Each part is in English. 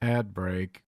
Ad break.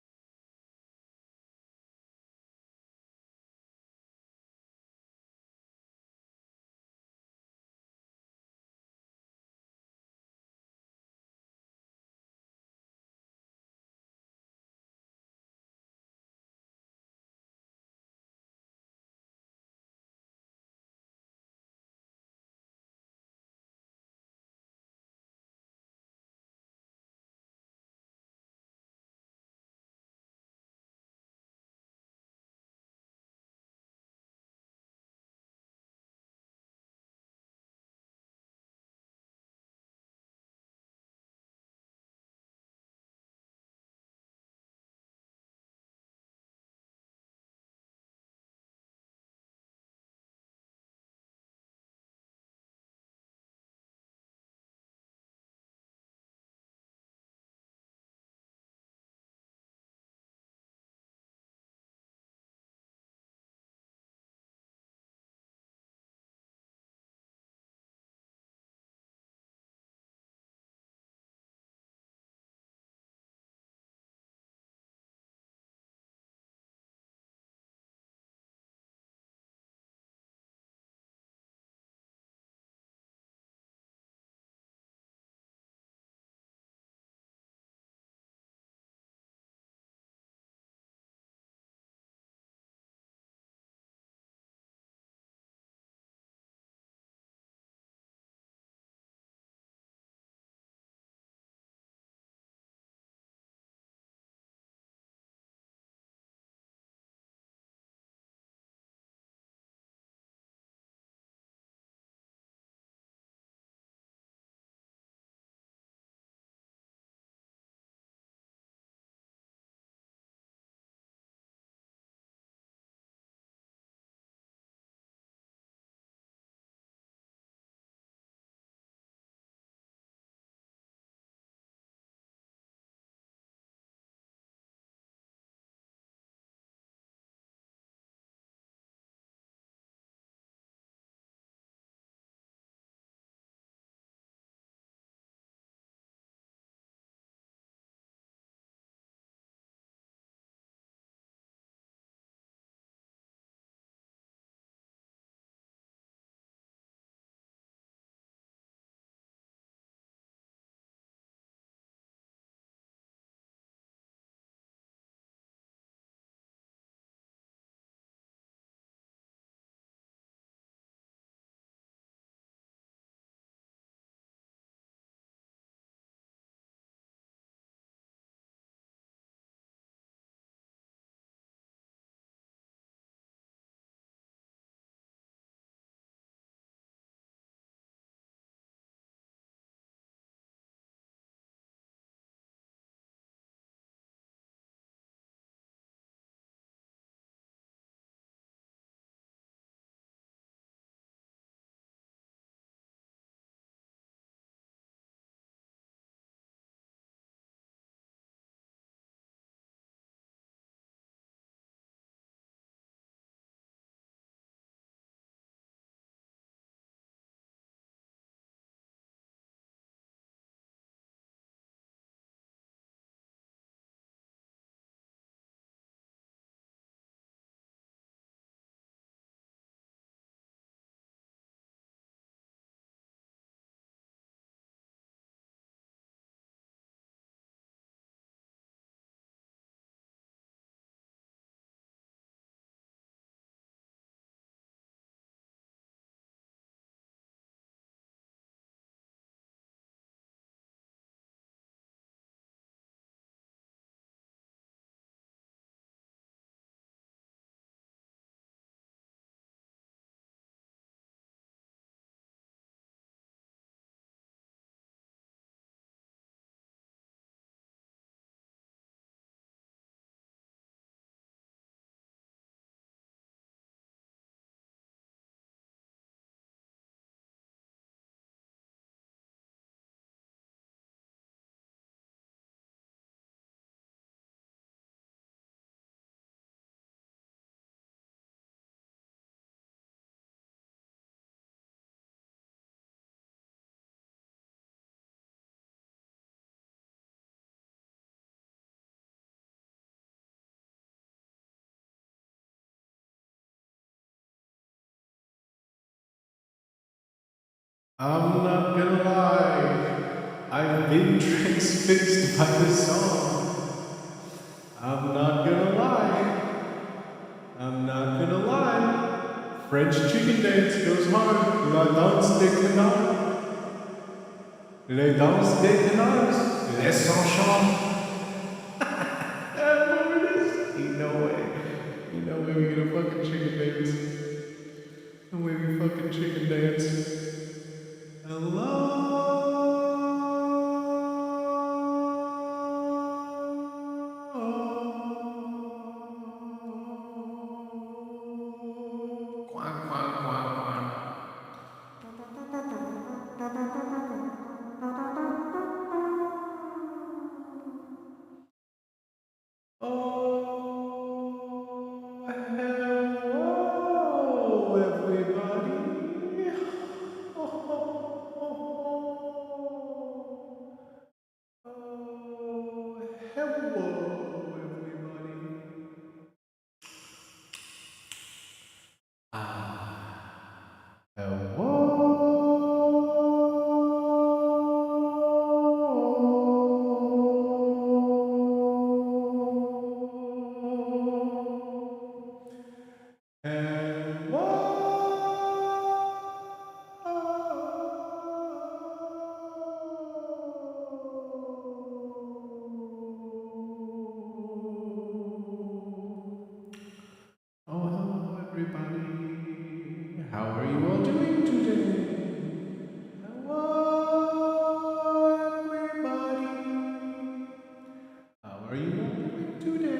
I'm not gonna lie, I've been transfixed by the song. I'm not gonna lie, I'm not gonna lie. French chicken dance goes hard. La danse des canards. Les danses des canards. Les enchants. Ain't no way. Ain't no way we get a fucking chicken dance. No way we fucking chicken dance. Hello, everybody. Hello, everybody. Oh, hello, everybody. How are you all doing today? Hello, everybody. How are you all doing today?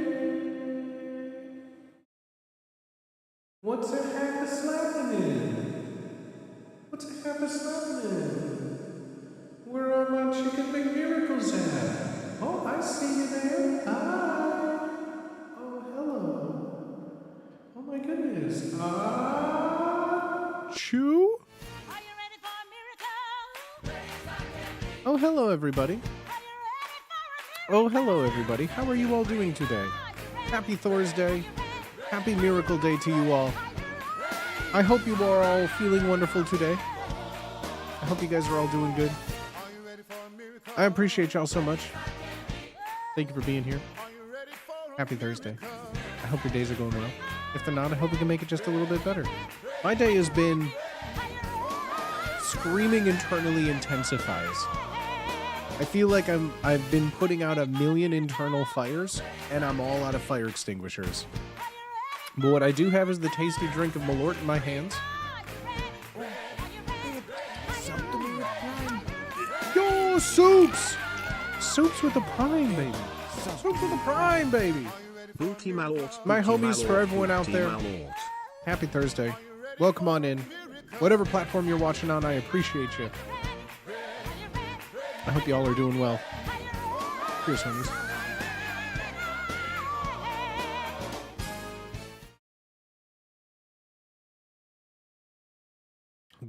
What's a hack of slapping in? What's a hack of slapping in? Where are my chicken McMiracles at? Oh, I see you there. Hi. Oh, hello. Oh my goodness. Chew? Oh, hello, everybody. Oh, hello, everybody. How are you all doing today? Happy Thursday. Happy Miracle Day to you all. I hope you are all feeling wonderful today. I hope you guys are all doing good. I appreciate y'all so much. Thank you for being here. Happy Thursday. I hope your days are going well. If they're not, I hope we can make it just a little bit better. My day has been screaming internally intensifies. I feel like I've been putting out a million internal fires, and I'm all out of fire extinguishers. But what I do have is the tasty drink of Malort in my hands. Yo, soups! Soups with a prime, baby. Soups with a prime, baby. My homies for everyone out there. Happy Thursday. Welcome on in. Whatever platform you're watching on, I appreciate you. I hope you all are doing well. Cheers, homies.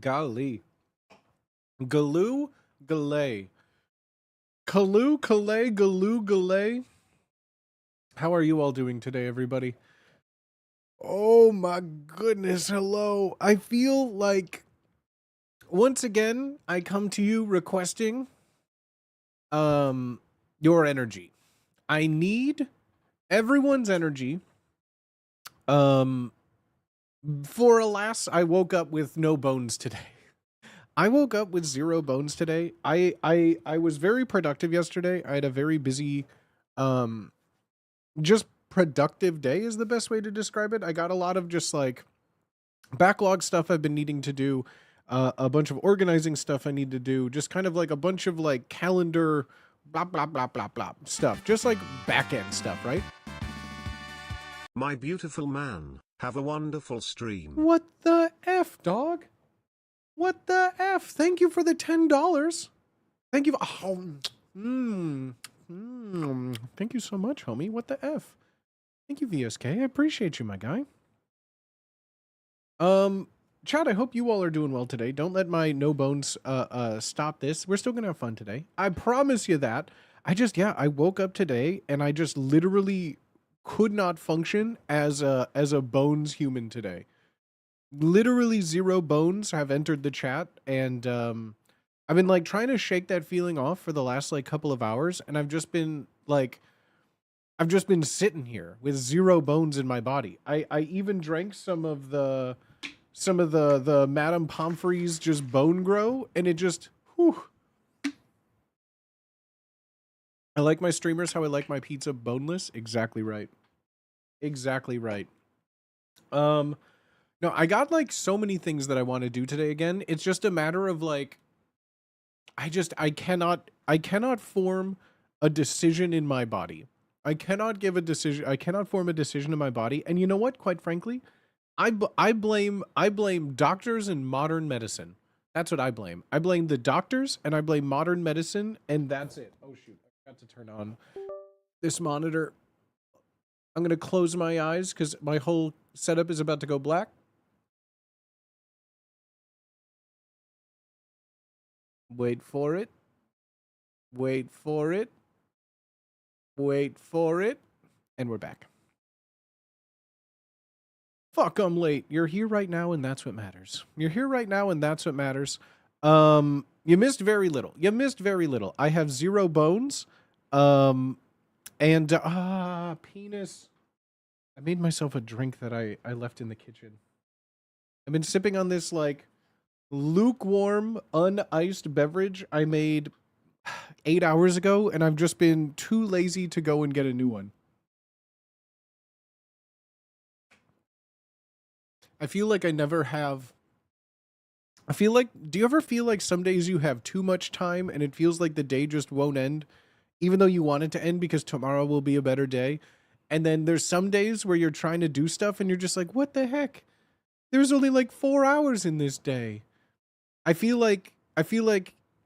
Golly. Galoo, galay. Kaloo, kalay, galoo, galay. How are you all doing today, everybody? Oh my goodness, hello. I feel like, once again, I come to you requesting your energy. I need everyone's energy. For alas, I woke up with no bones today. I woke up with 0 bones today. I was very productive yesterday. I had a very busy, just productive day is the best way to describe it. I got a lot of just like backlog stuff I've been needing to do, a bunch of organizing stuff I need to do, just kind of like a bunch of like calendar blah blah blah blah blah stuff, just like back end stuff, right? My beautiful man, have a wonderful stream. What the F, dog? What the F? Thank you for the $10. Thank you. Thank you so much, homie. What the F? Thank you, VSK. I appreciate you, my guy. Chad, I hope you all are doing well today. Don't let my no bones stop this. We're still gonna have fun today. I promise you that. I woke up today and I just literally could not function as a bones human today. Literally 0 bones have entered the chat, and I've been like trying to shake that feeling off for the last like couple of hours, and I've just been sitting here with 0 bones in my body. I even drank some of the Madame Pomfrey's just bone grow, and it just whew. I like my streamers how I like my pizza boneless. Exactly right. Exactly right. No, I got like so many things that I want to do today again. It's just a matter of like I cannot form a decision in my body. I cannot form a decision in my body. And you know what? Quite frankly, I blame doctors and modern medicine. That's what I blame. I blame the doctors and I blame modern medicine, and that's it. Oh shoot, I forgot to turn on this monitor. I'm gonna close my eyes because my whole setup is about to go black. Wait for it. Wait for it. Wait for it. And we're back. Fuck, I'm late. You're here right now, and that's what matters. You're here right now, and that's what matters. You missed very little. You missed very little. I have 0 bones. And penis. I made myself a drink that I left in the kitchen. I've been sipping on this like lukewarm, uniced beverage I made 8 hours ago, and I've just been too lazy to go and get a new one. I feel like I never have. I feel like, do you ever feel like some days you have too much time and it feels like the day just won't end, even though you want it to end because tomorrow will be a better day? And then there's some days where you're trying to do stuff and you're just like, what the heck? There's only like 4 hours in this day. I feel like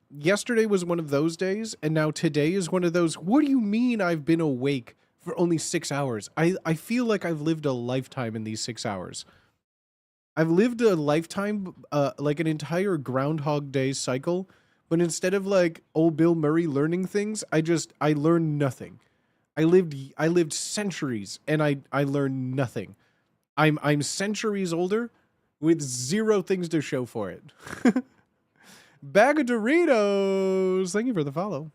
yesterday was one of those days, and now today is one of those, what do you mean I've been awake for only 6 hours? I feel like I've lived a lifetime in these 6 hours. I've lived a lifetime, like an entire Groundhog Day cycle, but instead of like old Bill Murray learning things, I learned nothing. I lived centuries and I learned nothing. I'm centuries older with 0 things to show for it. Bag of Doritos. Thank you for the follow.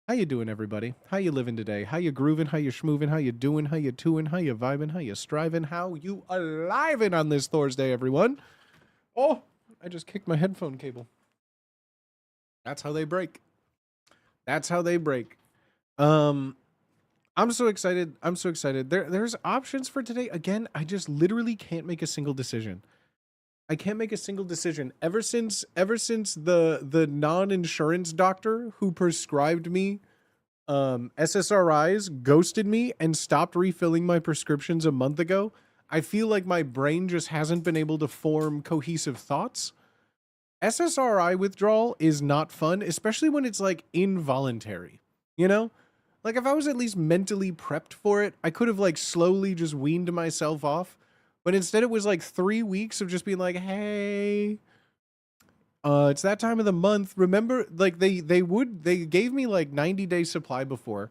How you doing, everybody? How you living today? How you grooving? How you schmooving? How you doing? How you doing? How you vibing? How you striving? How you aliving on this Thursday, everyone? Oh, I just kicked my headphone cable. That's how they break. That's how they break. I'm so excited. I'm so excited. There's options for today. Again, I just literally can't make a single decision. I can't make a single decision. Ever since the non-insurance doctor who prescribed me SSRIs ghosted me and stopped refilling my prescriptions a month ago, I feel like my brain just hasn't been able to form cohesive thoughts. SSRI withdrawal is not fun, especially when it's like involuntary, you know? Like if I was at least mentally prepped for it, I could have like slowly just weaned myself off. But instead it was like 3 weeks of just being like, hey, it's that time of the month. Remember, like they gave me like 90-day supply before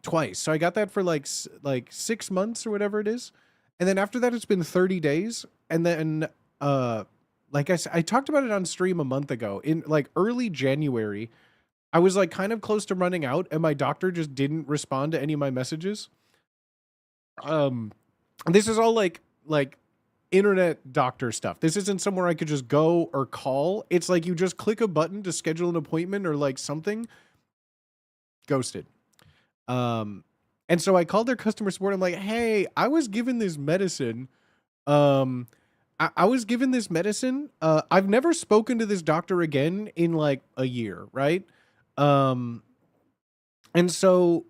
twice. So I got that for like 6 months or whatever it is. And then after that, it's been 30 days. And then, like I talked about it on stream a month ago in like early January. I was like kind of close to running out and my doctor just didn't respond to any of my messages. This is all like internet doctor stuff. This isn't somewhere I could just go or call. It's like you just click a button to schedule an appointment or like something. Ghosted. And so I called their customer support. I'm like, hey, I was given this medicine. I was given this medicine. I've never spoken to this doctor again in like a year, right? And so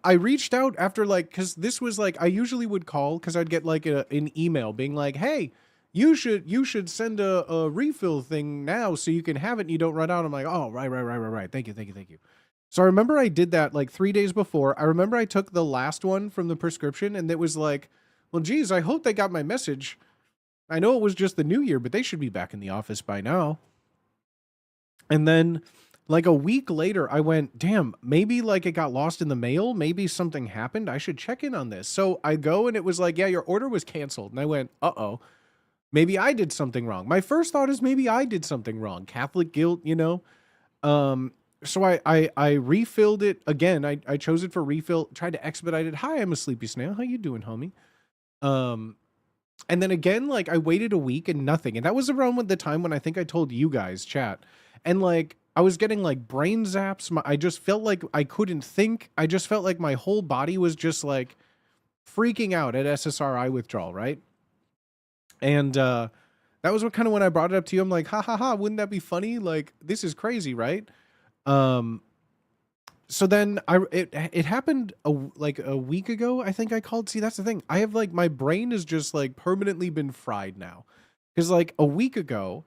I reached out after like, cause this was like, I usually would call cause I'd get like an email being like, hey, you should send a refill thing now so you can have it and you don't run out. I'm like, oh, right. Thank you. So I remember I did that like 3 days before. I remember I took the last one from the prescription and it was like, well, geez, I hope they got my message. I know it was just the new year, but they should be back in the office by now. And then like a week later, I went, damn, maybe like it got lost in the mail. Maybe something happened. I should check in on this. So I go and it was like, yeah, your order was canceled. And I went, uh-oh. Maybe I did something wrong. My first thought is maybe I did something wrong. Catholic guilt, you know? So I refilled it again. I chose it for refill, tried to expedite it. Hi, I'm a sleepy snail. How you doing, homie? Um, and then again, like I waited a week and nothing. And that was around the time when I think I told you guys, chat. And like I was getting like brain zaps. I just felt like I couldn't think. I just felt like my whole body was just like freaking out at SSRI withdrawal, right? And that was what kind of when I brought it up to you. I'm like, ha ha ha, wouldn't that be funny? Like, this is crazy, right? Um, so then it happened like a week ago. I think I called. See, that's the thing. I have like my brain has just like permanently been fried now, because like a week ago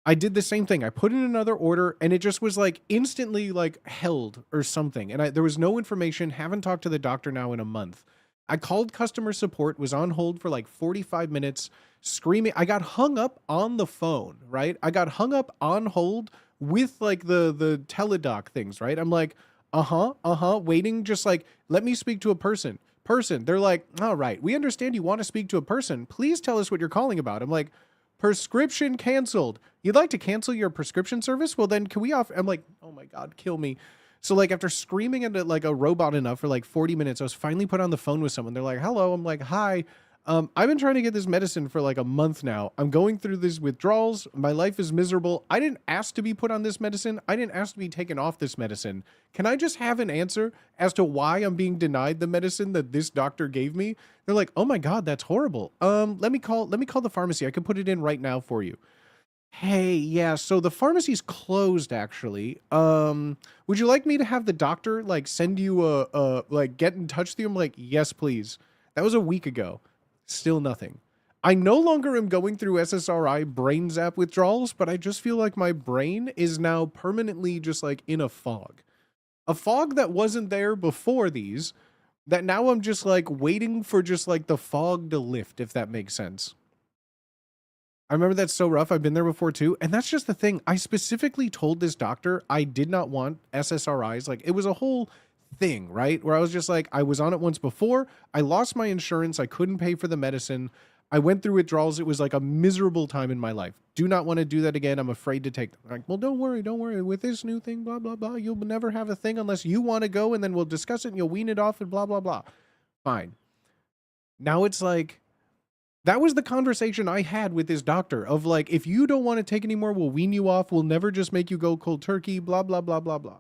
I did the same thing. I put in another order and it just was like instantly like held or something, and there was no information. Haven't talked to the doctor now in a month. I called customer support, was on hold for like 45 minutes, screaming. I got hung up on the phone, right? I got hung up on hold with like the teledoc things, right? I'm like, waiting, just like, let me speak to a person. They're like, all right, we understand you want to speak to a person. Please tell us what you're calling about. I'm like, prescription canceled. You'd like to cancel your prescription service? Well, then can we off? I'm like, oh my God, kill me. So like after screaming at like a robot enough for like 40 minutes, I was finally put on the phone with someone. They're like, hello. I'm like, hi. I've been trying to get this medicine for like a month now. I'm going through these withdrawals. My life is miserable. I didn't ask to be put on this medicine. I didn't ask to be taken off this medicine. Can I just have an answer as to why I'm being denied the medicine that this doctor gave me? They're like, oh my God, that's horrible. Let me call the pharmacy. I can put it in right now for you. Hey, yeah, so the pharmacy's closed actually. Would you like me to have the doctor like send you like get in touch with you? I'm like, yes, please. That was a week ago. Still nothing. I no longer am going through SSRI brain zap withdrawals, but I just feel like my brain is now permanently just like in a fog. A fog that wasn't there before these, that now I'm just like waiting for just like the fog to lift, if that makes sense. I remember that's so rough. I've been there before too. And that's just the thing. I specifically told this doctor I did not want SSRIs. Like it was a whole thing, right? Where I was just like, I was on it once before. I lost my insurance. I couldn't pay for the medicine. I went through withdrawals. It was like a miserable time in my life. Do not want to do that again. I'm afraid to take them. Like, well, don't worry. With this new thing, blah, blah, blah. You'll never have a thing unless you want to go, and then we'll discuss it and you'll wean it off and blah, blah, blah. Fine. Now it's like, that was the conversation I had with this doctor of like, if you don't want to take anymore, we'll wean you off. We'll never just make you go cold turkey, blah, blah, blah, blah, blah.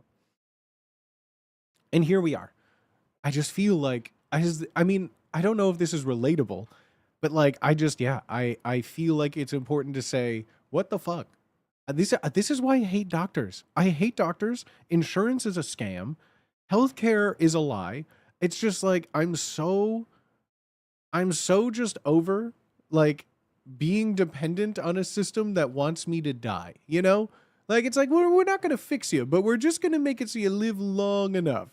And here we are. I just feel like, I mean, I don't know if this is relatable, but like, I feel like it's important to say, what the fuck? This is why I hate doctors. I hate doctors. Insurance is a scam. Healthcare is a lie. It's just like, I'm so just over like being dependent on a system that wants me to die, you know? Like, it's like, we're not going to fix you, but we're just going to make it so you live long enough.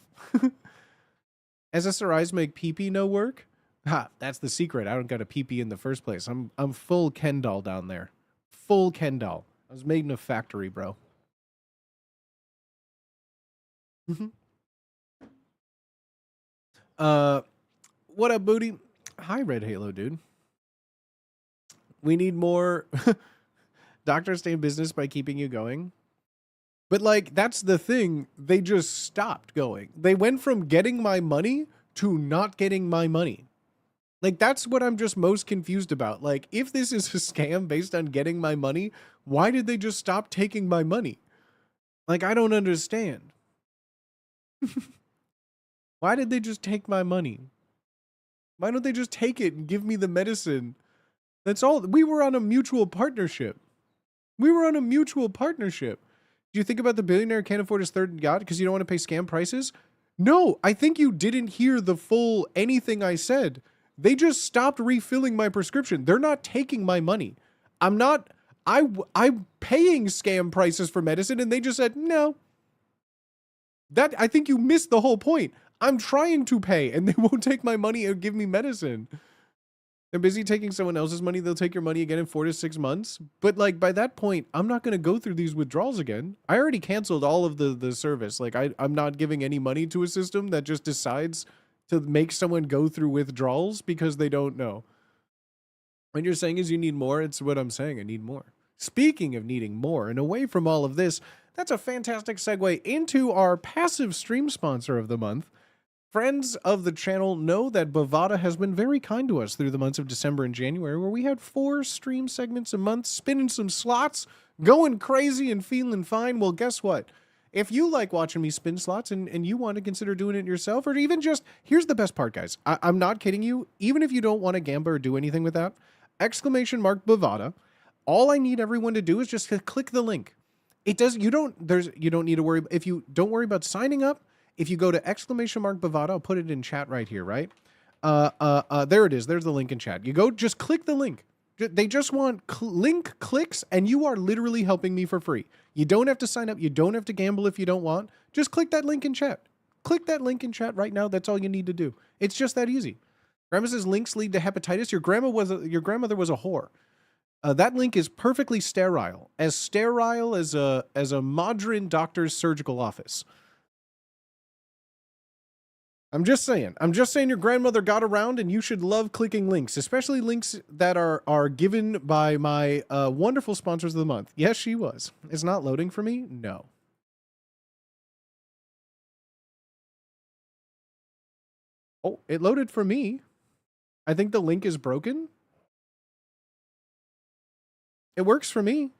SSRIs make pee-pee no work? Ha, that's the secret. I don't got a pee-pee in the first place. I'm full Ken doll down there. Full Ken doll. I was made in a factory, bro. What up, booty? Hi, Red Halo, dude. We need more doctors stay in business by keeping you going. But like, that's the thing. They just stopped going. They went from getting my money to not getting my money. Like, that's what I'm just most confused about. Like, if this is a scam based on getting my money, why did they just stop taking my money? Like, I don't understand. Why did they just take my money? Why don't they just take it and give me the medicine? That's all. We were on a mutual partnership. Do you think about the billionaire can't afford his third yacht because you don't want to pay scam prices? No, I think you didn't hear the full anything I said. They just stopped refilling my prescription. They're not taking my money. I'm paying scam prices for medicine, and they just said, no. I think you missed the whole point. I'm trying to pay, and they won't take my money and give me medicine. They're busy taking someone else's money. They'll take your money again in 4 to 6 months. But like, by that point, I'm not going to go through these withdrawals again. I already canceled all of the service. Like, I'm not giving any money to a system that just decides to make someone go through withdrawals because they don't know. What you're saying is you need more. It's what I'm saying. I need more. Speaking of needing more, and away from all of this, that's a fantastic segue into our passive stream sponsor of the month. Friends of the channel know that Bovada has been very kind to us through the months of December and January, where we had 4 stream segments a month, spinning some slots, going crazy and feeling fine. Well, guess what? If you like watching me spin slots and you want to consider doing it yourself, or even just, here's the best part, guys. I'm not kidding you. Even if you don't want to gamble or do anything with that, exclamation mark Bovada. All I need everyone to do is just click the link. It does, you don't need to worry. If you don't worry about signing up, if you go to exclamation mark Bovada, I'll put it in chat right here, right? There it is. There's the link in chat. You go, just click the link. They just want link clicks, and you are literally helping me for free. You don't have to sign up. You don't have to gamble if you don't want. Just click that link in chat. Click that link in chat right now. That's all you need to do. It's just that easy. Grandma says links lead to hepatitis. Your grandmother was a whore. That link is perfectly sterile as a modern doctor's surgical office. I'm just saying your grandmother got around, and you should love clicking links, especially links that are given by my wonderful sponsors of the month. Yes, she was. It's not loading for me? No. Oh, it loaded for me. I think the link is broken. It works for me.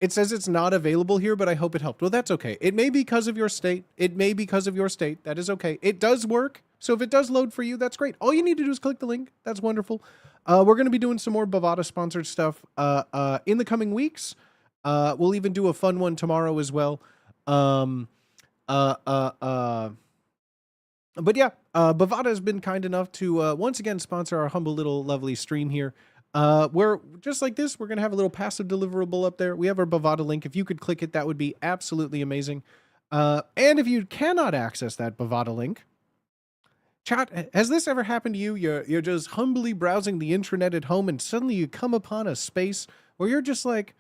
It says it's not available here, but I hope it helped. Well, that's okay. It may be because of your state. That is okay. It does work. So if it does load for you, that's great. All you need to do is click the link. That's wonderful. We're going to be doing some more Bovada sponsored stuff in the coming weeks. We'll even do a fun one tomorrow as well. But yeah, Bovada has been kind enough to once again sponsor our humble little lovely stream here. Where just like this, we're going to have a little passive deliverable up there. We have our Bovada link. If you could click it, that would be absolutely amazing. And if you cannot access that Bovada link, chat, has this ever happened to you? You're just humbly browsing the intranet at home, and suddenly you come upon a space where you're just like,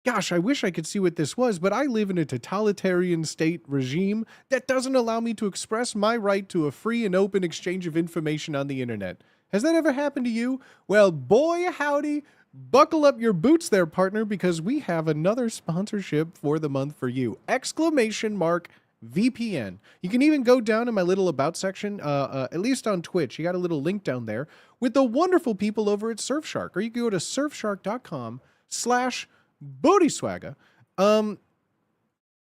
gosh, I wish I could see what this was, but I live in a totalitarian state regime that doesn't allow me to express my right to a free and open exchange of information on the internet. Has that ever happened to you? Well, boy, howdy, buckle up your boots there, partner, because we have another sponsorship for the month for you. Exclamation mark VPN. You can even go down in my little about section, at least on Twitch. You got a little link down there with the wonderful people over at Surfshark, or you can go to surfshark.com/bootyswagga.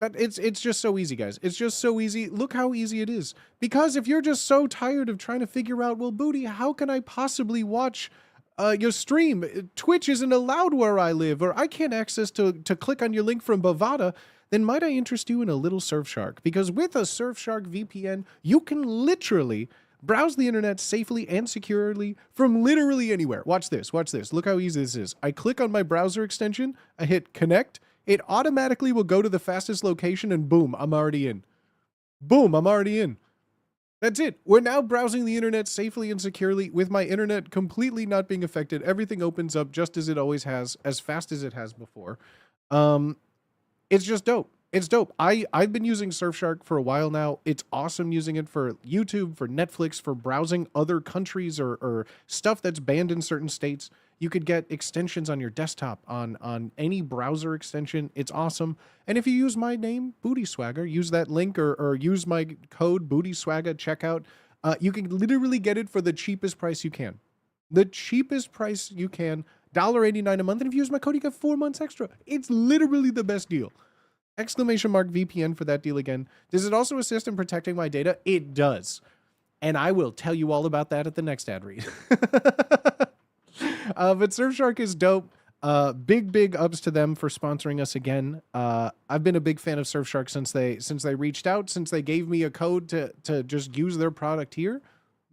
But it's just so easy, guys. It's just so easy. Look how easy it is. Because if you're just so tired of trying to figure out, well, Booty, how can I possibly watch your stream? Twitch isn't allowed where I live, or I can't access to click on your link from Bovada. Then might I interest you in a little Surfshark? Because with a Surfshark VPN, you can literally browse the internet safely and securely from literally anywhere. Watch this. Watch this. Look how easy this is. I click on my browser extension. I hit connect. It automatically will go to the fastest location, and boom, I'm already in. Boom, I'm already in. That's it. We're now browsing the internet safely and securely with my internet completely not being affected. Everything opens up just as it always has, as fast as it has before. It's just dope. It's dope. I've been using Surfshark for a while now. It's awesome using it for YouTube, for Netflix, for browsing other countries or stuff that's banned in certain states. You could get extensions on your desktop on any browser extension. It's awesome. And if you use my name, Booty Swagger, use that link or use my code Booty Swagger checkout, you can literally get it for the cheapest price you can. The cheapest price you can, $1.89 a month. And if you use my code, you get 4 months extra. It's literally the best deal. Exclamation mark VPN for that deal again. Does it also assist in protecting my data? It does. And I will tell you all about that at the next ad read. But Surfshark is dope. Big ups to them for sponsoring us again. I've been a big fan of Surfshark since they reached out, since they gave me a code to just use their product here.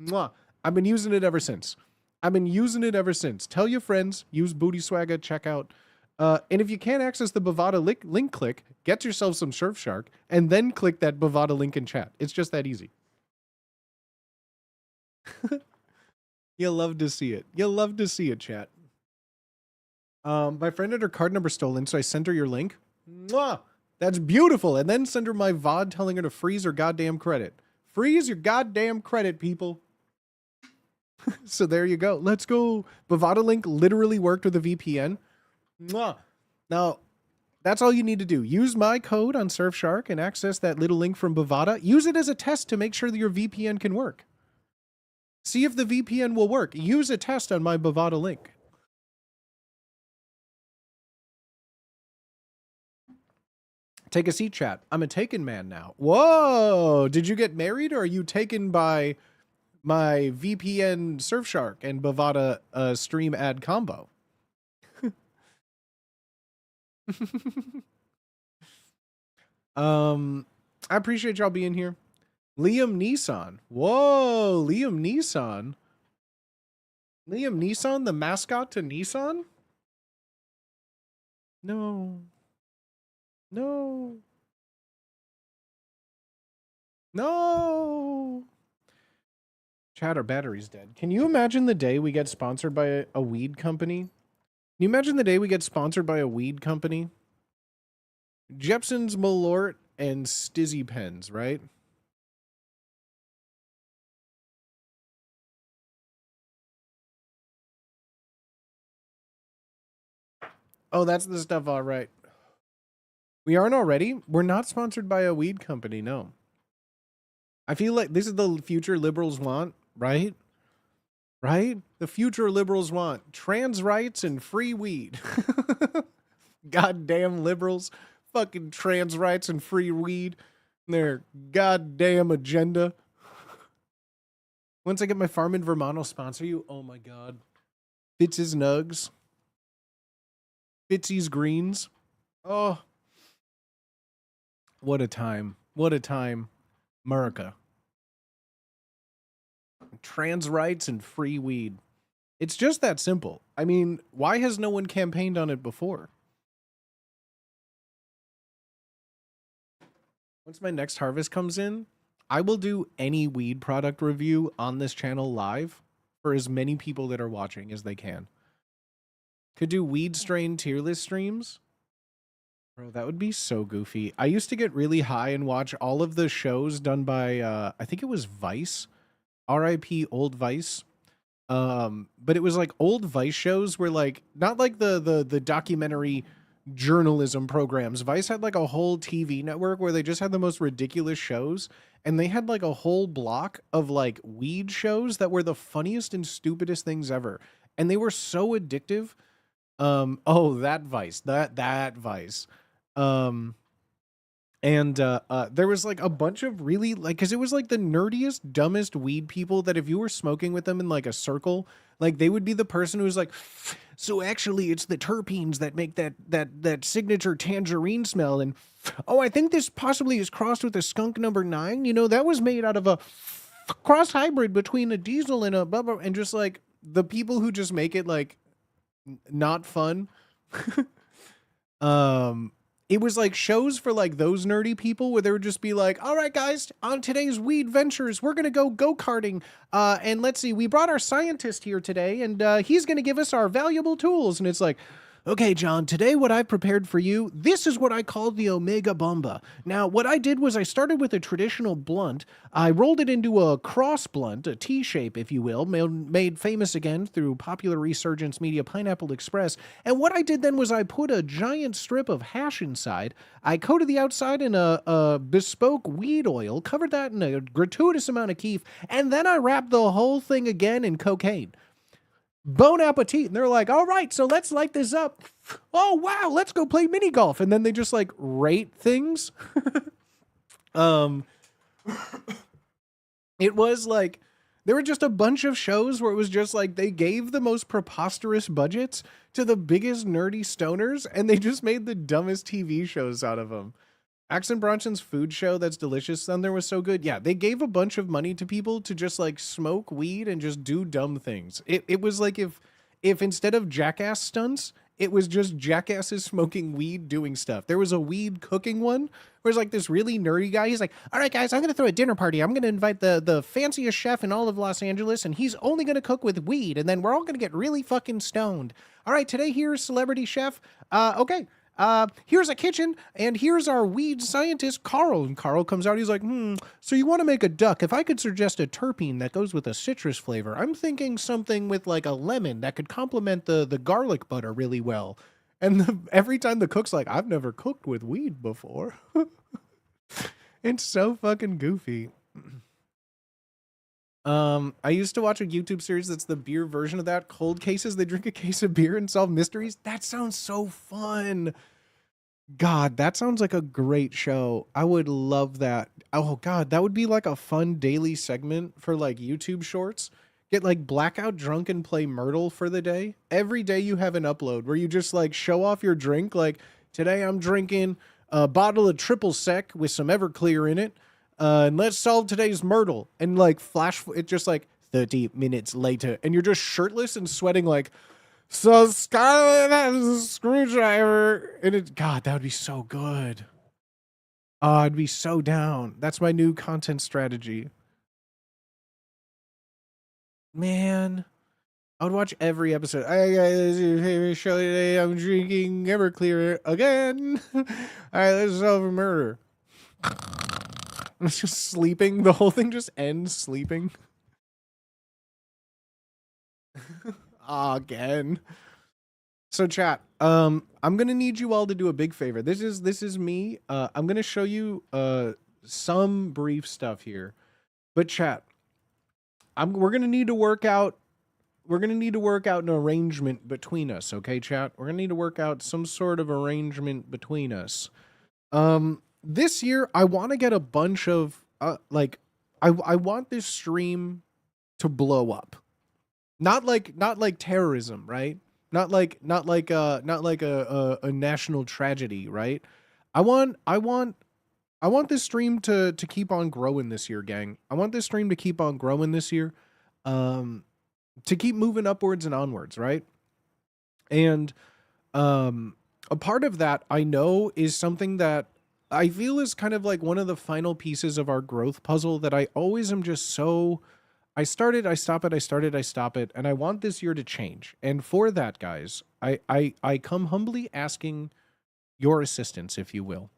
Mwah. I've been using it ever since. Tell your friends, use Booty Swagga, check out. And if you can't access the Bovada link click, get yourself some Surfshark and then click that Bovada link in chat. It's just that easy. You'll love to see it. You'll love to see it, chat. My friend had her card number stolen, so I sent her your link. Mwah! That's beautiful. And then send her my VOD telling her to freeze her goddamn credit. Freeze your goddamn credit, people. So there you go. Let's go. Bovada Link literally worked with a VPN. Mwah. Now, that's all you need to do. Use my code on Surfshark and access that little link from Bovada. Use it as a test to make sure that your VPN can work. See if the VPN will work. Use a test on my Bovada link. Take a seat, chat. I'm a taken man now. Whoa! Did you get married, or are you taken by my VPN Surfshark and Bovada stream ad combo? I appreciate y'all being here. Liam Neeson. Whoa, Liam Neeson. Liam Neeson, the mascot to Nissan? No. No. No. Chat, our battery's dead. Can you imagine the day we get sponsored by a weed company? Can you imagine the day we get sponsored by a weed company? Jepson's Malort and Stizzy Pens, right? Oh, that's the stuff, all right. We aren't already? We're not sponsored by a weed company, no. I feel like this is the future liberals want, right? Right? The future liberals want trans rights and free weed. Goddamn liberals. Fucking trans rights and free weed. Their goddamn agenda. Once I get my farm in Vermont, I'll sponsor you. Oh my god. Fitz's Nugs. Fitzy's Greens. Oh. What a time. What a time. America. Trans rights and free weed. It's just that simple. I mean, why has no one campaigned on it before? Once my next harvest comes in, I will do any weed product review on this channel live for as many people that are watching as they can. Could do weed strain tier list streams. Bro, that would be so goofy. I used to get really high and watch all of the shows done by, I think it was Vice. R.I.P. Old Vice. But it was like old Vice shows where like, not like the documentary journalism programs. Vice had like a whole TV network where they just had the most ridiculous shows. And they had like a whole block of like weed shows that were the funniest and stupidest things ever. And they were so addictive. Oh, that Vice, that Vice. There was like a bunch of really like, cause it was like the nerdiest, dumbest weed people that if you were smoking with them in like a circle, like they would be the person who was like, so actually it's the terpenes that make that signature tangerine smell. And oh, I think this possibly is crossed with a skunk number 9. You know, that was made out of a cross hybrid between a diesel and a blah, blah, and just like the people who just make it like not fun. It was like shows for like those nerdy people where they would just be like, all right, guys, on today's weed ventures, we're going to go karting. And let's see, we brought our scientist here today and he's going to give us our valuable tools. And it's like, okay, John, today what I prepared for you, this is what I call the Omega Bomba. Now, what I did was I started with a traditional blunt. I rolled it into a cross blunt, a T-shape, if you will, made famous again through popular resurgence media Pineapple Express. And what I did then was I put a giant strip of hash inside. I coated the outside in a bespoke weed oil, covered that in a gratuitous amount of keef, and then I wrapped the whole thing again in cocaine. Bon appetit. And they're like, all right, so let's light this up. Oh, wow, let's go play mini golf. And then they just like rate things. It was like, there were just a bunch of shows where it was just like, they gave the most preposterous budgets to the biggest nerdy stoners and they just made the dumbest TV shows out of them. Axon Bronson's food show, That's Delicious Thunder, was so good. Yeah, they gave a bunch of money to people to just like smoke weed and just do dumb things. It was like if instead of jackass stunts, it was just jackasses smoking weed doing stuff. There was a weed cooking one where it's like this really nerdy guy. He's like, all right, guys, I'm going to throw a dinner party. I'm going to invite the fanciest chef in all of Los Angeles, and he's only going to cook with weed, and then we're all going to get really fucking stoned. All right, today here's celebrity chef. Okay. Here's a kitchen, and here's our weed scientist, Carl. And Carl comes out, he's like, so you want to make a duck. If I could suggest a terpene that goes with a citrus flavor, I'm thinking something with like a lemon that could complement the garlic butter really well. And every time the cook's like, I've never cooked with weed before. It's so fucking goofy. I used to watch a YouTube series that's the beer version of that. Cold Cases. They drink a case of beer and solve mysteries. That sounds so fun. God, that sounds like a great show. I would love that. Oh God, that would be like a fun daily segment for like YouTube shorts. Get like blackout drunk and play Myrtle for the day. Every day you have an upload where you just like show off your drink. Like today I'm drinking a bottle of triple sec with some Everclear in it. And let's solve today's Myrtle. And like flash, it's just like 30 minutes later. And you're just shirtless and sweating like, so Scarlett has a screwdriver. And it, God, that would be so good. Oh, I'd be so down. That's my new content strategy. Man, I would watch every episode. I got this favorite show today. I'm drinking Everclear again. All right, let's solve a murder. It's just sleeping. The whole thing just ends sleeping. Again. So chat, I'm gonna need you all to do a big favor. This is me. I'm gonna show you some brief stuff here. But chat, we're gonna need to work out an arrangement between us, okay, chat? We're gonna need to work out some sort of arrangement between us. This year I want to get a bunch of I want this stream to blow up. Not like terrorism, right? Not like a national tragedy, right? I want this stream to keep on growing this year, gang. I want this stream to keep on growing this year. To keep moving upwards and onwards, right? And a part of that I know is something that I feel is kind of like one of the final pieces of our growth puzzle that I always am just so I stop it, and I want this year to change. And for that, guys, I come humbly asking your assistance, if you will.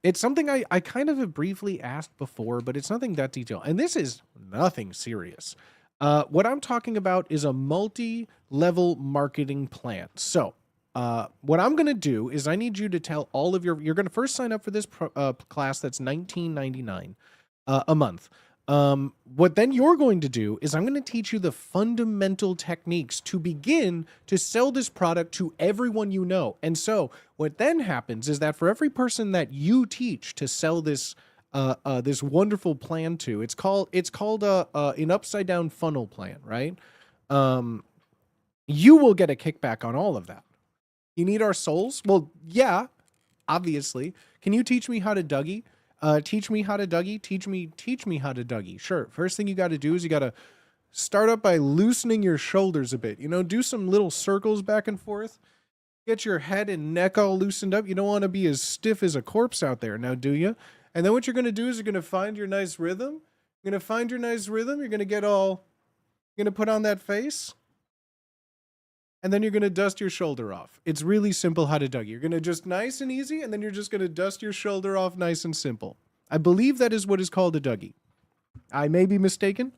It's something I kind of have briefly asked before, but it's nothing that detailed. And this is nothing serious. What I'm talking about is a multi-level marketing plan. So, what I'm going to do is I need you to tell all of you're going to first sign up for this class that's $19.99 a month. What then you're going to do is I'm going to teach you the fundamental techniques to begin to sell this product to everyone you know. And so what then happens is that for every person that you teach to sell this this wonderful plan to, it's called an upside down funnel plan, right? You will get a kickback on all of that. You need our souls? Well, yeah, obviously. Can you teach me how to Dougie? Teach me how to Dougie. Teach me how to Dougie. Sure. First thing you got to do is you got to start up by loosening your shoulders a bit. You know, do some little circles back and forth. Get your head and neck all loosened up. You don't want to be as stiff as a corpse out there now, do you? And then what you're going to do is you're going to find your nice rhythm. You're going to find your nice rhythm. You're going to put on that face. And then you're going to dust your shoulder off. It's really simple how to Dougie. You're going to just nice and easy, and then you're just going to dust your shoulder off nice and simple. I believe that is what is called a Dougie. I may be mistaken.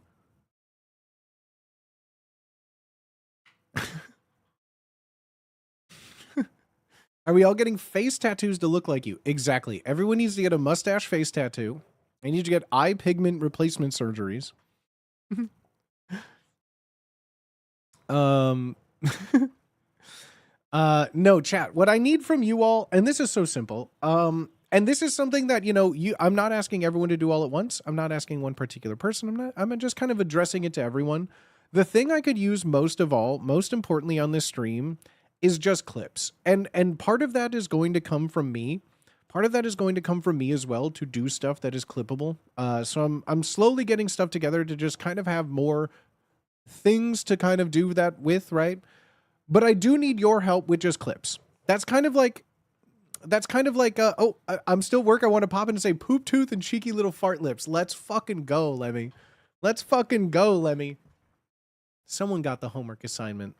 Are we all getting face tattoos to look like you? Exactly. Everyone needs to get a mustache face tattoo. They need to get eye pigment replacement surgeries. No, chat. What I need from you all, and this is so simple, and this is something that, you know, I'm not asking everyone to do all at once. I'm not asking one particular person. I'm just kind of addressing it to everyone. The thing I could use most of all, most importantly on this stream, is just clips. And part of that is going to come from me. Part of that is going to come from me as well to do stuff that is clippable. So I'm slowly getting stuff together to just kind of have more things to kind of do that with, right? But I do need your help with just clips. That's kind of like, I'm still work. I want to pop in and say poop tooth and cheeky little fart lips. Let's fucking go, Lemmy. Let's fucking go, Lemmy. Someone got the homework assignment.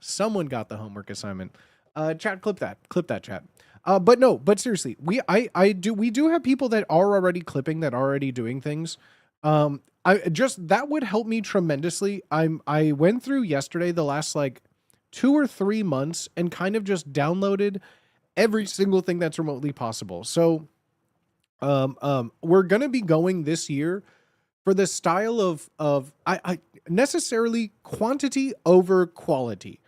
Chat, clip that, chat. But no, but seriously, we do have people that are already clipping, that are already doing things. I just, that would help me tremendously. I went through yesterday the last like 2 or 3 months and kind of just downloaded every single thing that's remotely possible. So, we're gonna be going this year for the style of I necessarily quantity over quality,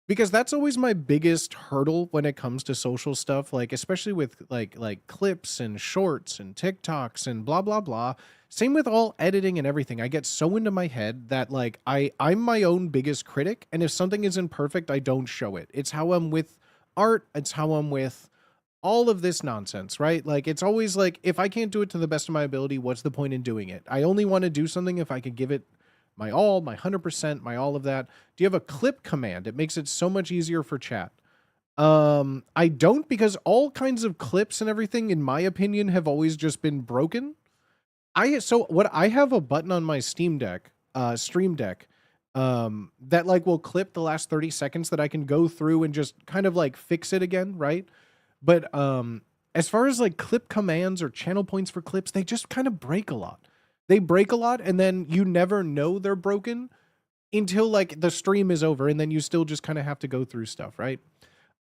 because that's always my biggest hurdle when it comes to social stuff, like especially with like clips and shorts and TikToks and blah blah blah. Same with all editing and everything. I get so into my head that like I'm my own biggest critic, and if something isn't perfect, I don't show it. It's how I'm with art, it's how I'm with all of this nonsense, right? Like it's always like, if I can't do it to the best of my ability, what's the point in doing it? I only want to do something if I could give it my all, my 100%, my all of that. Do you have a clip command? It makes it so much easier for chat. I don't, because all kinds of clips and everything, in my opinion, have always just been broken. I have a button on my Steam Deck, Stream Deck, that like will clip the last 30 seconds that I can go through and just kind of like fix it again, right? But as far as like clip commands or channel points for clips, they just kind of break a lot. They break a lot, and then you never know they're broken until like the stream is over, and then you still just kind of have to go through stuff, right?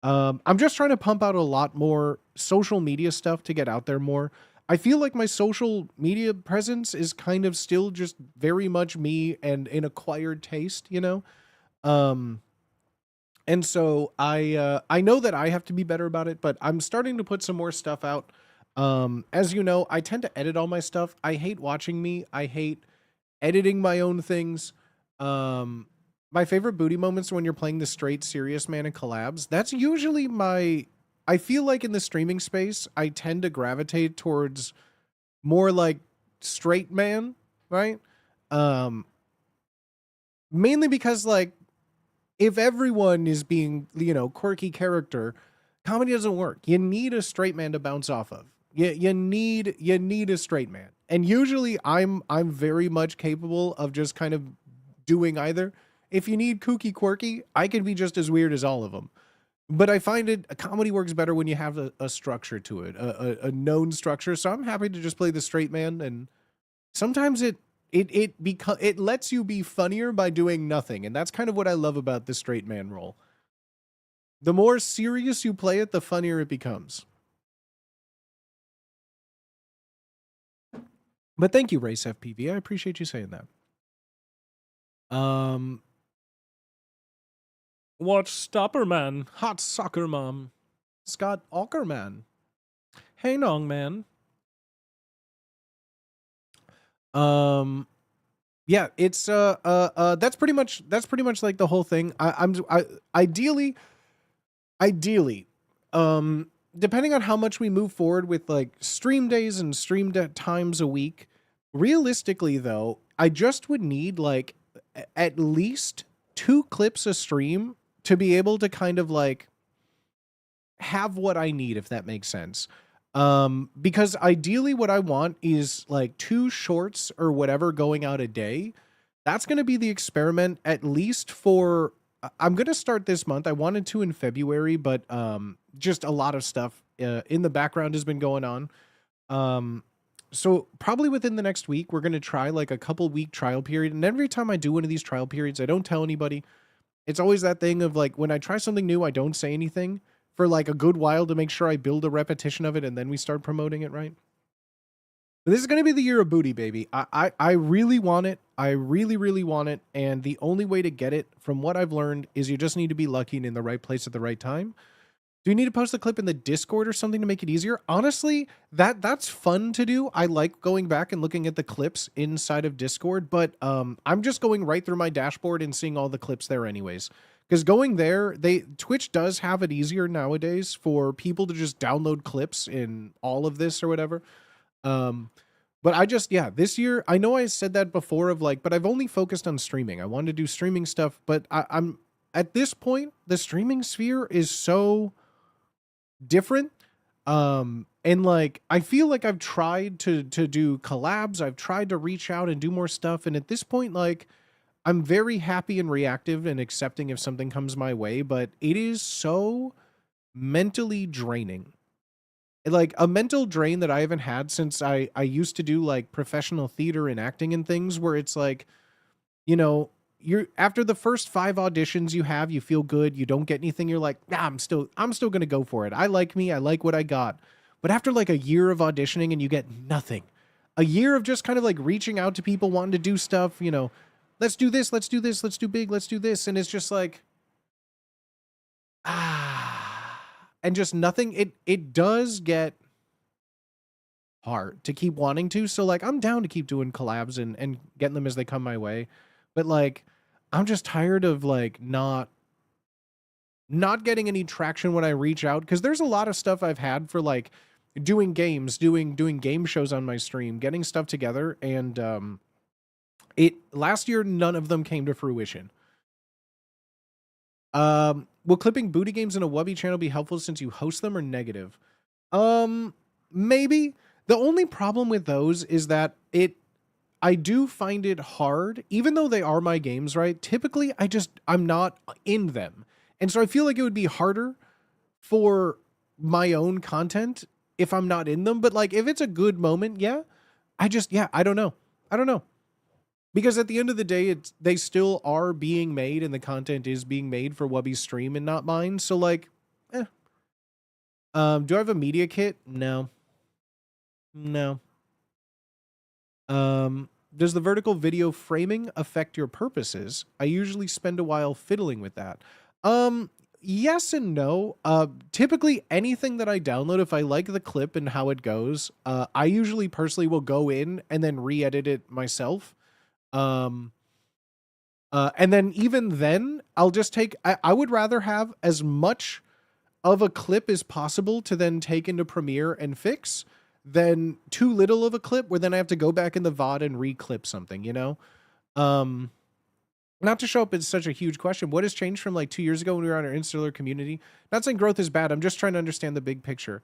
I'm just trying to pump out a lot more social media stuff to get out there more. I feel like my social media presence is kind of still just very much me and an acquired taste, you know? Um, and so I know that I have to be better about it, but I'm starting to put some more stuff out. As you know, I tend to edit all my stuff. I hate watching me. I hate editing my own things. My favorite booty moments are when you're playing the straight serious man in collabs. That's usually my, I feel like in the streaming space, I tend to gravitate towards more like straight man, right? Um, Mainly because like, if everyone is being, you know, quirky character, comedy doesn't work. You need a straight man to bounce off of. You need a straight man. And usually I'm very much capable of just kind of doing either. If you need kooky quirky, I can be just as weird as all of them. But I find a comedy works better when you have a structure to it, a known structure. So I'm happy to just play the straight man, and sometimes it lets you be funnier by doing nothing, and that's kind of what I love about the straight man role. The more serious you play it, the funnier it becomes. But thank you, Race FPV. I appreciate you saying that. Watch Stopperman, Hot Soccer Mom, Scott Aukerman. Hey, Nong Man. Yeah, it's that's pretty much like the whole thing. Ideally, depending on how much we move forward with like stream days and times a week, realistically though, I just would need like at least 2 clips a stream to be able to kind of like have what I need, if that makes sense. Because ideally what I want is like 2 shorts or whatever going out a day. That's going to be the experiment, at least for, I'm going to start this month. I wanted to in February, but just a lot of stuff in the background has been going on. So probably within the next week, we're going to try like a couple week trial period. And every time I do one of these trial periods, I don't tell anybody. It's always that thing of like, when I try something new, I don't say anything for like a good while to make sure I build a repetition of it, and then we start promoting it, right? But this is going to be the year of booty, baby. I really want it. I really, really want it. And the only way to get it, from what I've learned, is you just need to be lucky and in the right place at the right time. Do you need to post a clip in the Discord or something to make it easier? Honestly, that's fun to do. I like going back and looking at the clips inside of Discord, but I'm just going right through my dashboard and seeing all the clips there anyways. Because going there, Twitch does have it easier nowadays for people to just download clips in all of this or whatever. But I just, yeah, this year, I know I said that before of like, but I've only focused on streaming. I wanted to do streaming stuff, but I'm at this point, the streaming sphere is so different. And like, I feel like I've tried to do collabs. I've tried to reach out and do more stuff. And at this point, like, I'm very happy and reactive and accepting if something comes my way, but it is so mentally draining. Like a mental drain that I haven't had since I used to do like professional theater and acting and things, where it's like, you know, you're after the first 5 auditions you have, you feel good, you don't get anything, you're like, nah, I'm still gonna go for it. I like me, I like what I got. But after like a year of auditioning and you get nothing, a year of just kind of like reaching out to people wanting to do stuff, you know, let's do this, let's do this, let's do big, let's do this. And it's just like, and just nothing. It does get hard to keep wanting to. So like I'm down to keep doing collabs and getting them as they come my way. But like I'm just tired of like not getting any traction when I reach out, because there's a lot of stuff I've had for like doing games, doing game shows on my stream, getting stuff together, and it last year none of them came to fruition. Will clipping booty games in a Wubby channel be helpful since you host them, or negative? Maybe. The only problem with those is that I do find it hard, even though they are my games, right? Typically, I'm not in them. And so I feel like it would be harder for my own content if I'm not in them. But like, if it's a good moment, yeah, I don't know. I don't know. Because at the end of the day, they still are being made, and the content is being made for Wubby's stream and not mine. So like, do I have a media kit? No. No. Does the vertical video framing affect your purposes? I usually spend a while fiddling with that. Yes and no. Typically anything that I download, if I like the clip and how it goes, I usually personally will go in and then re-edit it myself. And then even then I'll just take, I would rather have as much of a clip as possible to then take into Premiere and fix than too little of a clip where then I have to go back in the VOD and re-clip something, you know? Not to show up as such a huge question. What has changed from like 2 years ago when we were on our insular community? Not saying growth is bad. I'm just trying to understand the big picture.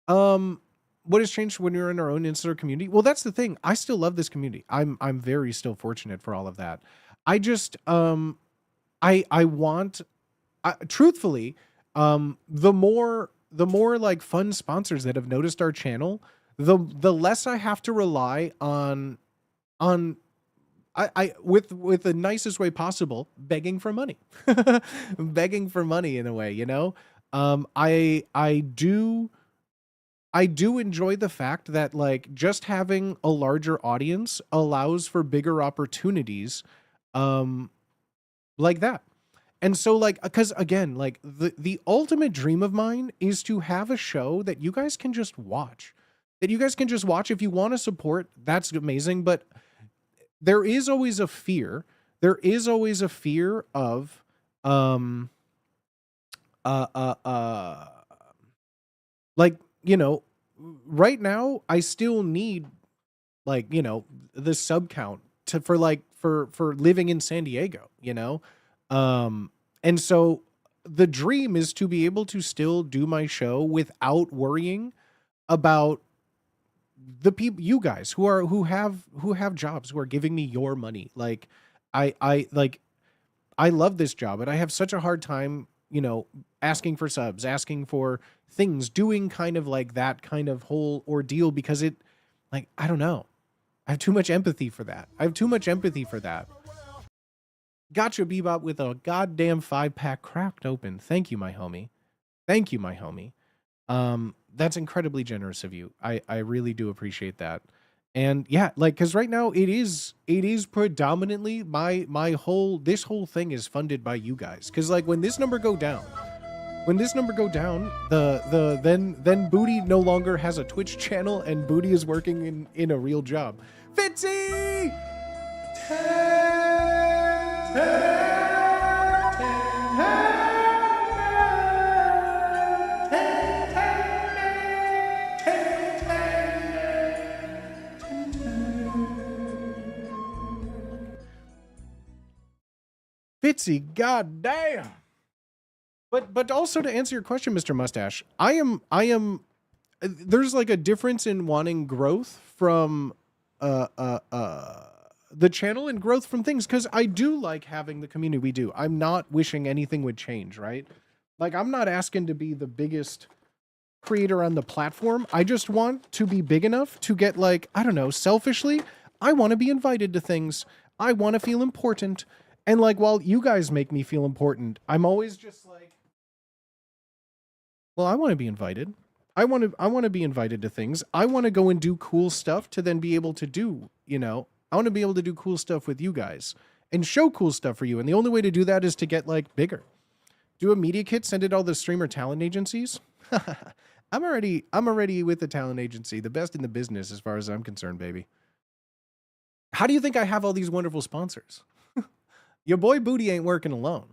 What has changed when we were in our own insular community? Well, that's the thing. I still love this community. I'm very still fortunate for all of that. I just, I want, truthfully, the more like fun sponsors that have noticed our channel, the less I have to rely on I with the nicest way possible, begging for money. Begging for money in a way, you know? I do enjoy the fact that like just having a larger audience allows for bigger opportunities like that. And so like, because again, like the ultimate dream of mine is to have a show that you guys can just watch. That you guys can just watch. If you want to support, that's amazing. But there is always a fear. There is always a fear of like, you know, right now I still need like, you know, the sub count for living in San Diego, you know? And so the dream is to be able to still do my show without worrying about the people, you guys who have jobs, who are giving me your money. Like I love this job, and I have such a hard time, you know, asking for subs, asking for things, doing kind of like that kind of whole ordeal, because it, like, I don't know. I have too much empathy for that. Gotcha, Bebop, with a goddamn 5-pack cracked open. Thank you, my homie. That's incredibly generous of you. I really do appreciate that. And yeah, like, cause right now it is predominantly this whole thing is funded by you guys. Cause like when this number go down, then Booty no longer has a Twitch channel, and Booty is working in a real job. Fitzy! Fitzy, goddamn. But also, to answer your question, Mr. Mustache, I am there's like a difference in wanting growth from the channel and growth from things, because I do like having the community we do. I'm not wishing anything would change, right? Like, I'm not asking to be the biggest creator on the platform. I just want to be big enough to get, like, I don't know, selfishly, I want to be invited to things. I want to feel important. And like, while you guys make me feel important, I'm always just like, well, I want to be invited. I want to be invited to things. I want to go and do cool stuff to then be able to do, you know, I want to be able to do cool stuff with you guys and show cool stuff for you. And the only way to do that is to get like bigger. Do a media kit, send it to all the streamer talent agencies. I'm already with the talent agency, the best in the business as far as I'm concerned, baby. How do you think I have all these wonderful sponsors? Your boy Booty ain't working alone.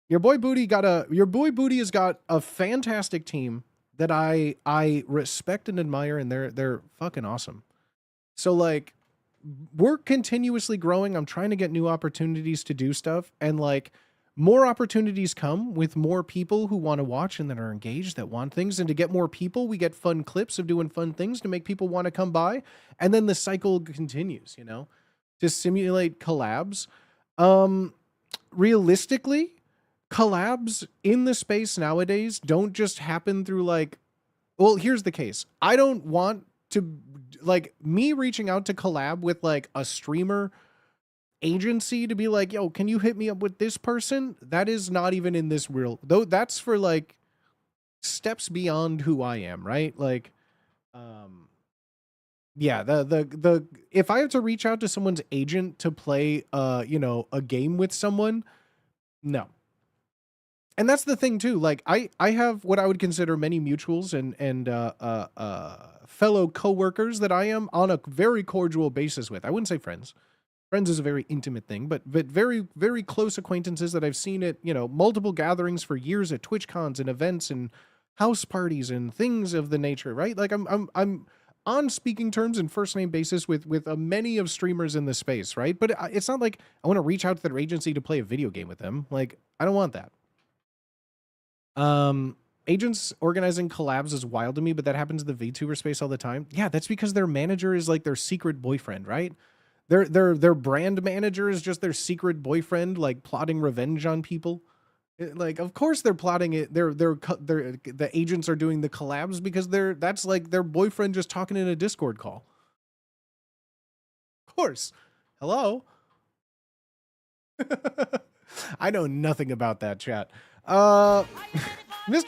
Your boy Booty has got a fantastic team that I respect and admire, and they're fucking awesome. So like, we're continuously growing. I'm trying to get new opportunities to do stuff, and like, more opportunities come with more people who want to watch and that are engaged, that want things. And to get more people, we get fun clips of doing fun things to make people want to come by. And then the cycle continues, you know, to simulate collabs. Realistically, collabs in the space nowadays don't just happen through like, well, here's the case. I don't want to, like, me reaching out to collab with like a streamer agency to be like, yo, can you hit me up with this person? That is not even in this real, though. That's for like steps beyond who I am, right? Like, yeah, the if I have to reach out to someone's agent to play you know, a game with someone, no. And that's the thing too. Like, I have what I would consider many mutuals and fellow coworkers that I am on a very cordial basis with. I wouldn't say friends. Friends is a very intimate thing, but very, very close acquaintances that I've seen at, you know, multiple gatherings for years at Twitch cons and events and house parties and things of the nature, right? Like, I'm on speaking terms and first name basis with many of streamers in the space, right? But it's not like I want to reach out to their agency to play a video game with them. Like, I don't want that. Agents organizing collabs is wild to me, but that happens in the VTuber space all the time. Yeah, that's because their manager is like their secret boyfriend, right? Their brand manager is just their secret boyfriend, like plotting revenge on people. Like, of course they're plotting it. The agents are doing the collabs because that's like their boyfriend just talking in a Discord call. Of course. Hello. I know nothing about that, chat. Mr.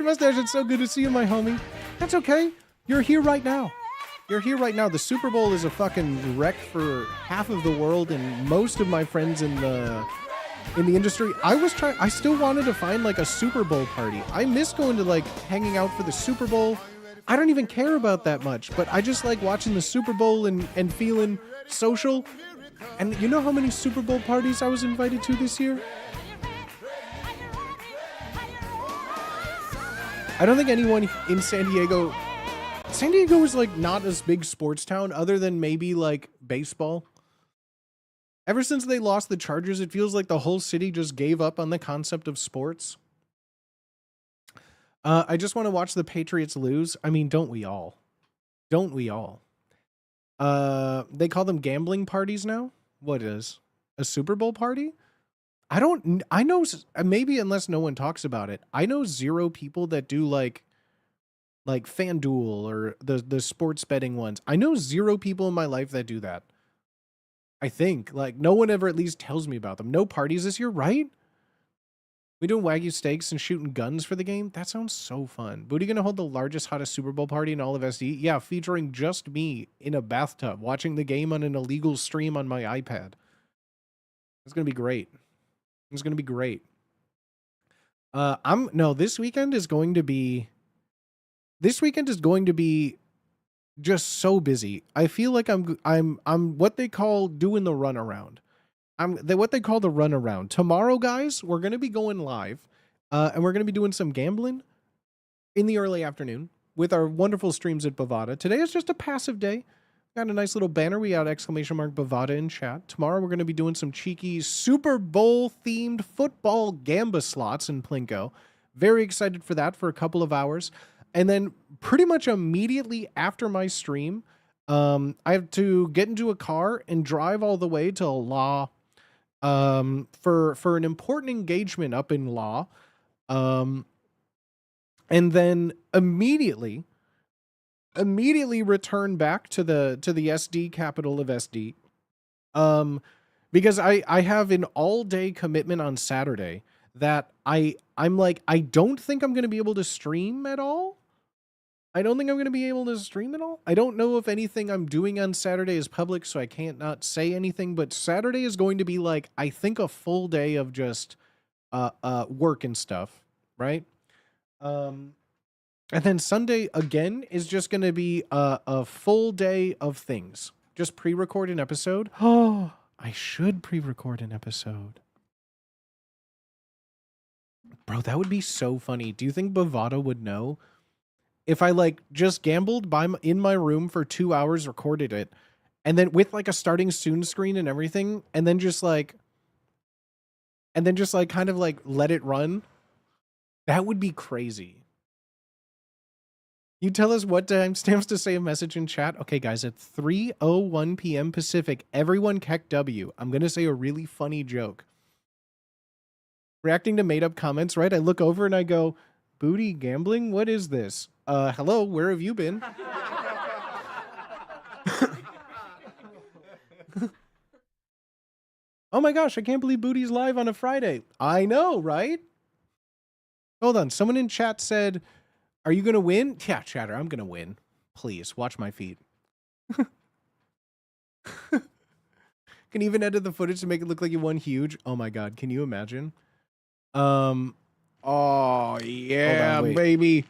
Mustache, it's so good to see you, my homie. That's okay. You're here right now. You're here right now. The Super Bowl is a fucking wreck for half of the world and most of my friends in the industry. I still wanted to find like a Super Bowl party. I miss going to like hanging out for the Super Bowl. I don't even care about that much, but I just like watching the Super Bowl and feeling social. And you know how many Super Bowl parties I was invited to this year? I don't think anyone in San Diego is like not a big sports town other than maybe like baseball. Ever since they lost the Chargers, it feels like the whole city just gave up on the concept of sports. I just want to watch the Patriots lose. I mean, don't we all? Don't we all? They call them gambling parties now. What is a Super Bowl party? I know, maybe unless no one talks about it, I know zero people that do like FanDuel or the sports betting ones. I know zero people in my life that do that. I think like no one ever at least tells me about them. No parties this year, right? We doing Wagyu steaks and shooting guns for the game? That sounds so fun. Booty gonna hold the largest, hottest Super Bowl party in all of SD? Yeah, featuring just me in a bathtub watching the game on an illegal stream on my iPad. It's gonna be great. It's going to be great. This weekend is going to be just so busy. I feel like I'm what they call doing the runaround. What they call the runaround. Tomorrow, guys, we're going to be going live, and we're going to be doing some gambling in the early afternoon with our wonderful streams at Bovada. Today is just a passive day. Got a nice little banner. We got ! Bovada in chat. Tomorrow we're going to be doing some cheeky Super Bowl themed football gamba slots in Plinko. Very excited for that for a couple of hours. And then pretty much immediately after my stream, I have to get into a car and drive all the way to Law for an important engagement up in Law. And then immediately return back to the SD capital of SD. Because I have an all day commitment on Saturday that I'm like, I don't think I'm going to be able to stream at all. I don't think I'm going to be able to stream at all. I don't know if anything I'm doing on Saturday is public, so I can't not say anything, but Saturday is going to be like, I think a full day of just, work and stuff. Right. And then Sunday again is just going to be a full day of things. Just pre-record an episode. Oh, I should pre-record an episode. Bro, that would be so funny. Do you think Bovada would know? If I like just gambled in my room for 2 hours, recorded it, and then with like a starting soon screen and everything, and then just like kind of like let it run. That would be crazy. You tell us what timestamps to say a message in chat. Okay, guys, at 3:01 p.m. Pacific, everyone keck W. I'm going to say a really funny joke. Reacting to made-up comments, right? I look over and I go, booty gambling? What is this? Hello, where have you been? Oh my gosh, I can't believe Booty's live on a Friday. I know, right? Hold on, someone in chat said, are you going to win? Yeah, chatter, I'm going to win. Please, watch my feet. Can even edit the footage to make it look like you won huge. Oh my god, can you imagine? Oh yeah, on, baby.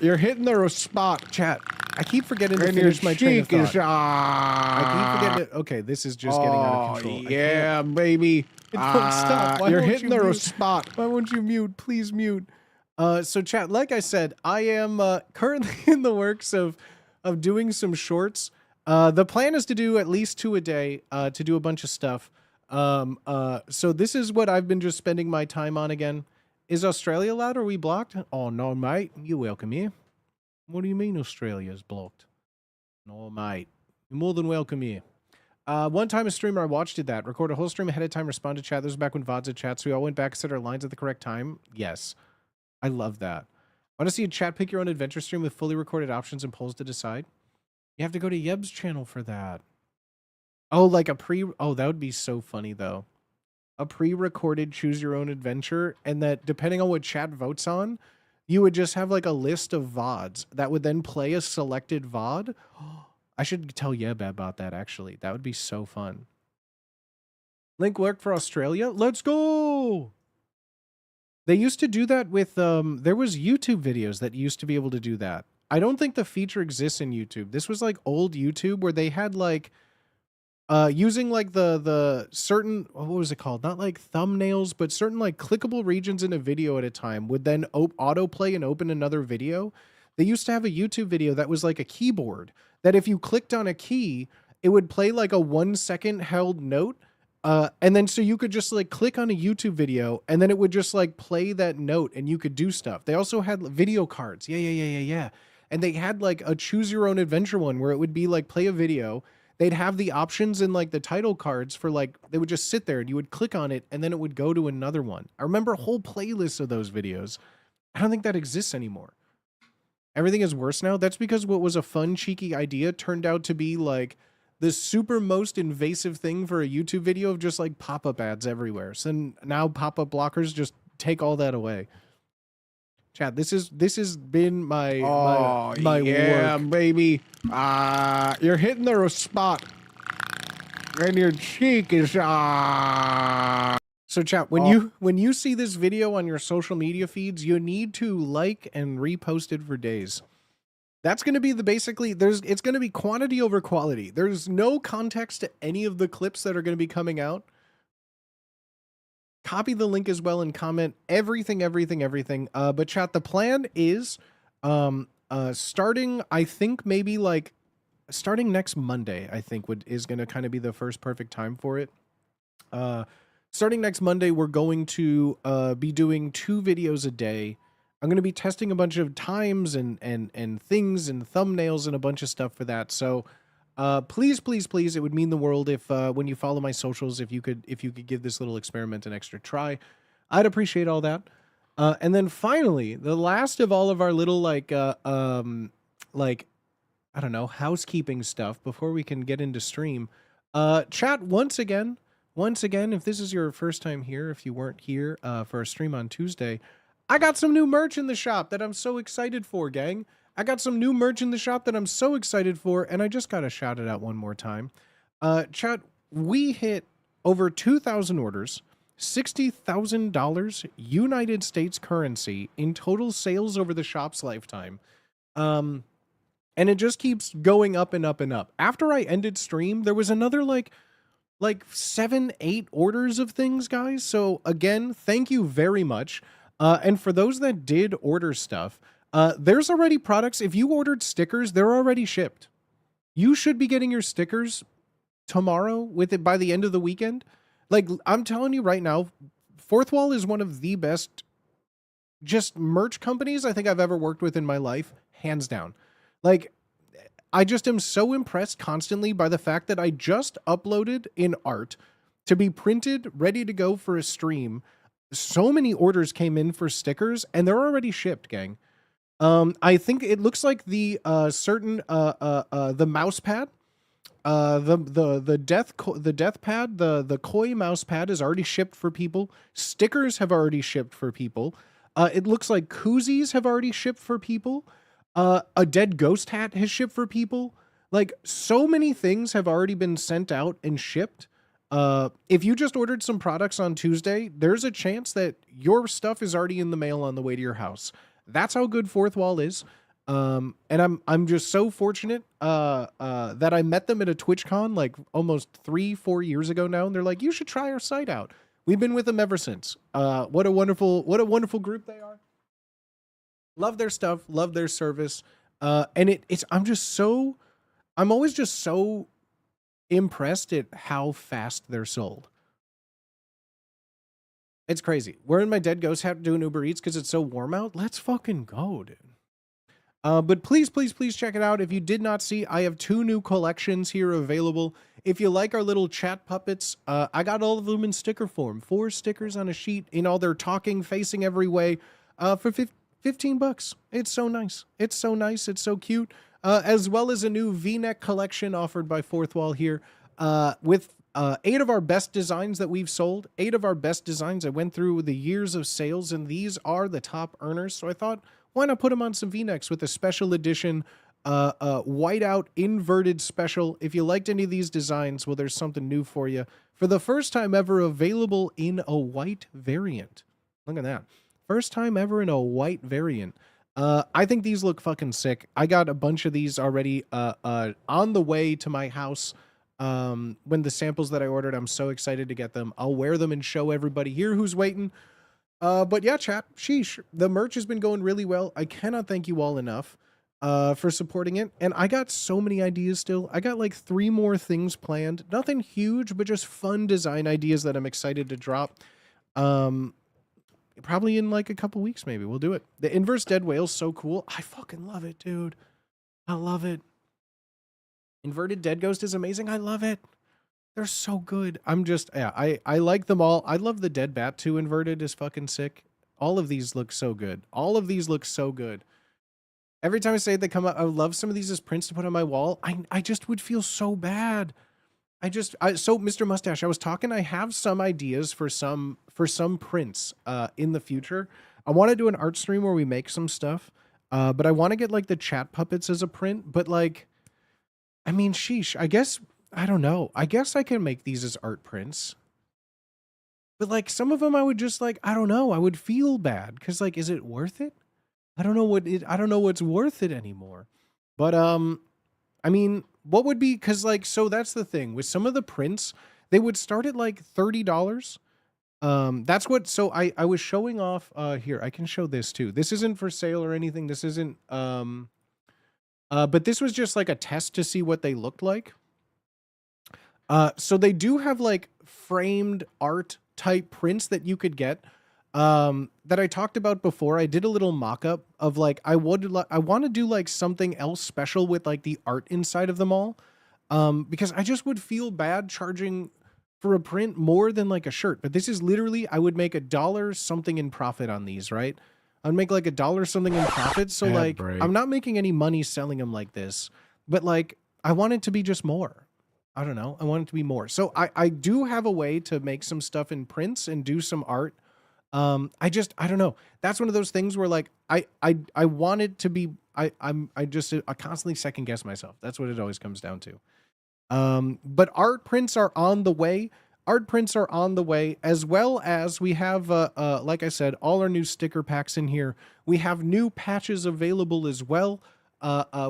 You're hitting the spot. Chat. I keep forgetting to finish my train of thought. I keep forgetting to, okay, this is just getting out of control. Yeah, baby. It won't stop. Why you're hitting the spot. Why won't you mute? Please mute. So chat, like I said, I am currently in the works of doing some shorts. The plan is to do at least 2 a day, to do a bunch of stuff. So this is what I've been just spending my time on again. Is Australia allowed? Are we blocked? Oh no, mate. You're welcome here. What do you mean Australia's blocked? No, mate. You're more than welcome here. One time a streamer I watched did that. Record a whole stream ahead of time, respond to chat. This was back when VODs had chat, so we all went back and set our lines at the correct time. Yes. I love that. Want to see a chat pick your own adventure stream with fully recorded options and polls to decide? You have to go to Yeb's channel for that. Oh, like a oh, that would be so funny though. A pre-recorded choose your own adventure, and that depending on what chat votes on, you would just have like a list of VODs that would then play a selected VOD. I should tell Yeb about that actually. That would be so fun. Link work for Australia? Let's go! They used to do that with, there was YouTube videos that used to be able to do that. I don't think the feature exists in YouTube. This was like old YouTube where they had like, using like the certain, what was it called? Not like thumbnails, but certain like clickable regions in a video at a time would then autoplay and open another video. They used to have a YouTube video that was like a keyboard that if you clicked on a key, it would play like a 1 second held note. And then so you could just like click on a YouTube video and then it would just like play that note and you could do stuff. They also had video cards. Yeah. And they had like a choose your own adventure one where it would be like play a video. They'd have the options in like the title cards for like, they would just sit there and you would click on it and then it would go to another one. I remember whole playlists of those videos. I don't think that exists anymore. Everything is worse now. That's because what was a fun, cheeky idea turned out to be like the super most invasive thing for a YouTube video of just like pop-up ads everywhere. So now pop-up blockers just take all that away. Chat, this has been my yeah, work. Baby. You're hitting the spot. And your cheek is So chat, when you see this video on your social media feeds, you need to like and repost it for days. That's going to be it's going to be quantity over quality. There's no context to any of the clips that are going to be coming out. Copy the link as well and comment everything. But chat, the plan is starting, I think maybe like starting next Monday, I think is going to kind of be the first perfect time for it. Starting next Monday, we're going to be doing 2 videos a day. I'm going to be testing a bunch of times and things and thumbnails and a bunch of stuff for that. So please, it would mean the world if when you follow my socials, if you could give this little experiment an extra try. I'd appreciate all that. And then finally, the last of all of our little like I don't know, housekeeping stuff before we can get into stream. Chat once again, if this is your first time here, if you weren't here for a stream on Tuesday, I got some new merch in the shop that I'm so excited for, gang. I got some new merch in the shop that I'm so excited for, and I just gotta shout it out one more time. Chat, we hit over 2,000 orders, $60,000 United States currency in total sales over the shop's lifetime. And it just keeps going up and up and up. After I ended stream, there was another like 7, 8 orders of things, guys. So again, thank you very much. And for those that did order stuff, there's already products. If you ordered stickers, they're already shipped. You should be getting your stickers tomorrow with it by the end of the weekend. Like, I'm telling you right now, Fourth Wall is one of the best just merch companies I think I've ever worked with in my life, hands down. Like, I just am so impressed constantly by the fact that I just uploaded in art to be printed, ready to go for a stream. So many orders came in for stickers, and they're already shipped, gang. I think it looks like the the mouse pad, the death pad, the koi mouse pad is already shipped for people. Stickers have already shipped for people. It looks like koozies have already shipped for people. A dead ghost hat has shipped for people. Like, so many things have already been sent out and shipped. If you just ordered some products on Tuesday, there's a chance that your stuff is already in the mail on the way to your house. That's how good Fourth Wall is. And I'm just so fortunate that I met them at a TwitchCon like almost 3-4 years ago now, and they're like, you should try our site out. We've been with them ever since. What a wonderful group they are. Love their stuff, love their service. And I'm always just so impressed at how fast they're sold. It's crazy. Wearing my dead ghost hat doing Uber Eats because it's so warm out. Let's fucking go, dude. But please check it out. If you did not see, I have 2 new collections here available. If you like our little chat puppets, I got all of them in sticker form. 4 stickers on a sheet in all their talking, facing every way, for $15. It's so nice. It's so nice. It's so cute. As well as a new V-neck collection offered by Fourth Wall here, with 8 of our best designs that we've sold. 8 of our best designs. I went through the years of sales, and these are the top earners. So I thought, why not put them on some V-necks with a special edition, whiteout inverted special. If you liked any of these designs, well, there's something new for you. For the first time ever, available in a white variant. Look at that. First time ever in a white variant. I think these look fucking sick. I got a bunch of these already on the way to my house. When the samples that I ordered, I'm so excited to get them. I'll wear them and show everybody here who's waiting. But yeah, chat, sheesh. The merch has been going really well. I cannot thank you all enough for supporting it. And I got so many ideas still. I got like 3 more things planned. Nothing huge, but just fun design ideas that I'm excited to drop. Probably in like a couple weeks, maybe. We'll do it. The inverse dead whale's so cool. I fucking love it, dude. I love it. Inverted dead ghost is amazing. I love it. They're so good. I like them all. I love the dead bat too. Inverted is fucking sick. All of these look so good. All of these look so good. Every time I say they come out, I love some of these as prints to put on my wall. I just would feel so bad. So Mr. Mustache, I was talking, I have some ideas for some prints in the future. I want to do an art stream where we make some stuff. But I want to get like the chat puppets as a print, but like, I mean, sheesh, I guess, I don't know. I guess I can make these as art prints. But like some of them I would just like, I don't know, I would feel bad cuz like is it worth it? I don't know what's worth it anymore. But I mean, what would be, cuz like, so that's the thing with some of the prints, they would start at like $30. That's what, so I was showing off here. I can show this too. This isn't for sale or anything. This isn't but this was just like a test to see what they looked like. So they do have like framed art type prints that you could get that I talked about before. I did a little mock-up of like I want to do like something else special with like the art inside of them all, because I just would feel bad charging for a print more than like a shirt. But this is literally, I would make $1 something in profit on these, right? I'd make like $1 something in profit. So Ad like, break. I'm not making any money selling them like this, but like, I want it to be just more. I don't know. I want it to be more. So I do have a way to make some stuff in prints and do some art. I don't know. That's one of those things where like I want it to be. I constantly second guess myself. That's what it always comes down to. But art prints are on the way. Art prints are on the way, as well as we have, like I said, all our new sticker packs in here. We have new patches available as well.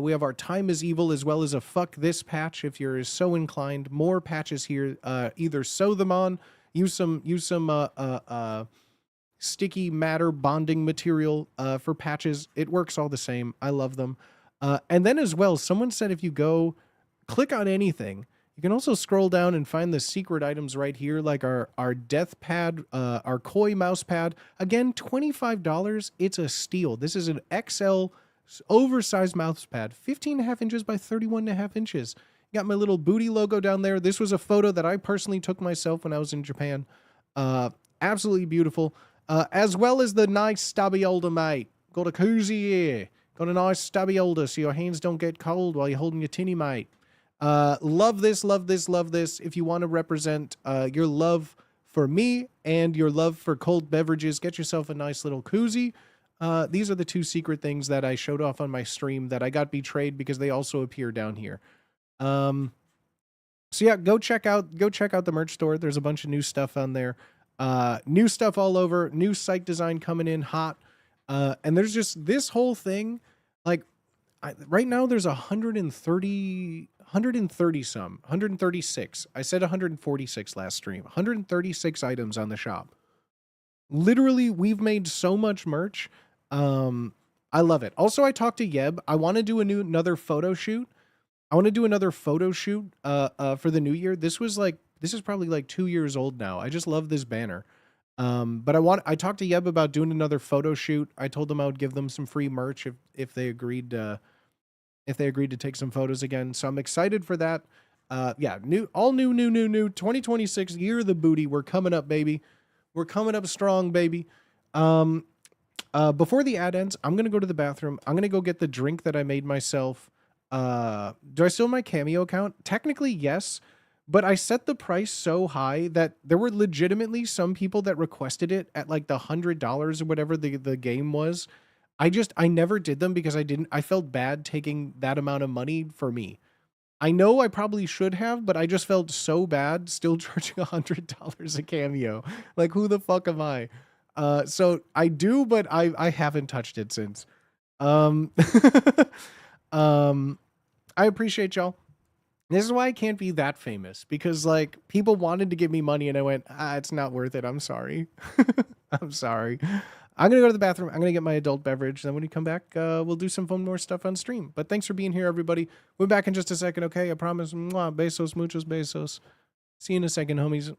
We have our Time is Evil as well as a Fuck This patch if you're so inclined. More patches here. Either sew them on, use some sticky matter bonding material for patches. It works all the same. I love them. And then as well, someone said if you go click on anything, you can also scroll down and find the secret items right here, like our death pad, our koi mouse pad. Again, $25. It's a steal. This is an XL oversized mouse pad, 15.5 inches by 31.5 inches. Got my little booty logo down there. This was a photo that I personally took myself when I was in Japan. Absolutely beautiful. As well as the nice stubby older mate. Got a koozie here. Got a nice stubby older so your hands don't get cold while you're holding your tinny mate. Love this, love this, love this. If you want to represent your love for me and your love for cold beverages, get yourself a nice little koozie. These are the two secret things that I showed off on my stream that I got betrayed because they also appear down here. So yeah, go check out the merch store. There's a bunch of new stuff on there. New stuff all over, new site design coming in hot. And there's just this whole thing, like right now there's 136. I said 146 last stream. 136 items on the shop. Literally, we've made so much merch. I love it. Also, I talked to Yeb. I want to do another photo shoot. I want to do another photo shoot for the new year. This is probably like 2 years old now. I just love this banner. But I talked to Yeb about doing another photo shoot. I told them I would give them some free merch if they agreed to take some photos again. So I'm excited for that. Yeah, new 2026 year of the booty. We're coming up, baby. We're coming up strong, baby. Before the ad ends, I'm gonna go to the bathroom. I'm gonna go get the drink that I made myself. Do I still have my Cameo account? Technically, yes. But I set the price so high that there were legitimately some people that requested it at like the $100 or whatever the game was. I never did them because I felt bad taking that amount of money for me. I know I probably should have, but I just felt so bad still charging $100 a Cameo. Like, who the fuck am I? So I do, but I haven't touched it since. I appreciate y'all. This is why I can't be that famous, because like people wanted to give me money and I went, it's not worth it. I'm sorry. I'm sorry. I'm going to go to the bathroom. I'm going to get my adult beverage. Then when we come back, we'll do some fun more stuff on stream. But thanks for being here, everybody. We'll be back in just a second. Okay. I promise. Mwah, besos, muchos besos. See you in a second, homies.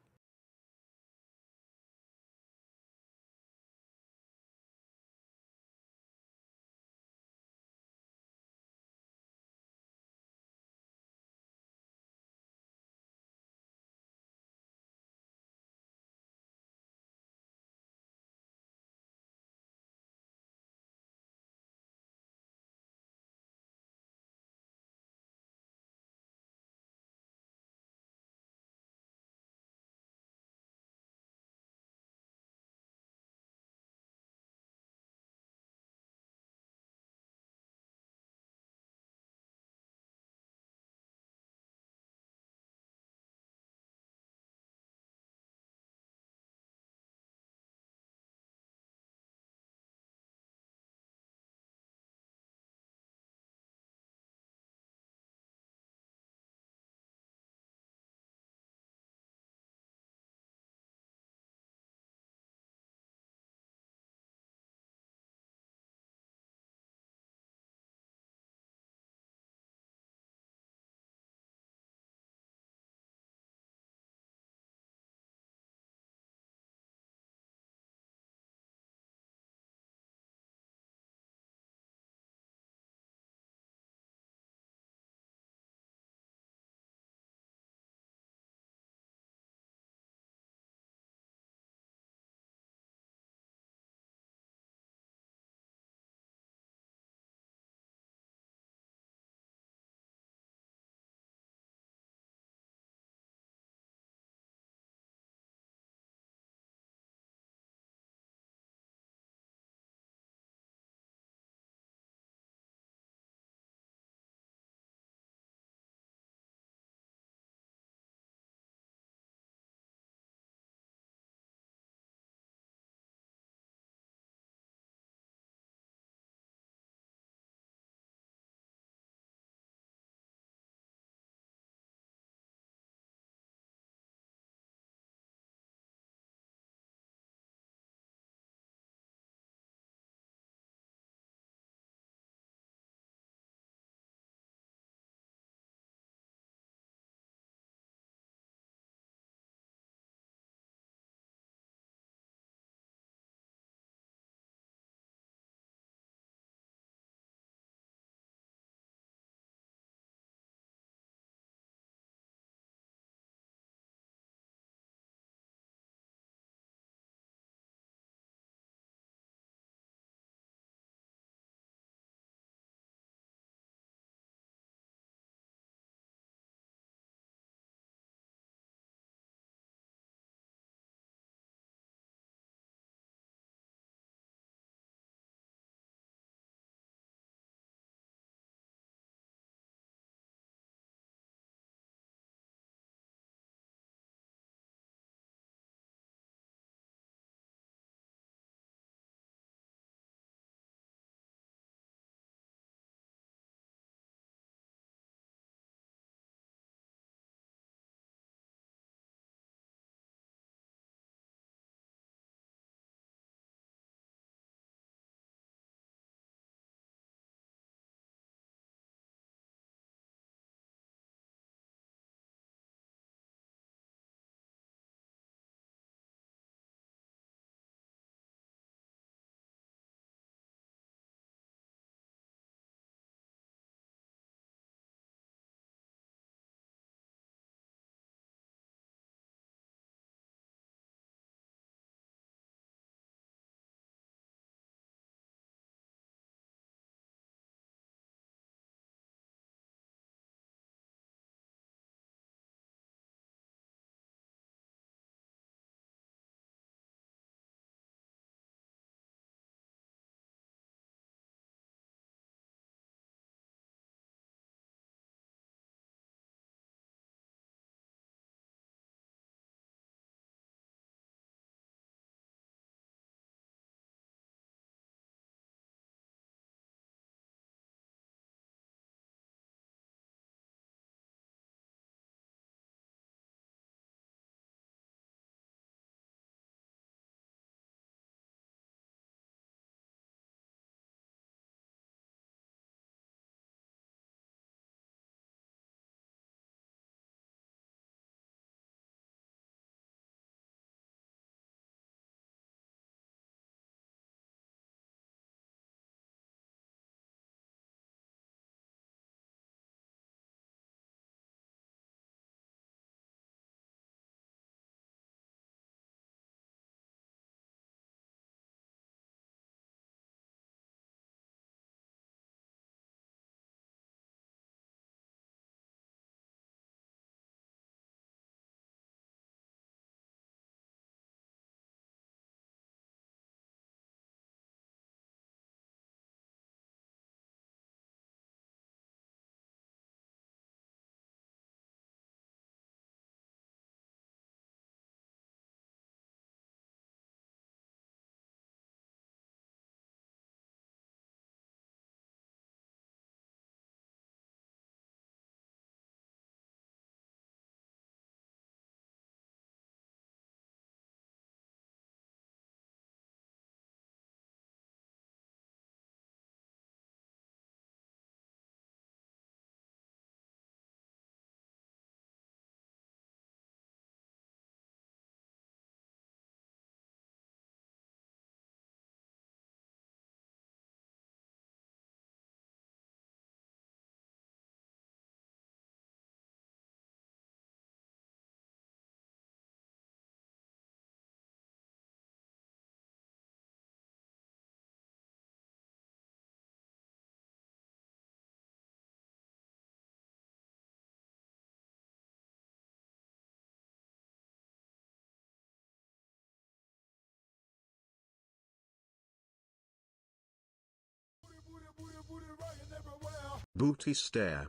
Booty stare.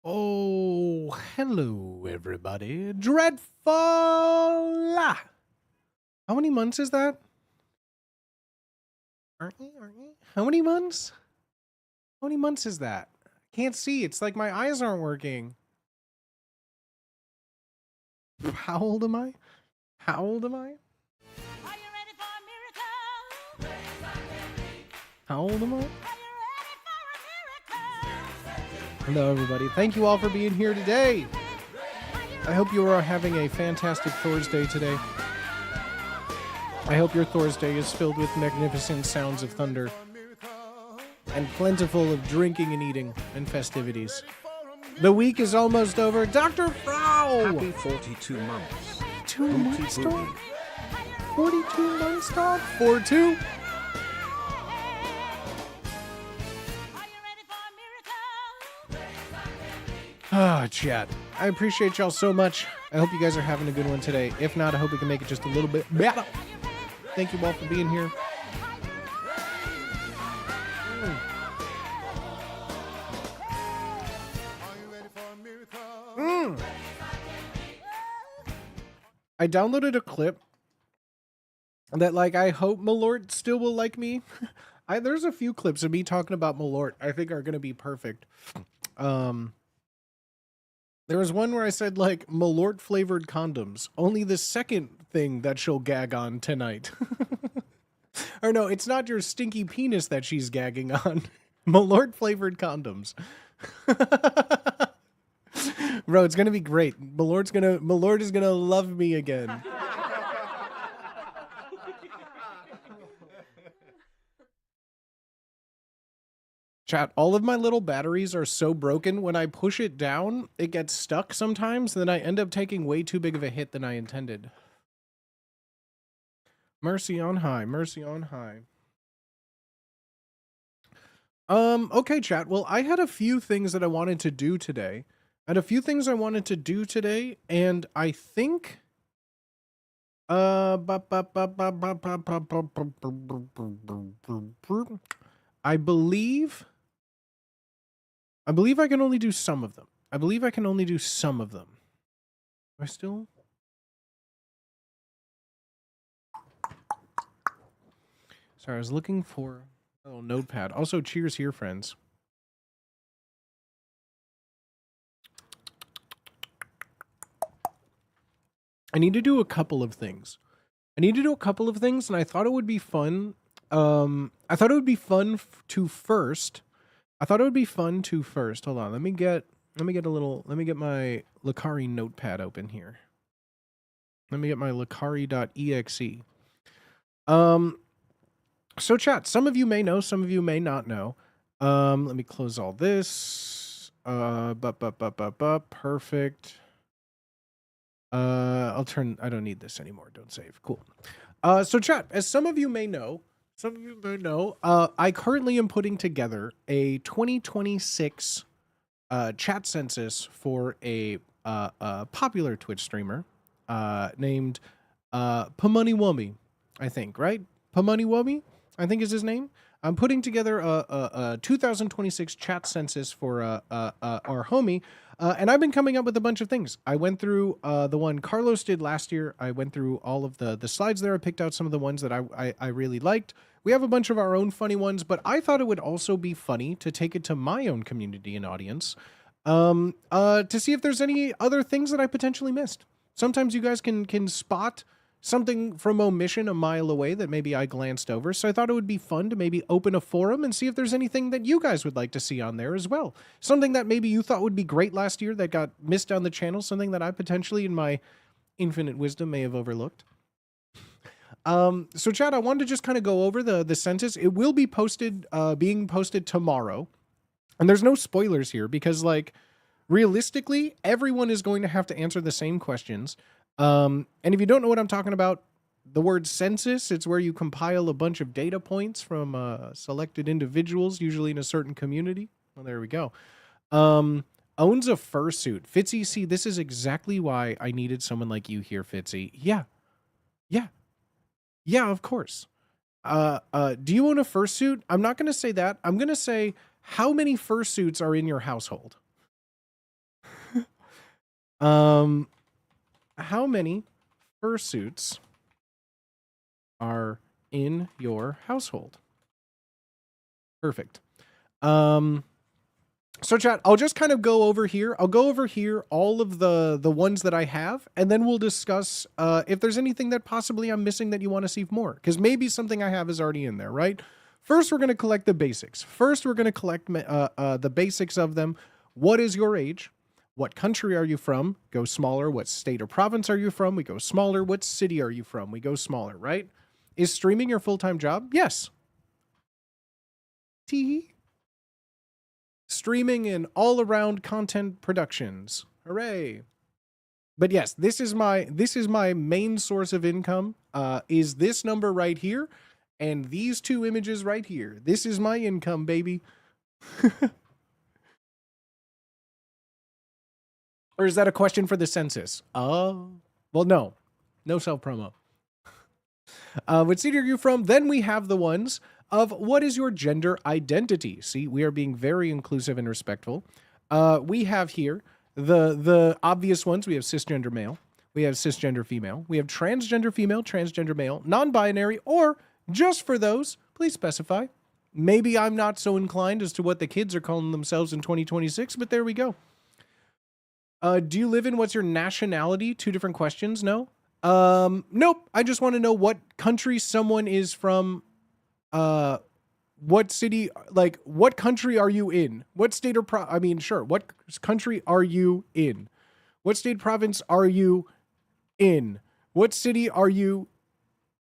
Oh, hello, everybody. Dreadful! How many months is that? Aren't you? How many months? How many months is that? Can't see. It's like my eyes aren't working. How old am I? How old am I? How old am I? Hello, everybody. Thank you all for being here today. I hope you are having a fantastic Thursday today. I hope your Thursday is filled with magnificent sounds of thunder and plentiful of drinking and eating and festivities. The week is almost over. Dr. Frau! Happy 42 months. 2 months, booty. dog? 42 months, dog? 4-2? Ah, chat. I appreciate y'all so much. I hope you guys are having a good one today. If not, I hope we can make it just a little bit better. Thank you all for being here. I downloaded a clip that, like, I hope Malort still will like me. There's a few clips of me talking about Malort I think are going to be perfect. There was one where I said, like, Malort flavored condoms. Only the second thing that she'll gag on tonight. Or no, it's not your stinky penis that she's gagging on. Malort flavored condoms. Bro, it's gonna be great. Malort is gonna love me again. Chat, all of my little batteries are so broken, when I push it down, it gets stuck sometimes, and then I end up taking way too big of a hit than I intended. Mercy on high, mercy on high. Okay, chat. Well, I had a few things that I wanted to do today. And I think I believe I can only do some of them. I still? Sorry, I was looking for a little notepad. Also, cheers here, friends. I need to do a couple of things. And I thought it would be fun. To first. Hold on, let me get my Lakari notepad open here. Let me get my Lakari.exe. So chat, some of you may know, some of you may not know. Let me close all this. Perfect. I don't need this anymore. Don't save. Cool. So chat, as some of you may know, I currently am putting together a 2026 chat census for a popular Twitch streamer named Pamoney Wummy, I think, right? Pamoney Wummy, I think is his name. I'm putting together a 2026 chat census for our homie, and I've been coming up with a bunch of things. I went through the one Carlos did last year. I went through all of the slides there. I picked out some of the ones that I really liked. We have a bunch of our own funny ones, but I thought it would also be funny to take it to my own community and audience to see if there's any other things that I potentially missed. Sometimes you guys can spot something from omission a mile away that maybe I glanced over. So I thought it would be fun to maybe open a forum and see if there's anything that you guys would like to see on there as well. Something that maybe you thought would be great last year that got missed on the channel. Something that I potentially, in my infinite wisdom, may have overlooked. So Chad, I wanted to just kind of go over the census. It will be posted, being posted tomorrow. And there's no spoilers here because, like, realistically, everyone is going to have to answer the same questions. And if you don't know what I'm talking about, the word census. It's where you compile a bunch of data points from selected individuals, usually in a certain community. Well, there we go. Owns a fursuit. Fitzy, see, this is exactly why I needed someone like you here, Fitzy. Yeah. Yeah, of course. Do you own a fursuit? I'm not going to say that. I'm going to say, how many fursuits are in your household? How many fursuits are in your household? Perfect. So chat, I'll just kind of go over here. I'll go over here all of the ones that I have, and then we'll discuss if there's anything that possibly I'm missing that you want to see more, because maybe something I have is already in there, right? First, we're going to collect the basics. First, we're going to collect the basics of them. What is your age? What country are you from? Go smaller. What state or province are you from? We go smaller. What city are you from? We go smaller, right? Is streaming your full-time job? Yes. Tee. Streaming and all-around content productions. Hooray. But yes, this is my main source of income. Is this number right here and these two images right here. This is my income, baby. Or is that a question for the census? Well, no. No self-promo. What city are you from? Then we have the ones of what is your gender identity? See, we are being very inclusive and respectful. We have here the obvious ones. We have cisgender male. We have cisgender female. We have transgender female, transgender male, non-binary, or just for those, please specify. Maybe I'm not so inclined as to what the kids are calling themselves in 2026, but there we go. Do you live in, what's your nationality? Two different questions, no? Nope. I just want to know what country someone is from. What city, like, what country are you in? What state or what country are you in? What state, province are you in? What city are you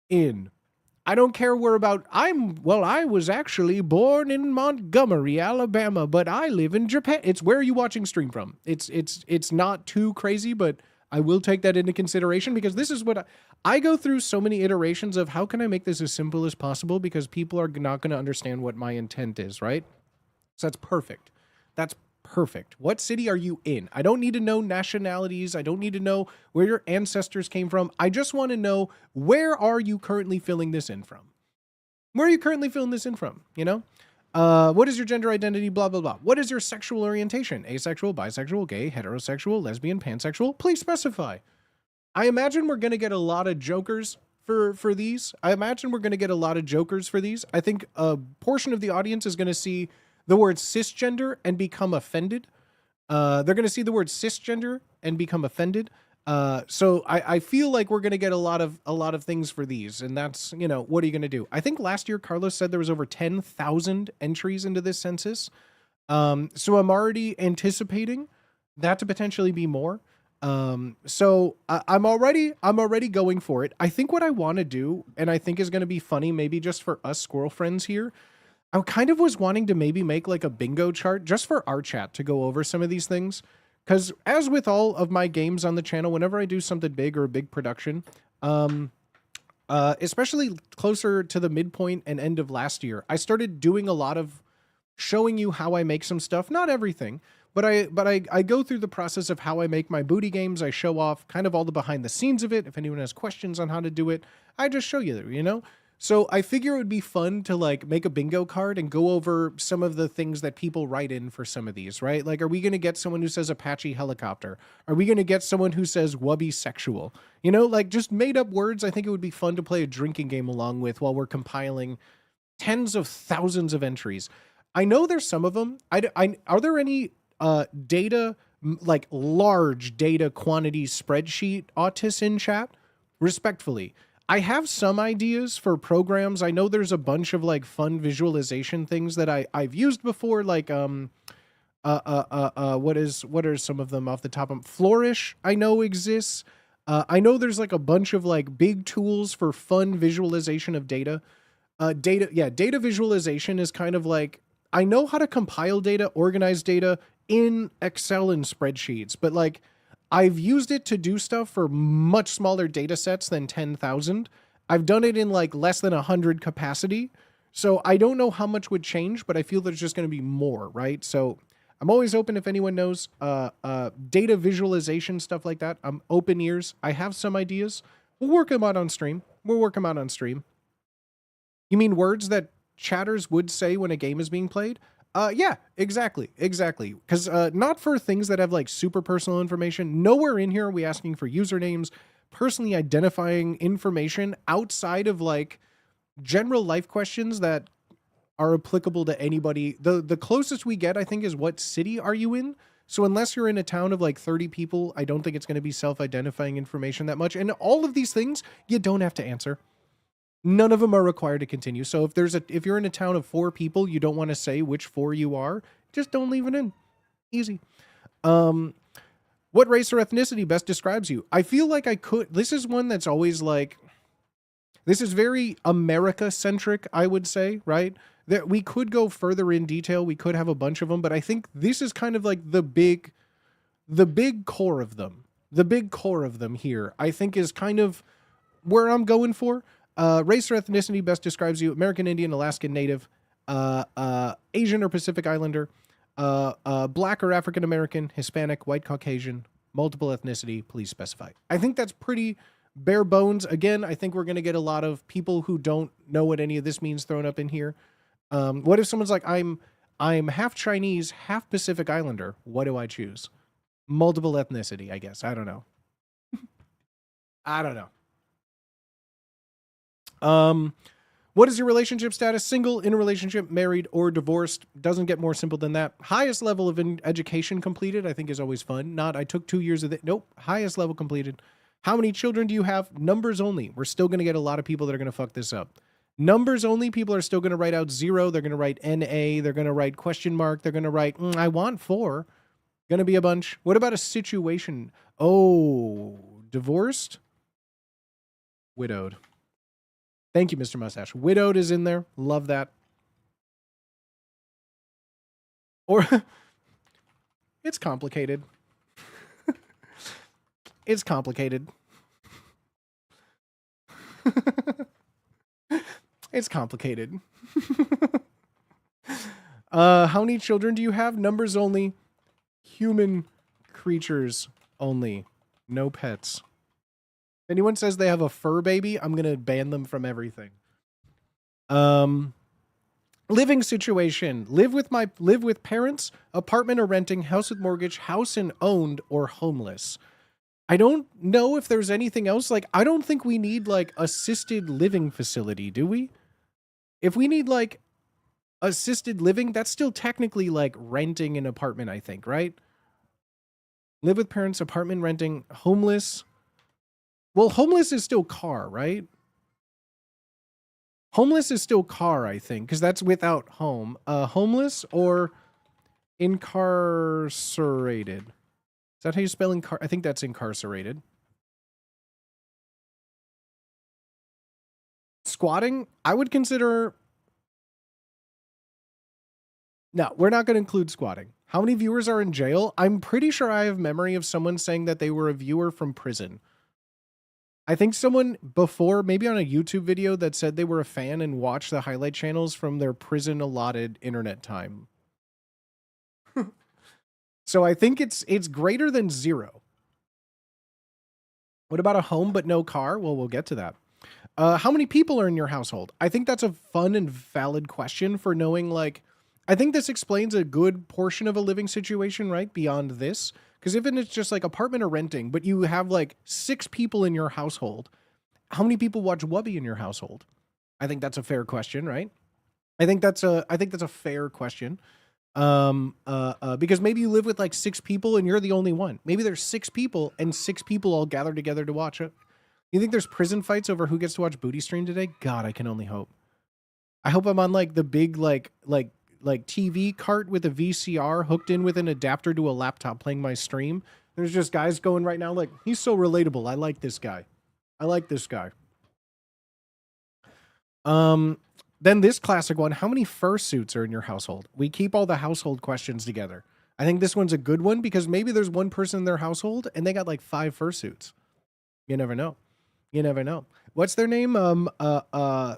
in? I don't care where about. I was actually born in Montgomery, Alabama, but I live in Japan. It's where are you watching stream from? It's not too crazy, but I will take that into consideration because this is what I go through so many iterations of how can I make this as simple as possible because people are not going to understand what my intent is, right? So that's perfect. That's perfect. What city are you in? I don't need to know nationalities. I don't need to know where your ancestors came from. I just want to know, where are you currently filling this in from? Where are you currently filling this in from? You know? What is your gender identity? Blah, blah, blah. What is your sexual orientation? Asexual, bisexual, gay, heterosexual, lesbian, pansexual? Please specify. I imagine we're going to get a lot of jokers for these. I imagine we're going to get a lot of jokers for these. I think a portion of the audience is going to see the word cisgender and become offended. They're going to see the word cisgender and become offended. So I feel like we're going to get a lot of things for these, and that's, you know, what are you going to do? I think last year Carlos said there was over 10,000 entries into this census. So I'm already anticipating that to potentially be more. So I'm already going for it. I think what I want to do, and I think is going to be funny, maybe just for us squirrel friends here, I kind of was wanting to maybe make like a bingo chart just for our chat to go over some of these things. Because as with all of my games on the channel, whenever I do something big or a big production, especially closer to the midpoint and end of last year, I started doing a lot of showing you how I make some stuff. Not everything, but I go through the process of how I make my booty games. I show off kind of all the behind the scenes of it. If anyone has questions on how to do it, I just show you, you know? So I figure it would be fun to like make a bingo card and go over some of the things that people write in for some of these, right? Like, are we going to get someone who says Apache helicopter? Are we going to get someone who says wubby sexual? You know, like just made up words. I think it would be fun to play a drinking game along with while we're compiling tens of thousands of entries. I know there's some of them. Are there any data, like large data quantity spreadsheet autists in chat? Respectfully, I have some ideas for programs. I know there's a bunch of like fun visualization things that I've used before, like what are some of them off the top of Flourish? I know exists. I know there's like a bunch of like big tools for fun visualization of data. Data visualization is kind of like, I know how to compile data, organize data in Excel and spreadsheets, but like I've used it to do stuff for much smaller data sets than 10,000. I've done it in like less than 100 capacity. So I don't know how much would change, but I feel there's just going to be more, right? So I'm always open if anyone knows data visualization, stuff like that. I'm open ears. I have some ideas. We'll work them out on stream. We'll work them out on stream. You mean words that chatters would say when a game is being played? Yeah, exactly. Because not for things that have like super personal information. Nowhere in here are we asking for usernames, personally identifying information outside of like general life questions that are applicable to anybody. The closest we get, I think, is what city are you in? So unless you're in a town of like 30 people, I don't think it's going to be self-identifying information that much. And all of these things, you don't have to answer. None of them are required to continue. So if you're in a town of 4 people, you don't want to say which 4 you are, just don't leave it in. Easy. What race or ethnicity best describes you? I feel like this is one that's always like, this is very America-centric, I would say, right? That we could go further in detail. We could have a bunch of them, but I think this is kind of like the big core of them. The big core of them here, I think, is kind of where I'm going for. Race or ethnicity best describes you: American Indian, Alaskan Native, Asian or Pacific Islander, Black or African American, Hispanic, White Caucasian, multiple ethnicity, please specify. I think that's pretty bare bones. Again, I think we're going to get a lot of people who don't know what any of this means thrown up in here. What if someone's like, I'm half Chinese, half Pacific Islander. What do I choose? Multiple ethnicity, I guess. I don't know. I don't know. What is your relationship status? Single, in a relationship, married, or divorced? Doesn't get more simple than that. Highest level of education completed, I think, is always fun. Not, I took 2 years of it. Nope. Highest level completed. How many children do you have? Numbers only. We're still going to get a lot of people that are going to fuck this up. Numbers only. People are still going to write out 0. They're going to write NA. They're going to write question mark. They're going to write, I want 4. Going to be a bunch. What about a situation? Oh, divorced? Widowed. Thank you, Mr. Mustache. Widowed is in there. Love that. Or it's complicated. It's complicated. It's complicated. How many children do you have? Numbers only. Human creatures only. No pets. If anyone says they have a fur baby, I'm going to ban them from everything. Living situation. Live with parents, apartment or renting, house with mortgage, house and owned, or homeless. I don't know if there's anything else. Like, I don't think we need like assisted living facility, do we? If we need like assisted living, that's still technically like renting an apartment, I think, right? Live with parents, apartment, renting, homeless. Well, homeless is still car, right? Homeless is still car, I think, because that's without home. Homeless or incarcerated. Is that how you spell I think that's incarcerated. Squatting, I would consider... No, we're not going to include squatting. How many viewers are in jail? I'm pretty sure I have memory of someone saying that they were a viewer from prison. I think someone before, maybe on a YouTube video, that said they were a fan and watched the highlight channels from their prison allotted internet time. So I think it's greater than 0. What about a home but no car? Well, we'll get to that. How many people are in your household? I think that's a fun and valid question for knowing, like, I think this explains a good portion of a living situation, right? Beyond this. Because if it's just like apartment or renting, but you have like 6 people in your household, how many people watch Wubby in your household? I think that's a fair question, right? I think that's a fair question. Because maybe you live with like 6 people and you're the only one. Maybe there's 6 people and 6 people all gather together to watch it. You think there's prison fights over who gets to watch Booty Stream today? God, I can only hope. I hope I'm on like the big like TV cart with a VCR hooked in with an adapter to a laptop playing my stream. There's just guys going right now like, he's so relatable. I like this guy. I like this guy. Then this classic one, how many fursuits are in your household? We keep all the household questions together. I think this one's a good one because maybe there's one person in their household and they got like 5 fursuits. You never know. You never know. What's their name? The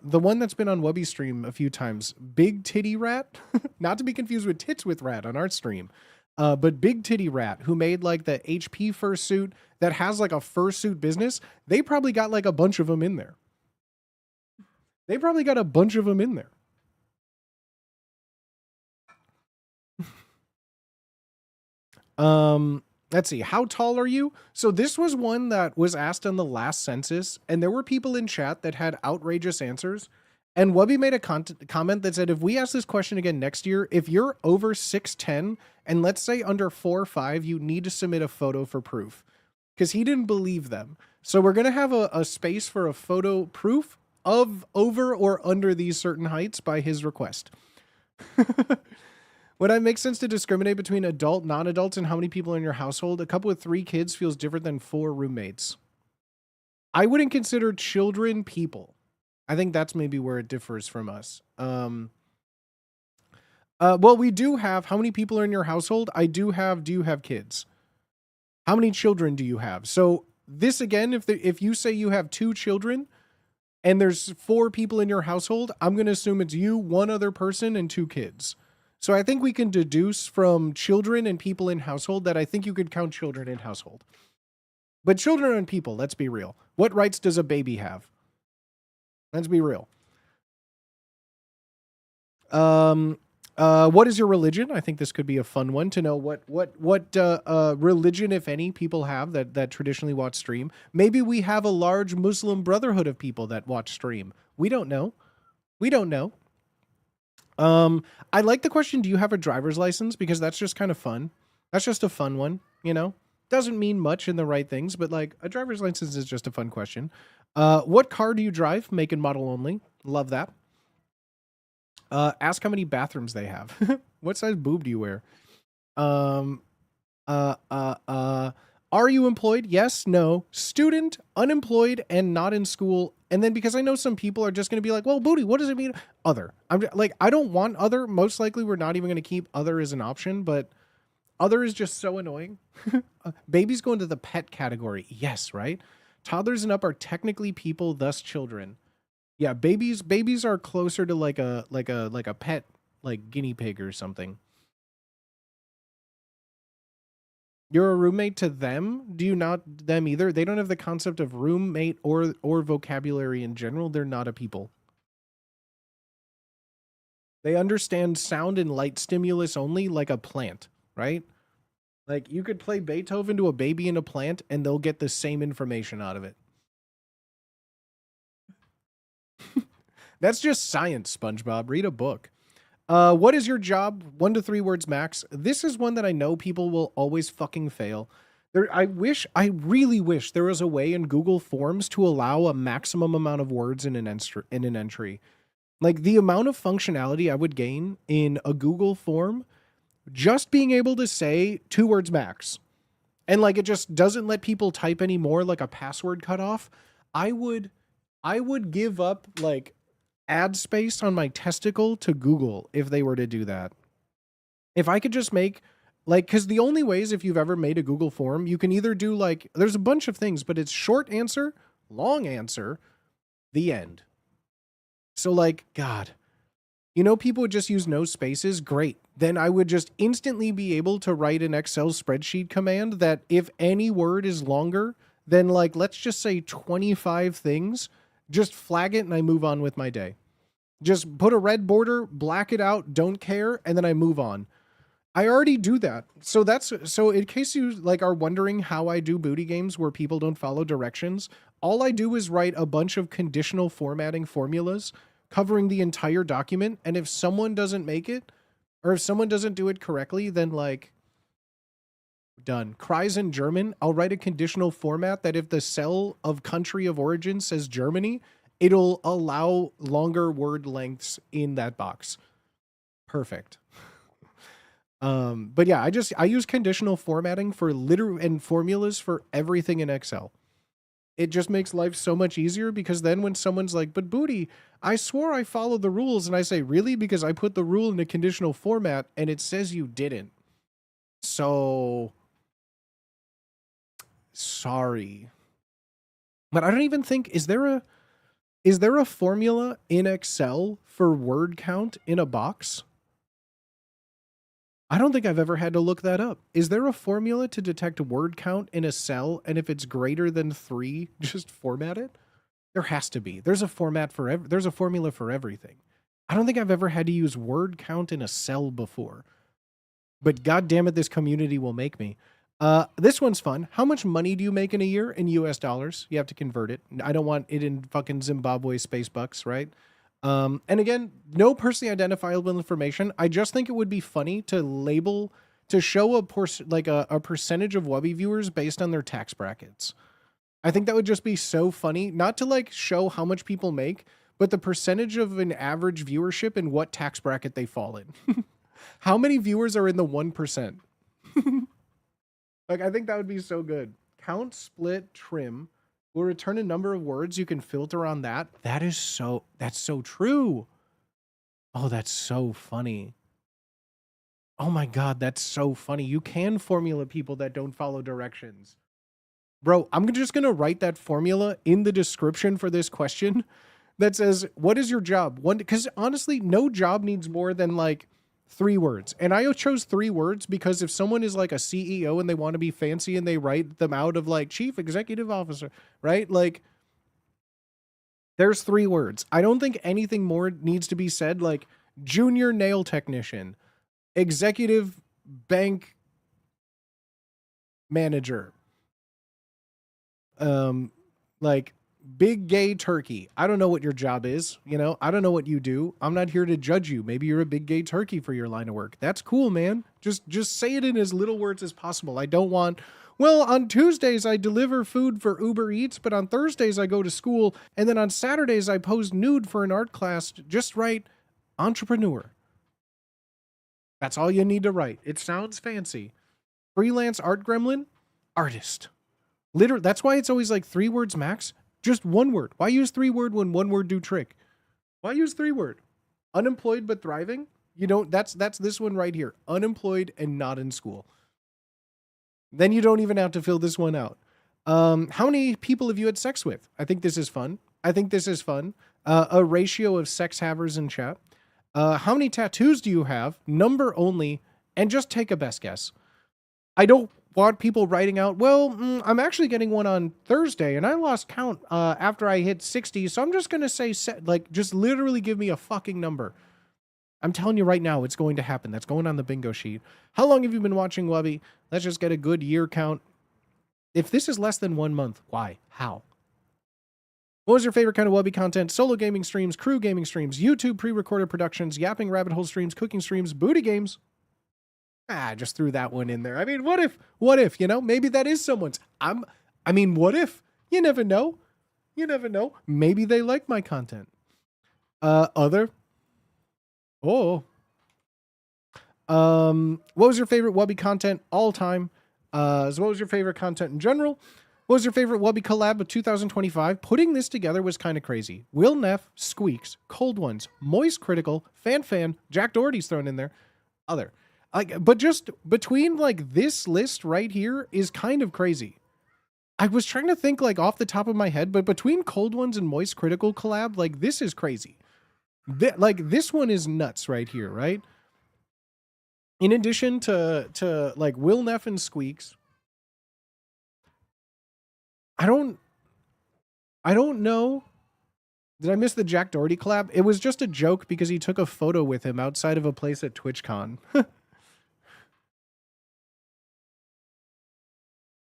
one that's been on Wubby stream a few times. Big Titty Rat? Not to be confused with Tits with Rat on our stream. But Big Titty Rat, who made like the HP fursuit that has like a fursuit business, they probably got like a bunch of them in there. They probably got a bunch of them in there. Let's see. How tall are you? So this was one that was asked on the last census, and there were people in chat that had outrageous answers. And Wubby made a comment that said, if we ask this question again next year, if you're over 6'10", and let's say under 4'5", you need to submit a photo for proof. Because he didn't believe them. So we're going to have a space for a photo proof of over or under these certain heights by his request. Would it make sense to discriminate between adult, non-adults, and how many people in your household? A couple with 3 kids feels different than 4 roommates. I wouldn't consider children people. I think that's maybe where it differs from us. Well, we do have, how many people are in your household? Do you have kids? How many children do you have? So this again, if you say you have 2 children and there's 4 people in your household, I'm going to assume it's you, 1 other person, and 2 kids. So I think we can deduce from children and people in household that I think you could count children in household. But children and people, let's be real. What rights does a baby have? Let's be real. What is your religion? I think this could be a fun one to know what religion, if any, people have that traditionally watch stream. Maybe we have a large Muslim brotherhood of people that watch stream. We don't know. We don't know. I like the question, do you have a driver's license? Because that's just kind of fun. That's just a fun one, you know? Doesn't mean much in the right things, but like a driver's license is just a fun question. What car do you drive? Make and model only. Love that. Ask how many bathrooms they have. What size boob do you wear? Are you employed? Yes, no. Student, unemployed, and not in school. And then because I know some people are just going to be like, well, booty, what does it mean? Other. I'm just, like, I don't want other. Most likely we're not even going to keep other as an option, but other is just so annoying. Babies go into the pet category. Yes, right? Toddlers and up are technically people, thus children. Yeah, babies are closer to like a pet, like guinea pig or something. You're a roommate to them? Do you not them either? They don't have the concept of roommate or vocabulary in general. They're not a people. They understand sound and light stimulus only like a plant, right? Like you could play Beethoven to a baby in a plant and they'll get the same information out of it. That's just science, SpongeBob. Read a book. What is your job? 1 to 3 words max. This is one that I know people will always fucking fail. I really wish there was a way in Google Forms to allow a maximum amount of words in an entry. Like the amount of functionality I would gain in a Google form, just being able to say 2 words max. And like it just doesn't let people type anymore, like a password cutoff. I would give up like ad space on my testicle to Google if they were to do that. If I could just make like, because the only ways if you've ever made a Google form, you can either do like, there's a bunch of things, but it's short answer, long answer, the end. So like, God, you know, people would just use no spaces. Great. Then I would just instantly be able to write an Excel spreadsheet command that if any word is longer than like, let's just say 25 things, just flag it and I move on with my day. Just put a red border, black it out, don't care, and then I move on. I already do that. So in case you like are wondering how I do booty games where people don't follow directions, all I do is write a bunch of conditional formatting formulas covering the entire document, and if someone doesn't make it, or if someone doesn't do it correctly, then like done. Cries in German, I'll write a conditional format that if the cell of country of origin says Germany, it'll allow longer word lengths in that box. Perfect. But yeah, I use conditional formatting for and formulas for everything in Excel. It just makes life so much easier because then when someone's like, but Booty, I swore I followed the rules, and I say, really? Because I put the rule in a conditional format and it says you didn't. So sorry. But I don't even think, is there a formula in Excel for word count in a box? I don't think I've ever had to look that up. Is there a formula to detect word count in a cell, and if it's greater than 3, just format it? There has to be. There's a there's a formula for everything. I don't think I've ever had to use word count in a cell before. But god damn it, this community will make me. This one's fun. How much money do you make in a year in US dollars? You have to convert it. I don't want it in fucking Zimbabwe space bucks, right? And again, no personally identifiable information. I just think it would be funny to show a percentage of Wubby viewers based on their tax brackets. I think that would just be so funny, not to like show how much people make, but the percentage of an average viewership and what tax bracket they fall in. How many viewers are in the 1%? Like, I think that would be so good. Count, split, trim will return a number of words. You can filter on that. That's so true. Oh, that's so funny. Oh my God, that's so funny. You can formula people that don't follow directions. Bro, I'm just going to write that formula in the description for this question that says, what is your job? Because honestly, no job needs more than like 3 words. And I chose 3 words because if someone is like a CEO and they want to be fancy and they write them out of like chief executive officer, right? Like there's 3 words. I don't think anything more needs to be said, like junior nail technician, executive bank manager, like big gay turkey. I don't know what your job is. I don't know what you do. I'm not here to judge you. Maybe you're a big gay turkey for your line of work. That's cool, man. Just say it in as little words as possible. I don't want, well, on Tuesdays I deliver food for Uber Eats, but on Thursdays I go to school, and then on Saturdays I pose nude for an art class. Just write entrepreneur. That's all you need to write. It sounds fancy. Freelance art gremlin, artist. Literally, that's why it's always like 3 words max. Just 1 word. Why use 3 word when 1 word do trick? Why use 3 word? Unemployed but thriving? That's this one right here. Unemployed and not in school. Then you don't even have to fill this one out. How many people have you had sex with? I think this is fun. A ratio of sex havers in chat. How many tattoos do you have? Number only. And just take a best guess. I don't want people writing out, well, I'm actually getting one on Thursday and I lost count after I hit 60. So I'm just going to say, just literally give me a fucking number. I'm telling you right now, it's going to happen. That's going on the bingo sheet. How long have you been watching Wubby? Let's just get a good year count. If this is less than 1 month, why? How? What was your favorite kind of Wubby content? Solo gaming streams, crew gaming streams, YouTube pre-recorded productions, yapping rabbit hole streams, cooking streams, booty games. I just threw that one in there. I mean, what if, maybe that is someone's. What if? You never know. Maybe they like my content. Other. Oh. What was your favorite Wubby content all time? So what was your favorite content in general? What was your favorite Wubby collab of 2025? Putting this together was kind of crazy. Will Neff, Squeaks, Cold Ones, Moist Critical, Fan, Jack Doherty's thrown in there. Other. But just between like this list right here is kind of crazy. I was trying to think like off the top of my head, but between Cold Ones and Moist Critical collab, like this is crazy. This one is nuts right here, right? In addition to like Will Neff and Squeaks, I don't know. Did I miss the Jack Doherty collab? It was just a joke because he took a photo with him outside of a place at TwitchCon.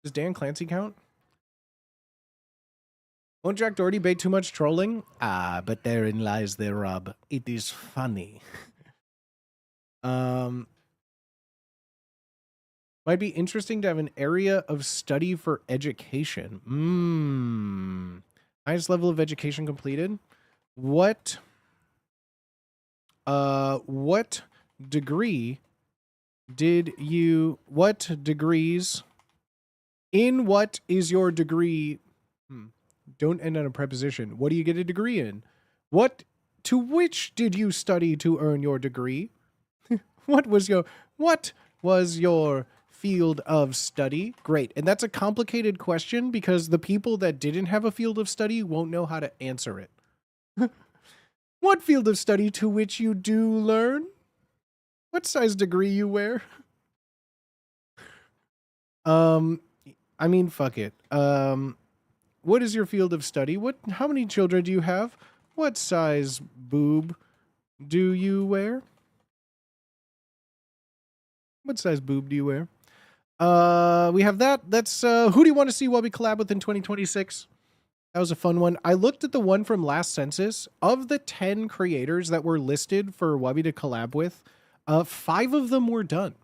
Does Dan Clancy count? Won't Jack Doherty bait too much trolling? But therein lies the rub. It is funny. Might be interesting to have an area of study for education. Highest level of education completed. What degrees in what is your degree? Don't end on a preposition. What do you get a degree in? To which did you study to earn your degree? What was your field of study? Great. And that's a complicated question because the people that didn't have a field of study won't know how to answer it. What field of study to which you do learn? What size degree you wear? I mean, fuck it. What is your field of study? How many children do you have? What size boob do you wear? What size boob do you wear? We have that. That's who do you want to see while we collab with in 2026? That was a fun one. I looked at the one from last census. Of the 10 creators that were listed for Wubby to collab with, 5 of them were done,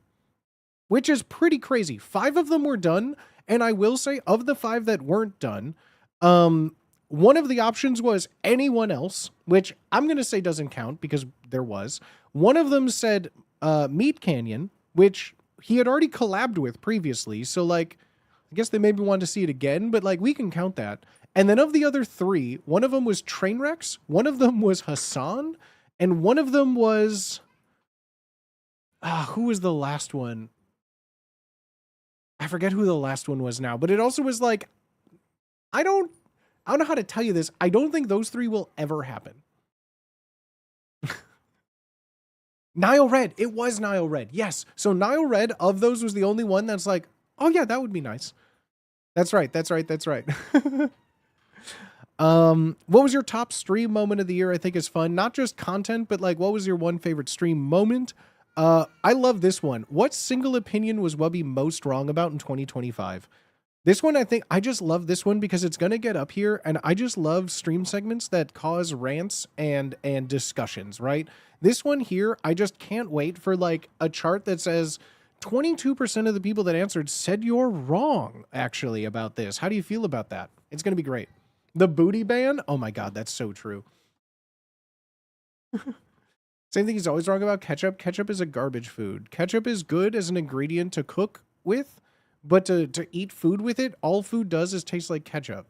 which is pretty crazy. 5 of them were done, and I will say, of the 5 that weren't done, one of the options was anyone else, which I'm going to say doesn't count because there was. One of them said Meat Canyon, which he had already collabed with previously, so like, I guess they maybe wanted to see it again, but like, we can count that. And then of the other 3, one of them was Trainwrecks, one of them was Hassan, and one of them was... who was the last one? I forget who the last one was now, but it also was like, I don't know how to tell you this. I don't think those 3 will ever happen. Nile Red. It was Nile Red. Yes. So Nile Red of those was the only one that's like, oh yeah, that would be nice. That's right. That's right. That's right. What was your top stream moment of the year? I think is fun. Not just content, but like, what was your one favorite stream moment? I love this one. What single opinion was Wubby most wrong about in 2025? This one, I think, I just love this one because it's going to get up here, and I just love stream segments that cause rants and discussions, right? This one here, I just can't wait for like a chart that says 22% of the people that answered said you're wrong, actually, about this. How do you feel about that? It's going to be great. The booty ban? Oh my God, that's so true. Same thing he's always wrong about ketchup. Ketchup is a garbage food. Ketchup is good as an ingredient to cook with, but to eat food with it, all food does is taste like ketchup.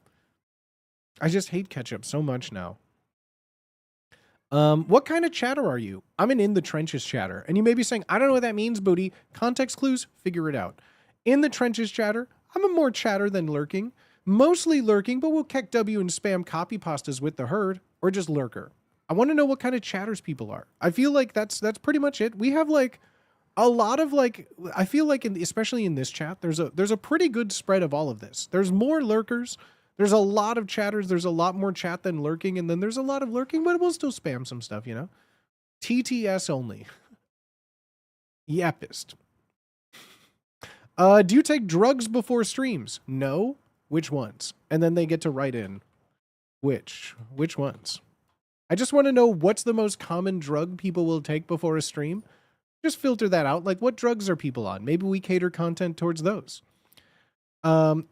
I just hate ketchup so much now. What kind of chatter are you? I'm an in the trenches chatter. And you may be saying, I don't know what that means, booty. Context clues, figure it out. In the trenches chatter, I'm a more chatter than lurking. Mostly lurking, but we'll keck W and spam copy pastas with the herd, or just lurker. I want to know what kind of chatters people are. I feel like that's pretty much it. We have like a lot of like, I feel like especially in this chat, there's a pretty good spread of all of this. There's more lurkers. There's a lot of chatters. There's a lot more chat than lurking. And then there's a lot of lurking, but we'll still spam some stuff, you know? TTS only. Yapist. Do you take drugs before streams? No. Which ones? And then they get to write in. Which ones? I just want to know what's the most common drug people will take before a stream. Just filter that out. Like, what drugs are people on? Maybe we cater content towards those.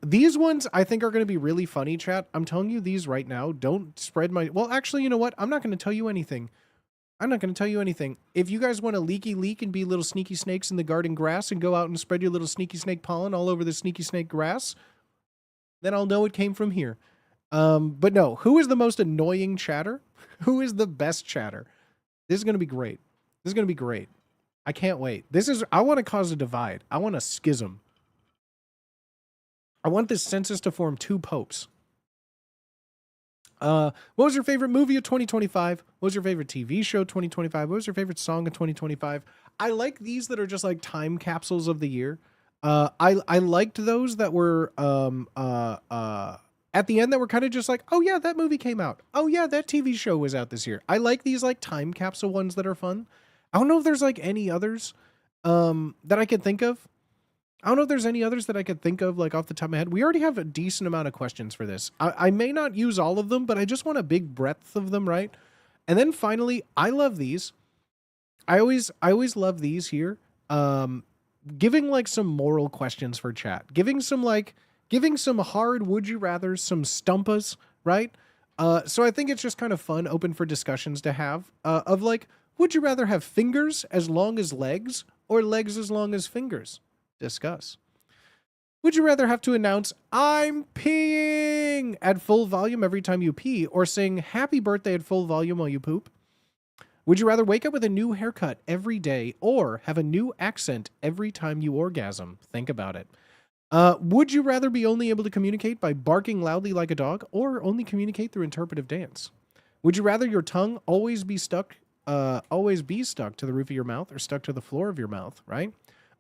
These ones I think are going to be really funny, chat. I'm telling you these right now. Don't spread my... Well, actually, you know what? I'm not going to tell you anything. I'm not going to tell you anything. If you guys want to leaky leak and be little sneaky snakes in the garden grass and go out and spread your little sneaky snake pollen all over the sneaky snake grass, then I'll know it came from here. But no, who is the most annoying chatter? Who is the best chatter? This is going to be great. This is going to be great. I can't wait. I want to cause a divide. I want a schism. I want this census to form 2 popes. What was your favorite movie of 2025? What was your favorite TV show 2025? What was your favorite song of 2025? I like these that are just like time capsules of the year. I liked those that were at the end that were kind of just like, oh yeah, that movie came out. Oh yeah, that TV show was out this year. I like these like time capsule ones that are fun. I don't know if there's like any others that I could think of. I don't know if there's any others that I could think of like off the top of my head. We already have a decent amount of questions for this. I may not use all of them, but I just want a big breadth of them, right? And then finally, I love these. I always love these here. Giving like some moral questions for chat. Giving some hard would you rather, some stumpas, right? So I think it's just kind of fun, open for discussions to have of like, would you rather have fingers as long as legs or legs as long as fingers? Discuss. Would you rather have to announce, I'm peeing at full volume every time you pee, or sing happy birthday at full volume while you poop? Would you rather wake up with a new haircut every day or have a new accent every time you orgasm? Think about it. Would you rather be only able to communicate by barking loudly like a dog or only communicate through interpretive dance? Would you rather your tongue always be stuck to the roof of your mouth or stuck to the floor of your mouth, right?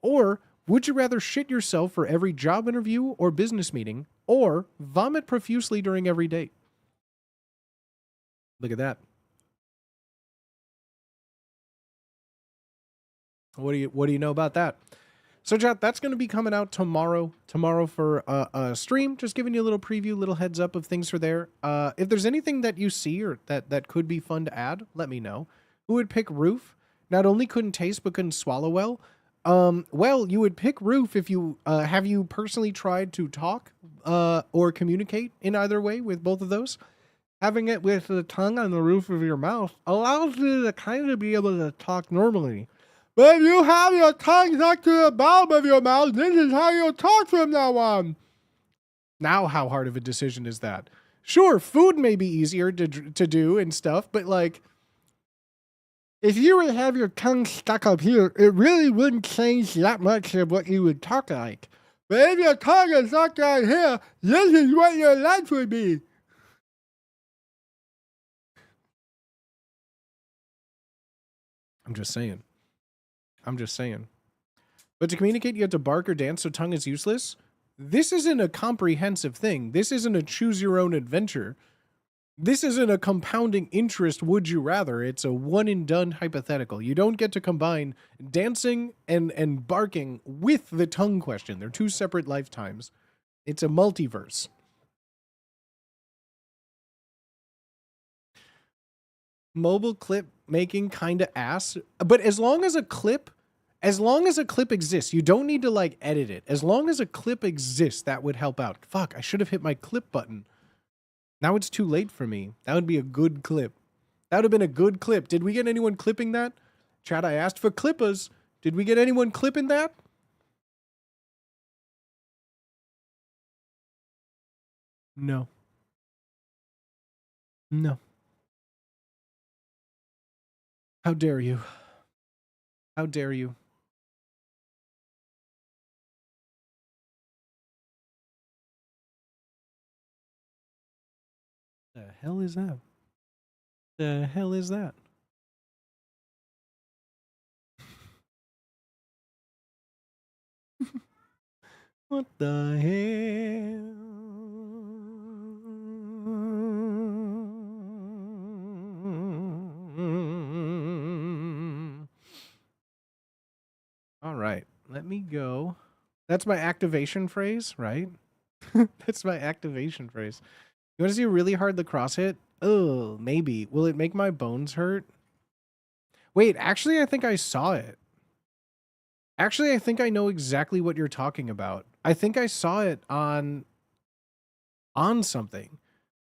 Or would you rather shit yourself for every job interview or business meeting or vomit profusely during every date? Look at that. What do you know about that? So, chat, that's going to be coming out tomorrow. Tomorrow for a stream. Just giving you a little preview, little heads up of things for there. If there's anything that you see or that could be fun to add, let me know. Who would pick Roof? Not only couldn't taste, but couldn't swallow well. Well, you would pick Roof if you have you personally tried to talk or communicate in either way with both of those. Having it with the tongue on the roof of your mouth allows you to kind of be able to talk normally. But if you have your tongue stuck to the bottom of your mouth, this is how you'll talk from now on. Now, how hard of a decision is that? Sure, food may be easier to do and stuff, but like, if you would have your tongue stuck up here, it really wouldn't change that much of what you would talk like. But if your tongue is stuck down here, this is what your life would be. I'm just saying. But to communicate, you have to bark or dance, so tongue is useless. This isn't a comprehensive thing. This isn't a choose your own adventure. This isn't a compounding interest would you rather. It's a one and done hypothetical. You don't get to combine dancing and barking with the tongue question. They're two separate lifetimes. It's a multiverse. Mobile clip making kind of ass, but as long as a clip exists, you don't need to like edit it. As long as a clip exists, that would help out. Fuck, I should have hit my clip button. Now it's too late for me. That would be a good clip. That would have been a good clip. Did we get anyone clipping that? Chat, I asked for clippers. Did we get anyone clipping that? No. No. How dare you? How dare you? The hell is that? The hell is that? What the hell? All right, let me go. That's my activation phrase, right? That's my activation phrase. You want to see a really hard lacrosse hit? Oh, maybe. Will it make my bones hurt? Wait, actually, I think I saw it. Actually, I think I know exactly what you're talking about. I think I saw it on something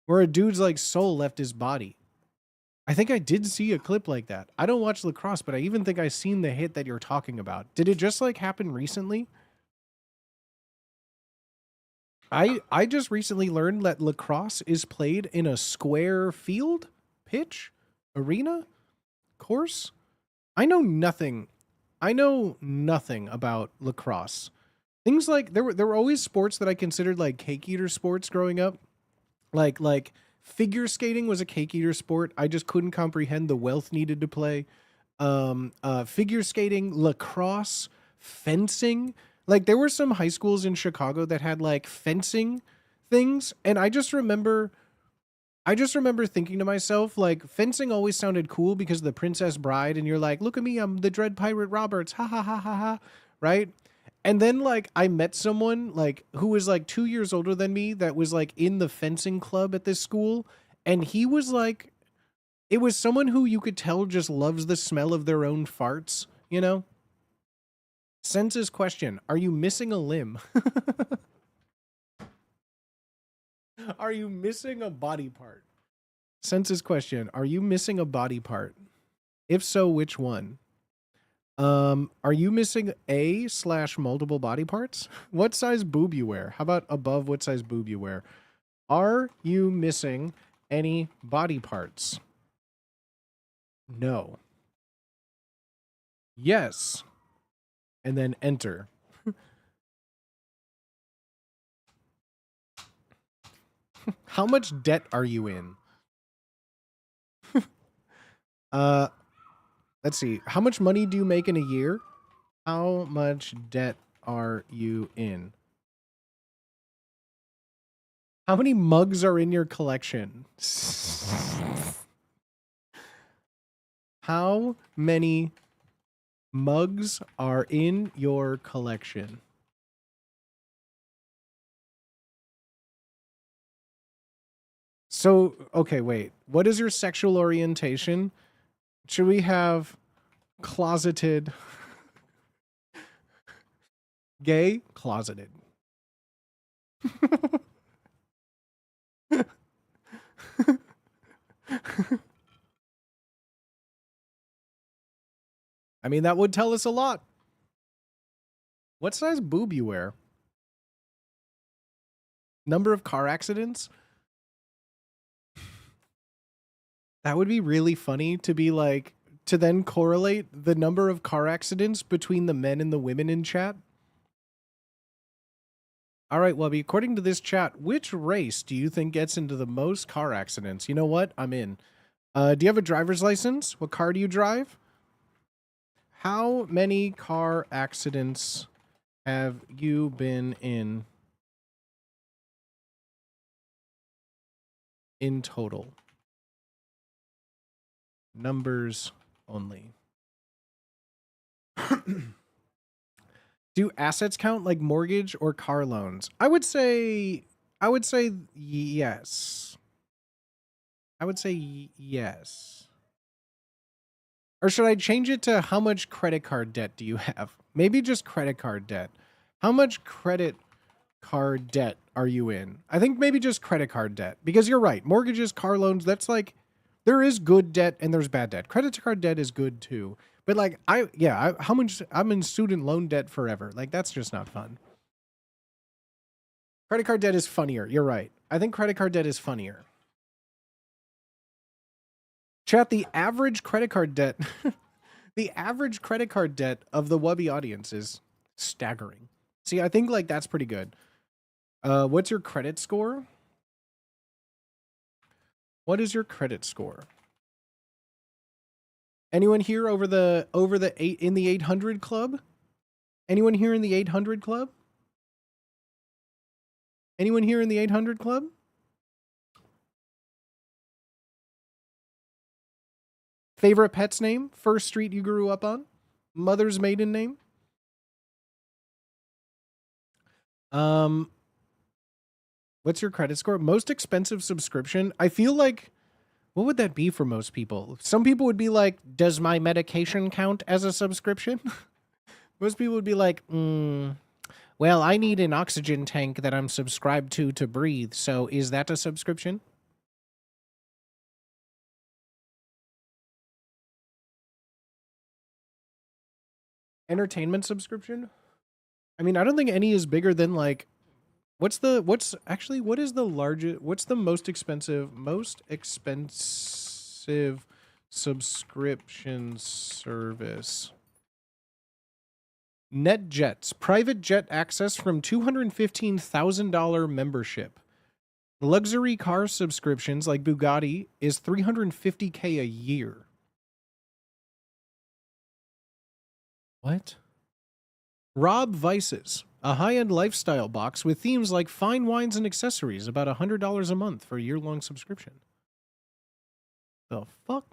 where a dude's like soul left his body. I think I did see a clip like that. I don't watch lacrosse, but I even think I've seen the hit that you're talking about. Did it just like happen recently? I just recently learned that lacrosse is played in a square field, pitch, arena, course. I know nothing about lacrosse. Things like there were always sports that I considered like cake eater sports growing up. Like figure skating was a cake eater sport. I just couldn't comprehend the wealth needed to play. Figure skating, lacrosse, fencing. Like there were some high schools in Chicago that had like fencing things, and I just remember thinking to myself, like, fencing always sounded cool because of the Princess Bride, and you're like, look at me, I'm the Dread Pirate Roberts, ha ha ha ha ha, right? And then like I met someone like who was like 2 years older than me that was like in the fencing club at this school, and he was like, it was someone who you could tell just loves the smell of their own farts, you know? Sense's question, are you missing a limb? Are you missing a body part? Sense's question, are you missing a body part? If so, which one? Are you missing multiple body parts? What size boob you wear? How about above what size boob you wear? Are you missing any body parts? No. Yes. And then enter. How much debt are you in? Let's see. How much money do you make in a year? How much debt are you in? How many mugs are in your collection? How many mugs are in your collection? So, okay, wait. What is your sexual orientation? Should we have closeted, gay, closeted? I mean, that would tell us a lot. What size boob you wear? Number of car accidents? That would be really funny to be like, to then correlate the number of car accidents between the men and the women in chat. All right, Wubby, according to this chat, which race do you think gets into the most car accidents? You know what? I'm in. Do you have a driver's license? What car do you drive? How many car accidents have you been in total? Numbers only. Do assets count like mortgage or car loans? I would say yes. I would say yes. Or should I change it to how much credit card debt do you have? Maybe just credit card debt. How much credit card debt are you in? I think maybe just credit card debt, because you're right. Mortgages, car loans, that's like, there is good debt and there's bad debt. Credit card debt is good too. But like, how much, I'm in student loan debt forever. Like, that's just not fun. Credit card debt is funnier. You're right. I think credit card debt is funnier. Chat, the average credit card debt, the average credit card debt of the Wubby audience is staggering. See, I think like that's pretty good. What's your credit score? What is your credit score? Anyone here over the 800 club? Anyone here in the 800 club? Anyone here in the 800 club? Favorite pet's name? First street you grew up on? Mother's maiden name? What's your credit score? Most expensive subscription? I feel like, what would that be for most people? Some people would be like, does my medication count as a subscription? Most people would be like, well, I need an oxygen tank that I'm subscribed to breathe. So is that a subscription? Entertainment subscription? I mean, I don't think any is bigger than like, what is the most expensive subscription service? NetJets, private jet access from $215,000 membership. Luxury car subscriptions like Bugatti is $350K a year. What? Rob Vices, a high-end lifestyle box with themes like fine wines and accessories, about $100 a month for a year-long subscription. The fuck?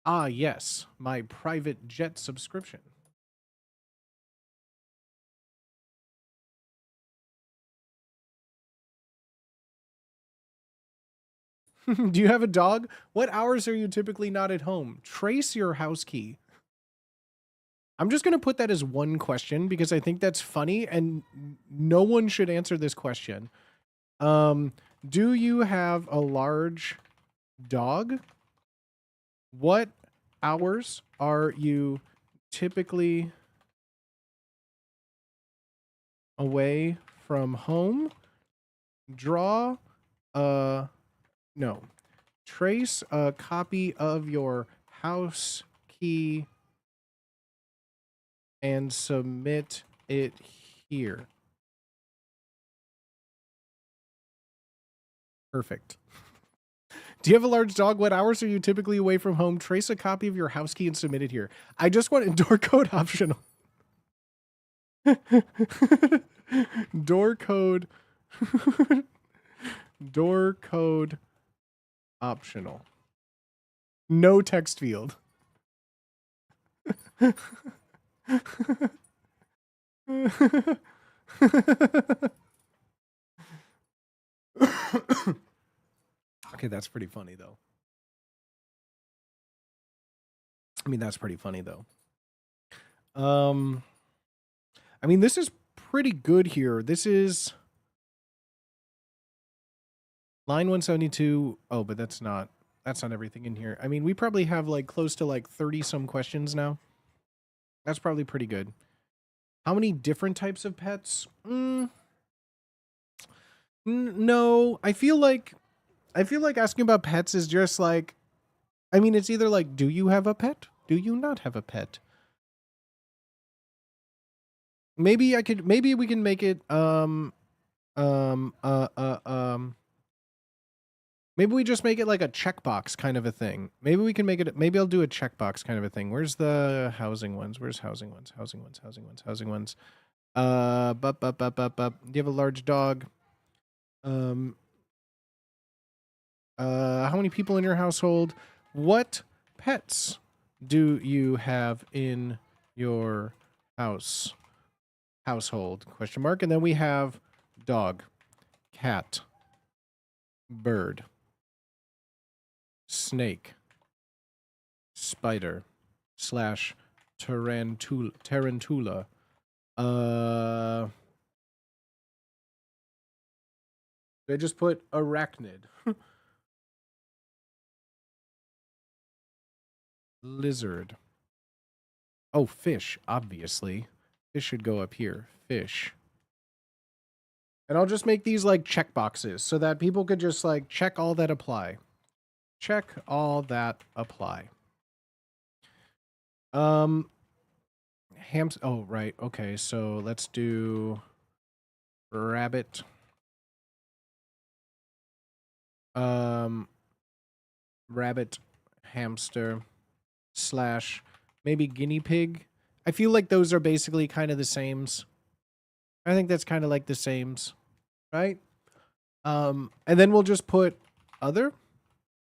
Ah, yes, my private jet subscription. Do you have a dog? What hours are you typically not at home? Trace your house key. I'm just going to put that as one question because I think that's funny and no one should answer this question. Do you have a large dog? What hours are you typically away from home? No. Trace a copy of your house key and submit it here. Perfect. Do you have a large dog? What hours are you typically away from home? Trace a copy of your house key and submit it here. I just want door code optional. Door code. Door code optional. No text field. Okay, that's pretty funny though. I mean, that's pretty funny though. I mean, this is pretty good here. This is line 172. Oh, but that's not everything in here. I mean, we probably have like close to like 30 some questions now. That's probably pretty good. How many different types of pets? No, I feel like asking about pets is just like, I mean, it's either like, do you have a pet? Do you not have a pet? Maybe we can make it, maybe we just make it like a checkbox kind of a thing. Maybe we can make it, maybe I'll do a checkbox kind of a thing. Where's the housing ones? Where's housing ones? Housing ones. Do you have a large dog? How many people in your household? What pets do you have in your household? Question mark. And then we have dog, cat, bird, snake, spider, / tarantula. They just put arachnid. Lizard. Oh, fish, obviously. Fish should go up here. Fish. And I'll just make these like check boxes so that people could just like check all that apply. Check all that apply. Oh, right. Okay, so let's do rabbit. Rabbit, hamster, / maybe guinea pig. I feel like those are basically kind of the sames. I think that's kind of like the sames, right? And then we'll just put other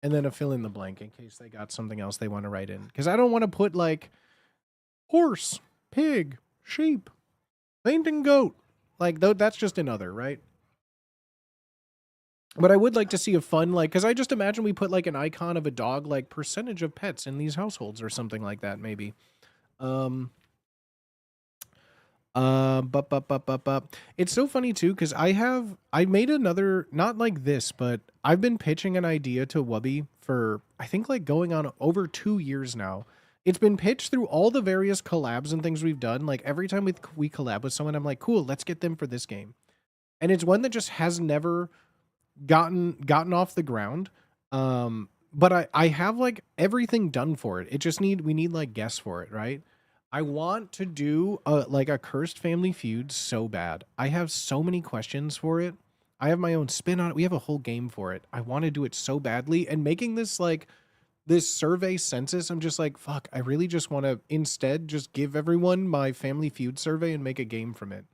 and then a fill in the blank in case they got something else they want to write in. Because I don't want to put like horse, pig, sheep, fainting goat. Like, that's just another, right? But I would like to see a fun, like, because I just imagine we put like an icon of a dog, like percentage of pets in these households or something like that, maybe. It's so funny too, because I made another, not like this, but I've been pitching an idea to Wubby for, I think like going on over 2 years now. It's been pitched through all the various collabs and things we've done. Like every time we collab with someone, I'm like, cool, let's get them for this game. And it's one that just has never gotten off the ground. But I have like everything done for it. We need like guests for it, right? I want to do like a Cursed Family Feud so bad. I have so many questions for it. I have my own spin on it. We have a whole game for it. I want to do it so badly. And making this like this survey census, I'm just like, fuck, I really just want to instead just give everyone my Family Feud survey and make a game from it.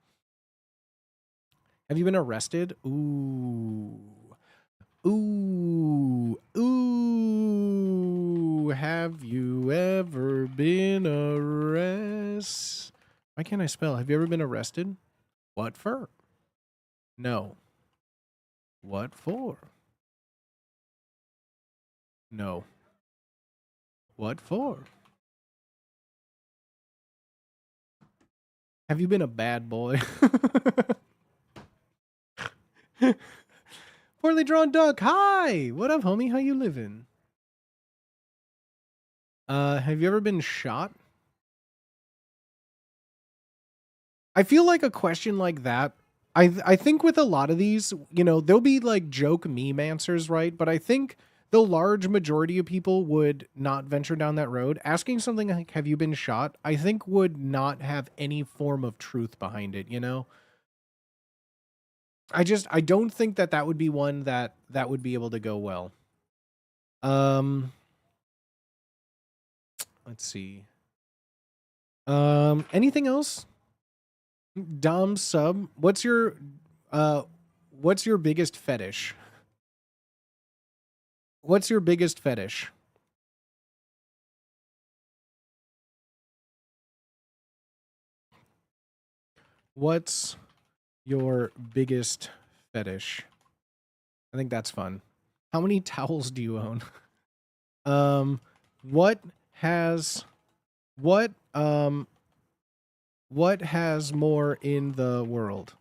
Have you been arrested? Ooh. Have you ever been arrested? Why can't I spell? Have you ever been arrested? What for? No. What for? No. What for? Have you been a bad boy? Poorly drawn duck. Hi. What up, homie? How you living? Have you ever been shot? I feel like a question like that, I think with a lot of these, you know, there'll be like joke meme answers, right? But I think the large majority of people would not venture down that road. Asking something like, have you been shot? I think would not have any form of truth behind it, you know? I don't think that that would be one that would be able to go well. Let's see. Anything else? Dom sub, uh what's your biggest fetish? What's your biggest fetish? What's your biggest fetish? I think that's fun. How many towels do you own? Um, what has what um what has more in the world?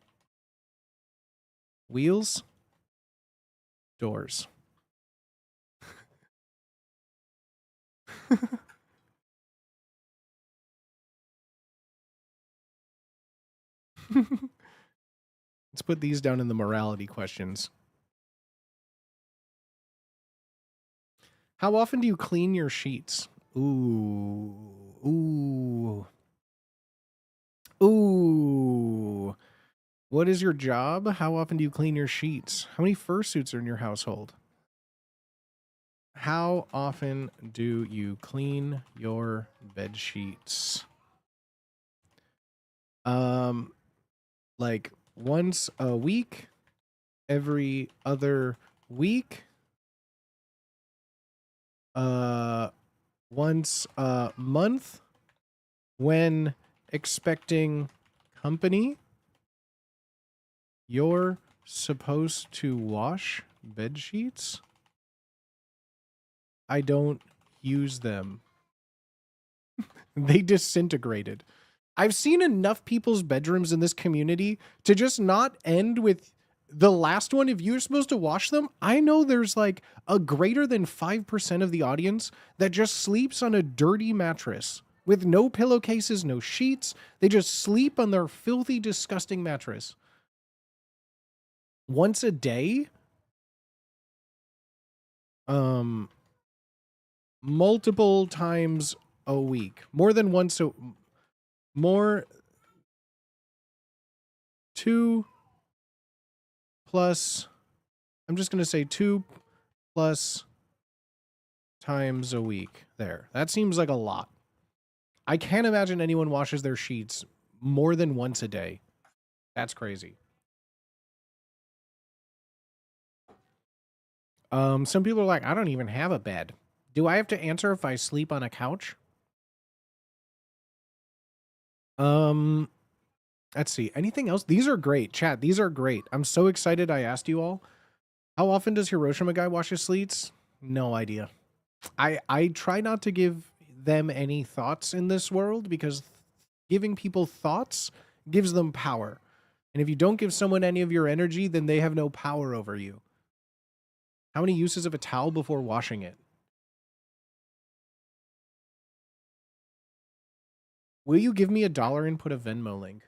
Wheels, doors. Let's put these down in the morality questions. How often do you clean your sheets? Ooh. Ooh. Ooh. What is your job? How often do you clean your sheets? How many fursuits are in your household? How often do you clean your bed sheets? Like once a week, every other week, once a month, when expecting company. You're supposed to wash bed sheets? I don't use them. They disintegrated. I've seen enough people's bedrooms in this community to just not end with the last one. If you're supposed to wash them, I know there's like a greater than 5% of the audience that just sleeps on a dirty mattress with no pillowcases, no sheets. They just sleep on their filthy, disgusting mattress. Once a day? Multiple times a week. More than once a more 2 plus I'm just going to say 2 plus times a week. There. That seems like a lot. I can't imagine anyone washes their sheets more than once a day. That's crazy. Some people are like, I don't even have a bed. Do I have to answer if I sleep on a couch? Let's see. Anything else? These are great. Chat, these are great. I'm so excited I asked you all. How often does Hiroshima guy wash his sleeves? No idea. I try not to give them any thoughts in this world because giving people thoughts gives them power. And if you don't give someone any of your energy, then they have no power over you. How many uses of a towel before washing it? Will you give me $1 and put a Venmo link?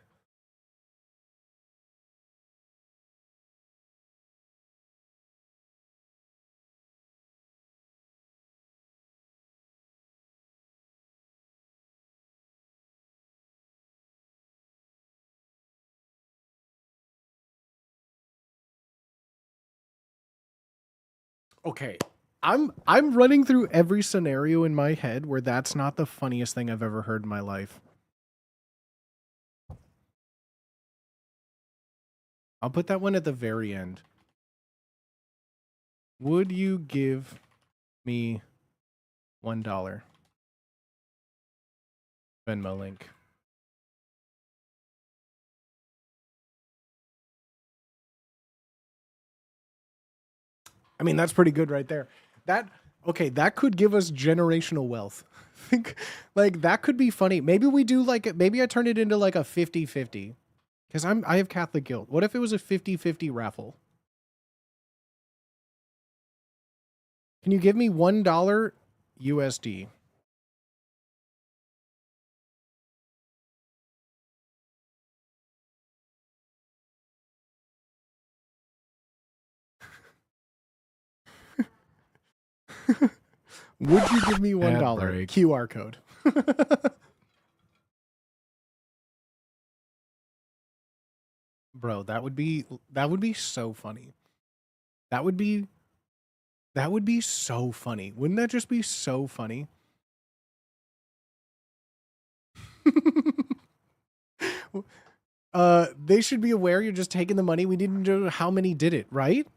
Okay. I'm running through every scenario in my head where that's not the funniest thing I've ever heard in my life. I'll put that one at the very end. Would you give me $1? Venmo link. I mean, that's pretty good right there. That could give us generational wealth. Think like that could be funny. Maybe we do like maybe I turn it into like a 50-50. Cuz I have Catholic guilt. What if it was a 50-50 raffle? Can you give me $1 USD? Would you give me $1? Ad break. QR code. Bro, that would be so funny. That would be so funny. Wouldn't that just be so funny? They should be aware you're just taking the money. We need to know how many did it, right?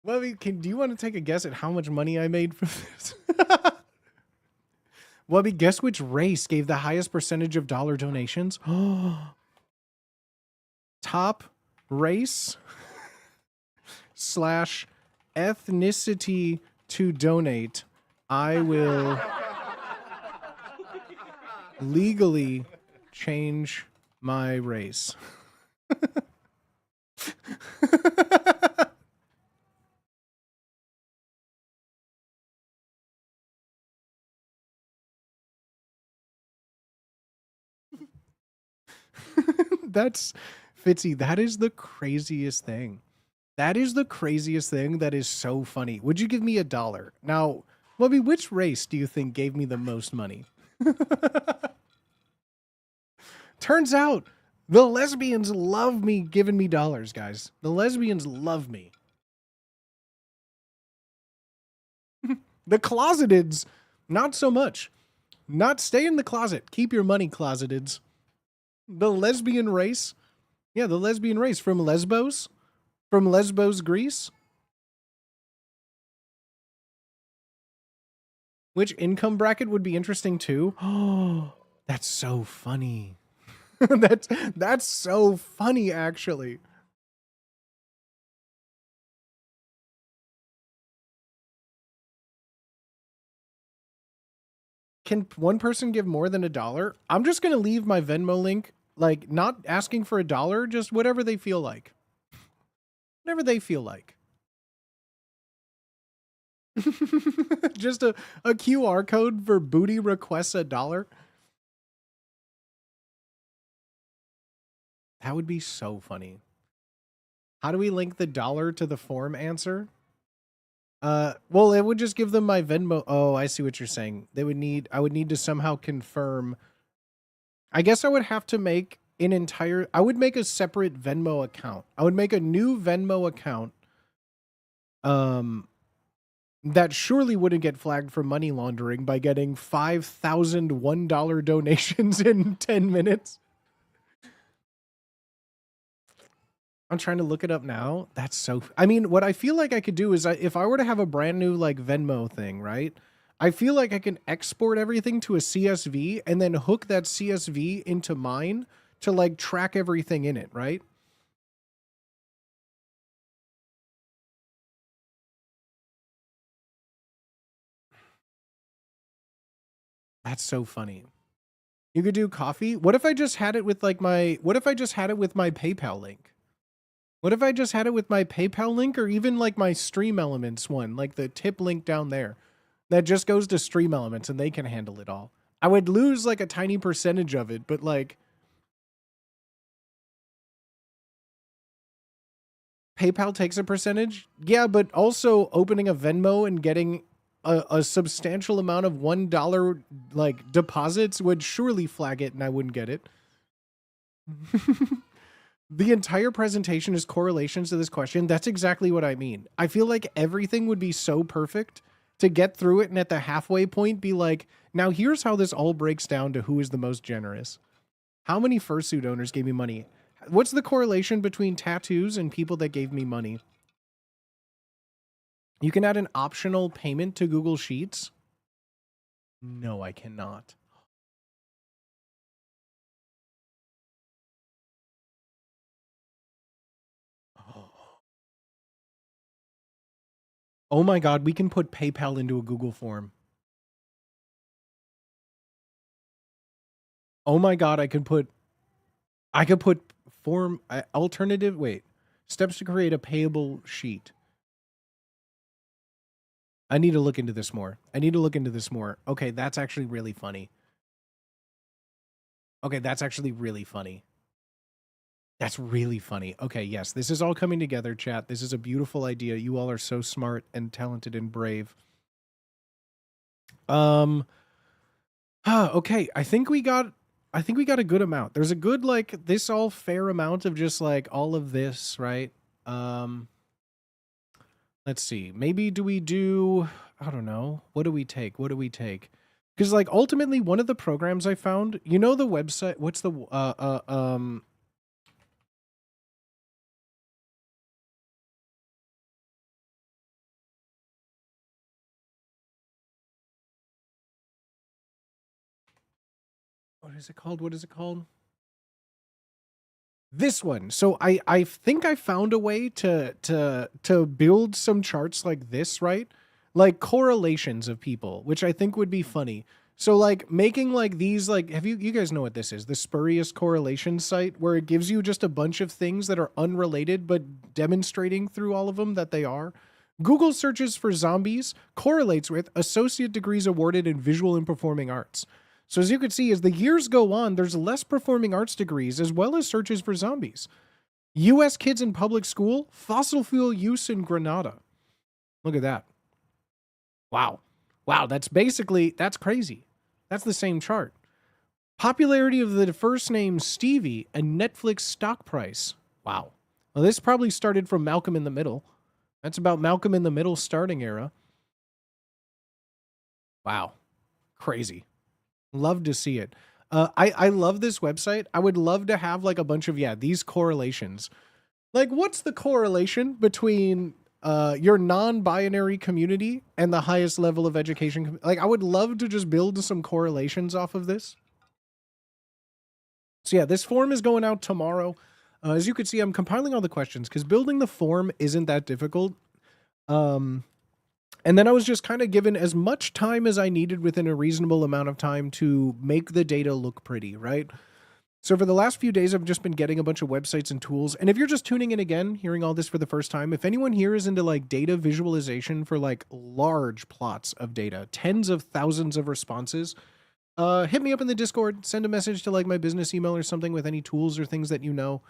Well, do you want to take a guess at how much money I made from this? Wubby, guess which race gave the highest percentage of dollar donations? Top race / ethnicity to donate. I will legally change my race. That's Fitzy. That is the craziest thing. That is the craziest thing. That is so funny. Would you give me $1? Now, Wubby, which race do you think gave me the most money? Turns out the lesbians love me giving me dollars, guys. The lesbians love me. The closeteds, not so much. Not stay in the closet. Keep your money, closeteds. The lesbian race. Yeah, the lesbian race from Lesbos. From Lesbos, Greece. Which income bracket would be interesting too? Oh, that's so funny. That's so funny, actually. Can one person give more than $1? I'm just gonna leave my Venmo link, like not asking for $1, just whatever they feel like. Whatever they feel like. Just a QR code for booty requests $1. That would be so funny. How do we link the dollar to the form answer? Well, it would just give them my Venmo. Oh, I see what you're saying. I would need to somehow confirm. I guess I would have to make I would make a separate Venmo account. I would make a new Venmo account. That surely wouldn't get flagged for money laundering by getting 5,000 $1 donations in 10 minutes. I'm trying to look it up now. That's so... I mean, what I feel like I could do is if I were to have a brand new like Venmo thing, right? I feel like I can export everything to a CSV and then hook that CSV into mine to like track everything in it, right? That's so funny. You could do coffee. What if I just had it with like what if I just had it with my PayPal link? What if I just had it with my PayPal link or even like my Stream Elements one, like the tip link down there that just goes to Stream Elements and they can handle it all. I would lose like a tiny percentage of it, but like PayPal takes a percentage. Yeah, but also opening a Venmo and getting a substantial amount of $1 like deposits would surely flag it and I wouldn't get it. The entire presentation is correlations to this question. That's exactly what I mean. I feel like everything would be so perfect to get through it and at the halfway point be like, now here's how this all breaks down to who is the most generous. How many fursuit owners gave me money? What's the correlation between tattoos and people that gave me money? You can add an optional payment to Google Sheets. No, I cannot. Oh my God, we can put PayPal into a Google form. Oh my God, I could put form alternative. Wait, steps to create a payable sheet. I need to look into this more. Okay, that's actually really funny. Okay, that's actually really funny. That's really funny. Okay, yes, this is all coming together, chat. This is a beautiful idea. You all are so smart and talented and brave. Um, okay, I think we got a good amount. There's a good like this all fair amount of just like all of this, right? Um, let's see. Maybe do we do I don't know. What do we take? What do we take? Cuz like ultimately one of the programs I found, you know the website, what's the what is it called? What is it called? This one. So I think I found a way to build some charts like this, right? Like correlations of people, which I think would be funny. So like making like these like have you guys know what this is? The spurious correlation site where it gives you just a bunch of things that are unrelated but demonstrating through all of them that they are. Google searches for zombies correlates with associate degrees awarded in visual and performing arts. So as you can see, as the years go on, there's less performing arts degrees as well as searches for zombies. U.S. kids in public school, fossil fuel use in Grenada. Look at that. Wow. Wow, that's crazy. That's the same chart. Popularity of the first name Stevie and Netflix stock price. Wow. Well, this probably started from Malcolm in the Middle. That's about Malcolm in the Middle starting era. Wow. Crazy. Love to see it. I love this website. I would love to have like a bunch of these correlations. Like, what's the correlation between your non-binary community and the highest level of education? Like, I would love to just build some correlations off of this. So yeah, this form is going out tomorrow. As you can see, I'm compiling all the questions because building the form isn't that difficult. And then I was just kind of given as much time as I needed within a reasonable amount of time to make the data look pretty, right? So for the last few days, I've just been getting a bunch of websites and tools. And if you're just tuning in again, hearing all this for the first time, if anyone here is into like data visualization for like large plots of data, tens of thousands of responses, hit me up in the Discord, send a message to like my business email or something with any tools or things that you know.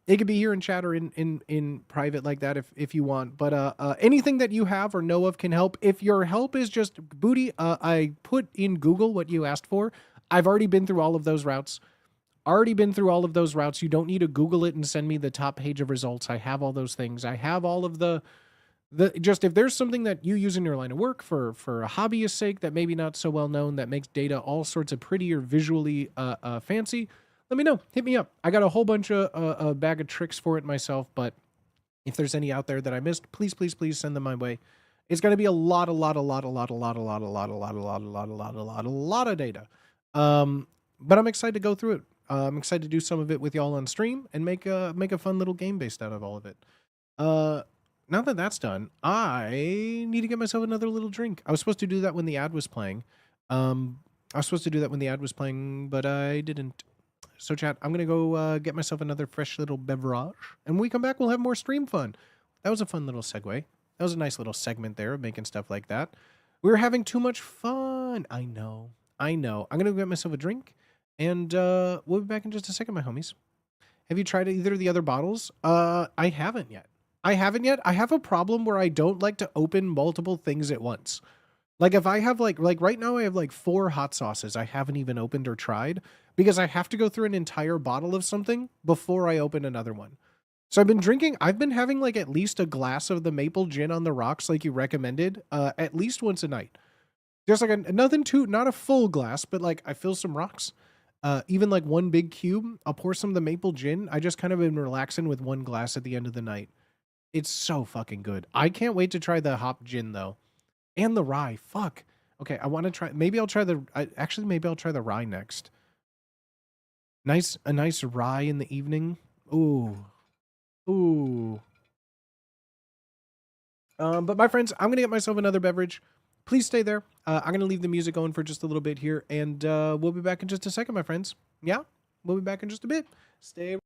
It could be here in chat or in private like that if you want. But anything that you have or know of can help. If your help is just booty, I put in Google what you asked for. I've already been through all of those routes. Already been through all of those routes. You don't need to Google it and send me the top page of results. I have all those things. I have all of the just if there's something that you use in your line of work for a hobbyist's sake that maybe not so well known that makes data all sorts of pretty or visually fancy, let me know. Hit me up. I got a whole bunch of a bag of tricks for it myself, but if there's any out there that I missed, please, please, please send them my way. It's going to be a lot of data. But I'm excited to go through it. I'm excited to do some of it with y'all on stream and make a fun little game based out of all of it. Now that that's done, I need to get myself another little drink. I was supposed to do that when the ad was playing. I was supposed to do that when the ad was playing, but I didn't. So, chat, I'm going to go get myself another fresh little beverage. And when we come back, we'll have more stream fun. That was a fun little segue. That was a nice little segment there of making stuff like that. We were having too much fun. I know. I'm going to go get myself a drink. And we'll be back in just a second, my homies. Have you tried either of the other bottles? I haven't yet. I have a problem where I don't like to open multiple things at once. Like if I have like right now I have like 4 hot sauces I haven't even opened or tried because I have to go through an entire bottle of something before I open another one. So I've been having like at least a glass of the maple gin on the rocks like you recommended at least once a night. There's like nothing too, not a full glass, but like I fill some rocks. Even like one big cube, I'll pour some of the maple gin. I just kind of been relaxing with one glass at the end of the night. It's so fucking good. I can't wait to try the hop gin though. And the rye. Fuck. Okay, I want to try. Maybe I'll try maybe I'll try the rye next. A nice rye in the evening. Ooh. Ooh. But my friends, I'm gonna get myself another beverage. Please stay there. I'm gonna leave the music going for just a little bit here, and we'll be back in just a second, my friends. Yeah, we'll be back in just a bit. Stay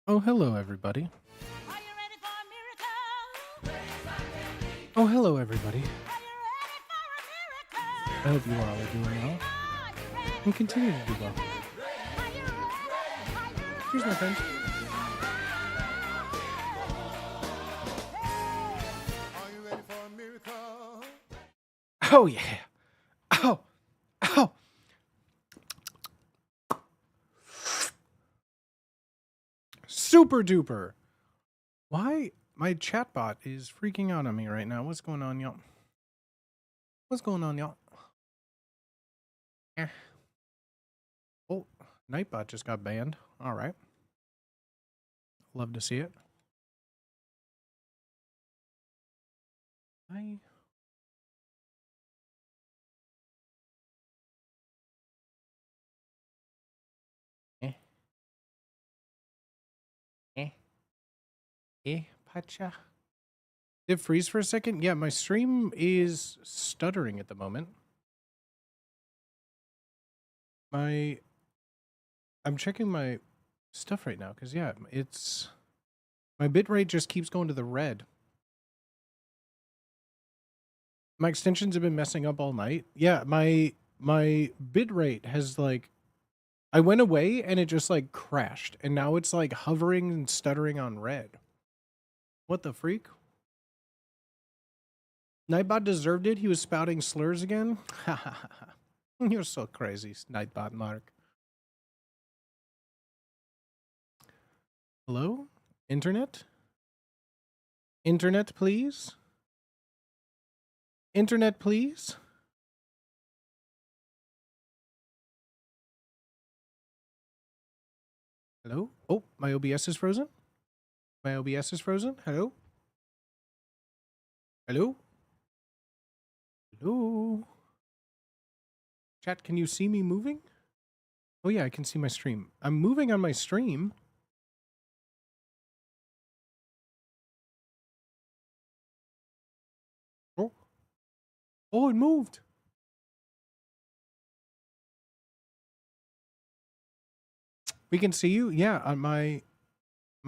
Oh, hello, everybody. Oh, hello, everybody. I hope you all are doing well and continue to do well. Cheers, my friends. Oh, yeah. Oh, oh. Super duper. Why? My chatbot is freaking out on me right now. What's going on, y'all? What's going on, y'all? Oh, Nightbot just got banned. All right. Love to see it. I... Pacha. Did it freeze for a second? Yeah, my stream is stuttering at the moment. I'm checking my stuff right now because yeah, it's my bitrate just keeps going to the red. My extensions have been messing up all night. Yeah, my bitrate has like I went away and it just like crashed and now it's like hovering and stuttering on red. What the freak? Nightbot deserved it. He was spouting slurs again. Ha ha ha. You're so crazy, Nightbot Mark. Hello? Internet? Internet, please? Internet, please? Hello? Oh, my OBS is frozen? My OBS is frozen? Hello? Hello? Hello? Chat, can you see me moving? Oh yeah, I can see my stream. I'm moving on my stream. Oh. Oh, it moved. We can see you? Yeah, on my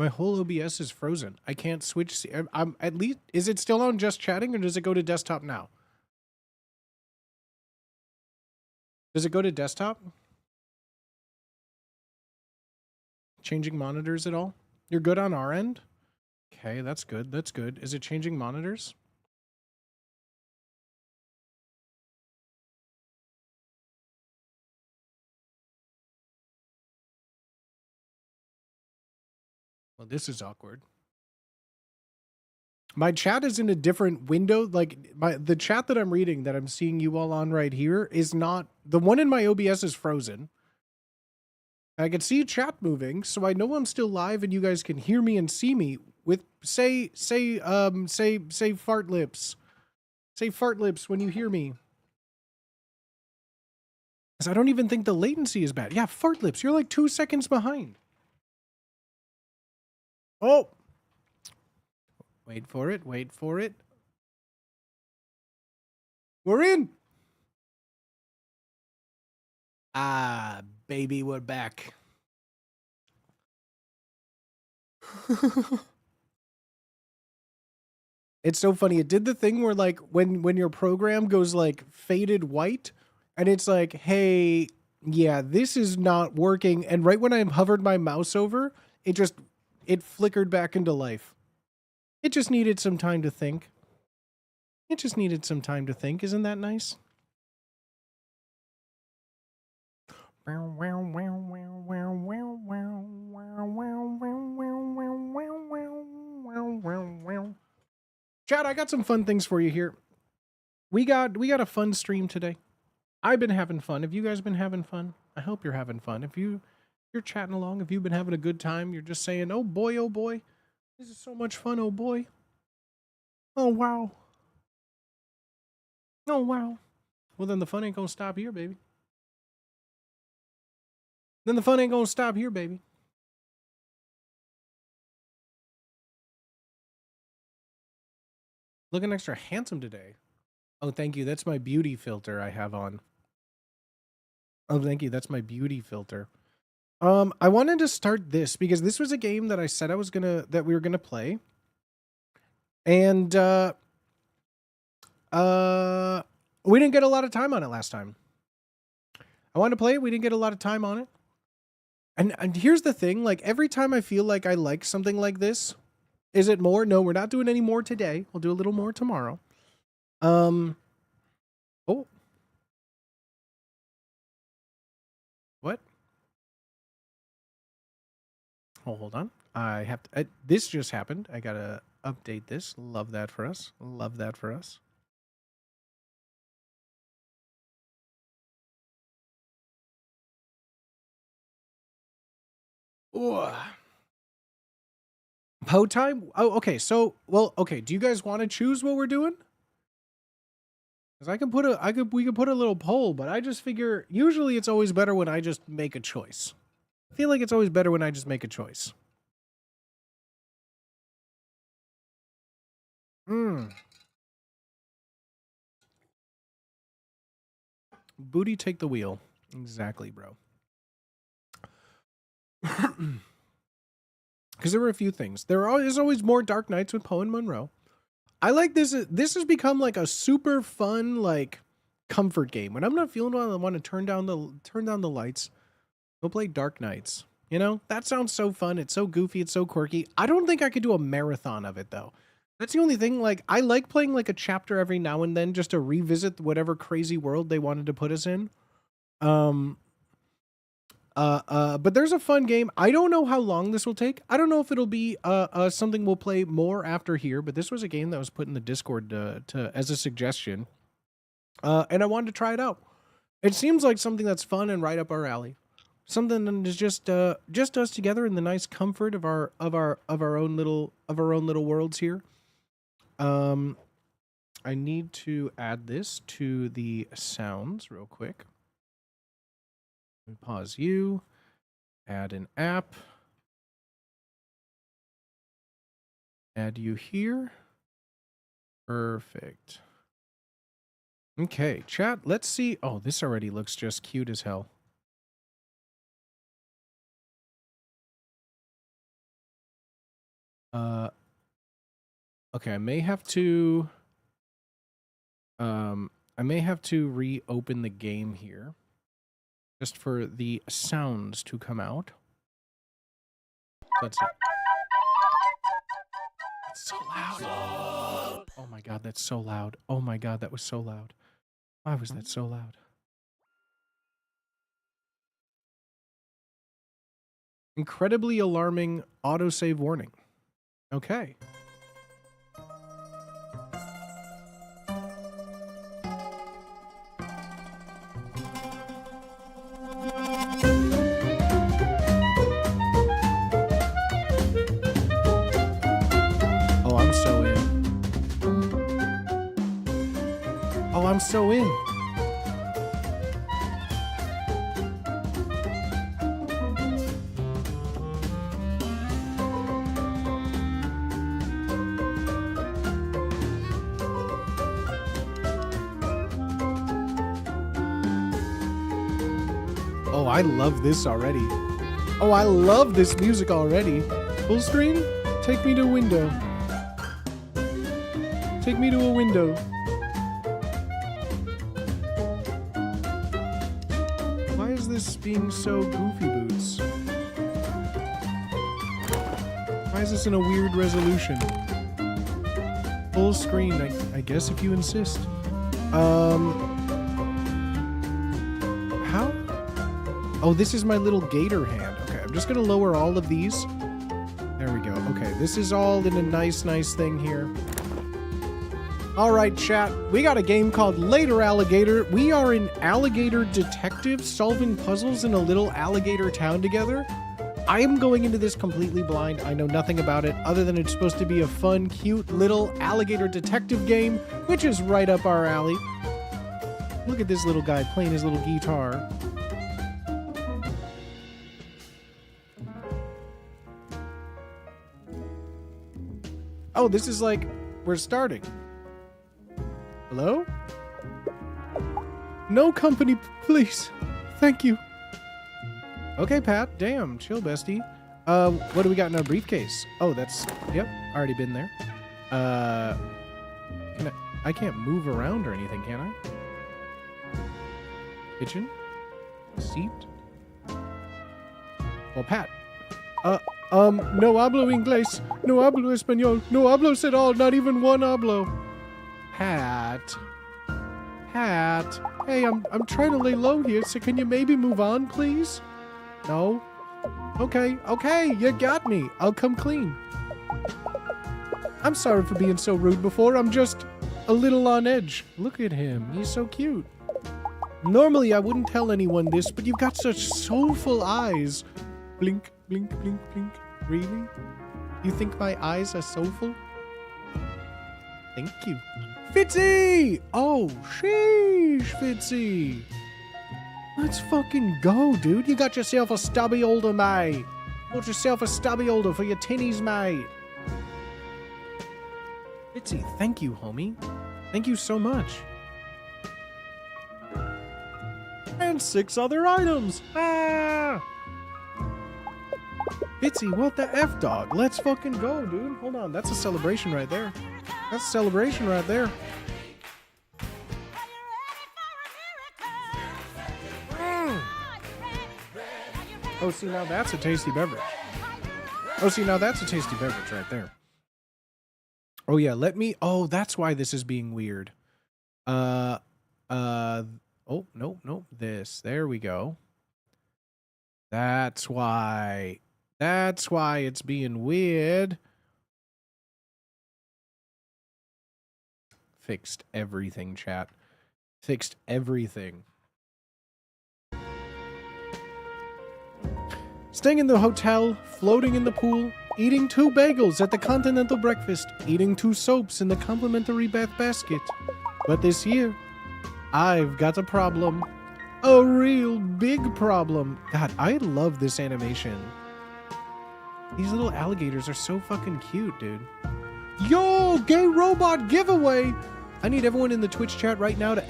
whole OBS is frozen. I can't switch. I'm at least, is it still on just chatting or does it go to desktop now? Does it go to desktop? Changing monitors at all? You're good on our end? Okay, that's good. That's good. Is it changing monitors? Well, this is awkward. My chat is in a different window. Like the chat that I'm reading that I'm seeing you all on right here is not the one in my OBS is frozen. I can see chat moving, so I know I'm still live and you guys can hear me and see me with say fart lips. Say fart lips when you hear me. Cuz I don't even think the latency is bad. Yeah, fart lips. You're like 2 seconds behind. Oh. Wait for it. Wait for it. We're in. Ah, baby, we're back. It's so funny. It did the thing where like when your program goes like faded white and it's like, "Hey, yeah, this is not working." And right when I hovered my mouse over, it flickered back into life. It just needed some time to think. It just needed some time to think. Isn't that nice? Chad, I got some fun things for you here. We got a fun stream today. I've been having fun. Have you guys been having fun? I hope you're having fun. If you're chatting along, if you've been having a good time, you're just saying, oh boy, this is so much fun, oh boy. Oh wow. Oh wow. Well then the fun ain't gonna stop here, baby. Then the fun ain't gonna stop here, baby. Looking extra handsome today. Oh, thank you. That's my beauty filter I have on. Oh, thank you. That's my beauty filter. I wanted to start this because this was a game that I said that we were gonna play. And we didn't get a lot of time on it last time. I wanted to play it, we didn't get a lot of time on it. And here's the thing, like every time I feel like I like something like this, is it more? No, we're not doing any more today. We'll do a little more tomorrow. Oh. What? Oh, hold on. I have to, this just happened. I gotta update this. Love that for us. Love that for us. Ooh. Poe time? Oh, okay. So, well, okay. Do you guys want to choose what we're doing? Because we could put a little poll, but I just figure usually it's always better when I just make a choice. I feel like it's always better when I just make a choice. Booty take the wheel. Exactly, bro. Because there were a few things. There's always more Dark Knights with Poe and Monroe. I like this. This has become like a super fun, like, comfort game. When I'm not feeling well, I want to turn down the lights. Go play Dark Knights. You know, that sounds so fun. It's so goofy. It's so quirky. I don't think I could do a marathon of it though. That's the only thing. Like, I like playing like a chapter every now and then just to revisit whatever crazy world they wanted to put us in. But there's a fun game. I don't know how long this will take. I don't know if it'll be something we'll play more after here, but this was a game that was put in the Discord as a suggestion. And I wanted to try it out. It seems like something that's fun and right up our alley. Something that is just us together in the nice comfort of our own little worlds here. I need to add this to the sounds real quick. Let me pause you. Add an app. Add you here. Perfect. Okay, chat, let's see. Oh, this already looks just cute as hell. Okay, I may have to reopen the game here just for the sounds to come out. Let's see. It's so loud. Oh my god, that's so loud. Oh my god, that was so loud. Why was that so loud? Incredibly alarming autosave warning. Okay. Oh, I'm so in. Oh, I'm so in. Oh, I love this already. Oh, I love this music already. Full screen? Take me to a window. Take me to a window. Why is this being so goofy boots? Why is this in a weird resolution? Full screen, I guess if you insist. How? Oh, this is my little gator hand. Okay, I'm just gonna lower all of these. There we go. Okay, this is all in a nice thing here. All right, chat. We got a game called Later Alligator. We are an alligator detective solving puzzles in a little alligator town together. I am going into this completely blind. I know nothing about it other than it's supposed to be a fun, cute little alligator detective game, which is right up our alley. Look at this little guy playing his little guitar. Oh, this is like, we're starting. Hello? No company, please. Thank you. Okay, Pat. Damn. Chill, bestie. What do we got in our briefcase? Oh, that's... Yep. Already been there. I can't move around or anything, can I? Kitchen? Seat? Well, Pat. No hablo inglés. No hablo español. No hablos at all. Not even one hablo. Pat. Pat. Hey, I'm trying to lay low here, so can you maybe move on, please? No? Okay, you got me. I'll come clean. I'm sorry for being so rude before. I'm just a little on edge. Look at him. He's so cute. Normally, I wouldn't tell anyone this, but you've got such soulful eyes. Blink, blink, blink, blink. Really? You think my eyes are soulful? Thank you. Fitzy! Oh, sheesh, Fitzy. Let's fucking go, dude. You got yourself a stubby older, mate. Got yourself a stubby older for your tinnies, mate. Fitzy, thank you, homie. Thank you so much. And 6 other items. Ah! Fitzy, what the F, dog? Let's fucking go, dude. Hold on. That's a celebration right there. That's a celebration right there. Oh, see, now that's a tasty beverage. Oh, see, now that's a tasty beverage right there. Oh, yeah, let me... Oh, that's why this is being weird. Oh, no. This. There we go. That's why. That's why it's being weird. Fixed everything, chat. Fixed everything. Staying in the hotel, floating in the pool, eating 2 bagels at the continental breakfast, eating 2 soaps in the complimentary bath basket. But this year, I've got a problem. A real big problem. God, I love this animation. These little alligators are so fucking cute, dude. Yo, gay robot giveaway! I need everyone in the Twitch chat right now to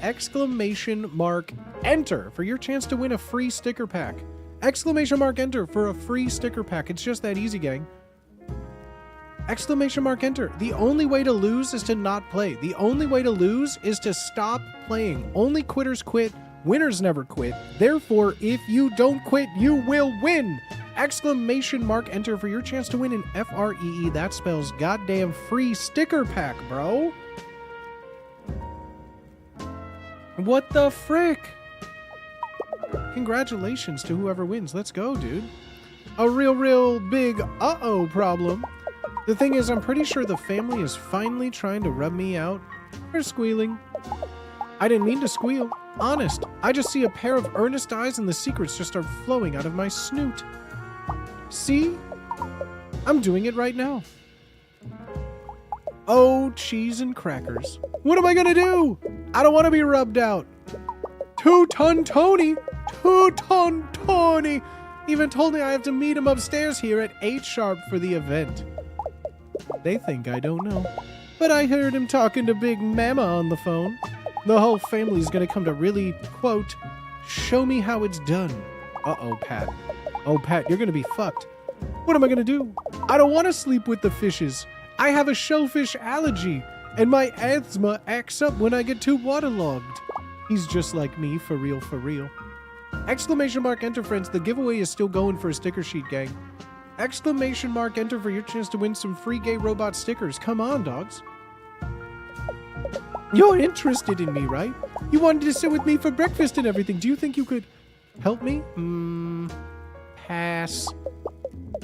!enter for your chance to win a free sticker pack. !enter for a free sticker pack. It's just that easy, gang. !enter. The only way to lose is to not play. The only way to lose is to stop playing. Only quitters quit. Winners never quit. Therefore, if you don't quit, you will win. !enter for your chance to win an FREE. That spells goddamn free sticker pack, bro. What the frick? Congratulations to whoever wins. Let's go, dude. A real big uh-oh problem. The thing is, I'm pretty sure the family is finally trying to rub me out. They're squealing. I didn't mean to squeal. Honest. I just see a pair of earnest eyes and the secrets just start flowing out of my snoot. See? I'm doing it right now. Oh, cheese and crackers. What am I gonna do? I don't want to be rubbed out. Two-ton Tony! Two-ton Tony! Even told me I have to meet him upstairs here at 8 sharp for the event. They think I don't know. But I heard him talking to Big Mama on the phone. The whole family's gonna come to really, quote, show me how it's done. Uh-oh, Pat. Oh, Pat, you're gonna be fucked. What am I gonna do? I don't want to sleep with the fishes. I have a shellfish allergy, and my asthma acts up when I get too waterlogged. He's just like me, for real, for real. !enter, friends. The giveaway is still going for a sticker sheet, gang. !enter for your chance to win some free gay robot stickers. Come on, dogs. You're interested in me, right? You wanted to sit with me for breakfast and everything. Do you think you could help me? Pass.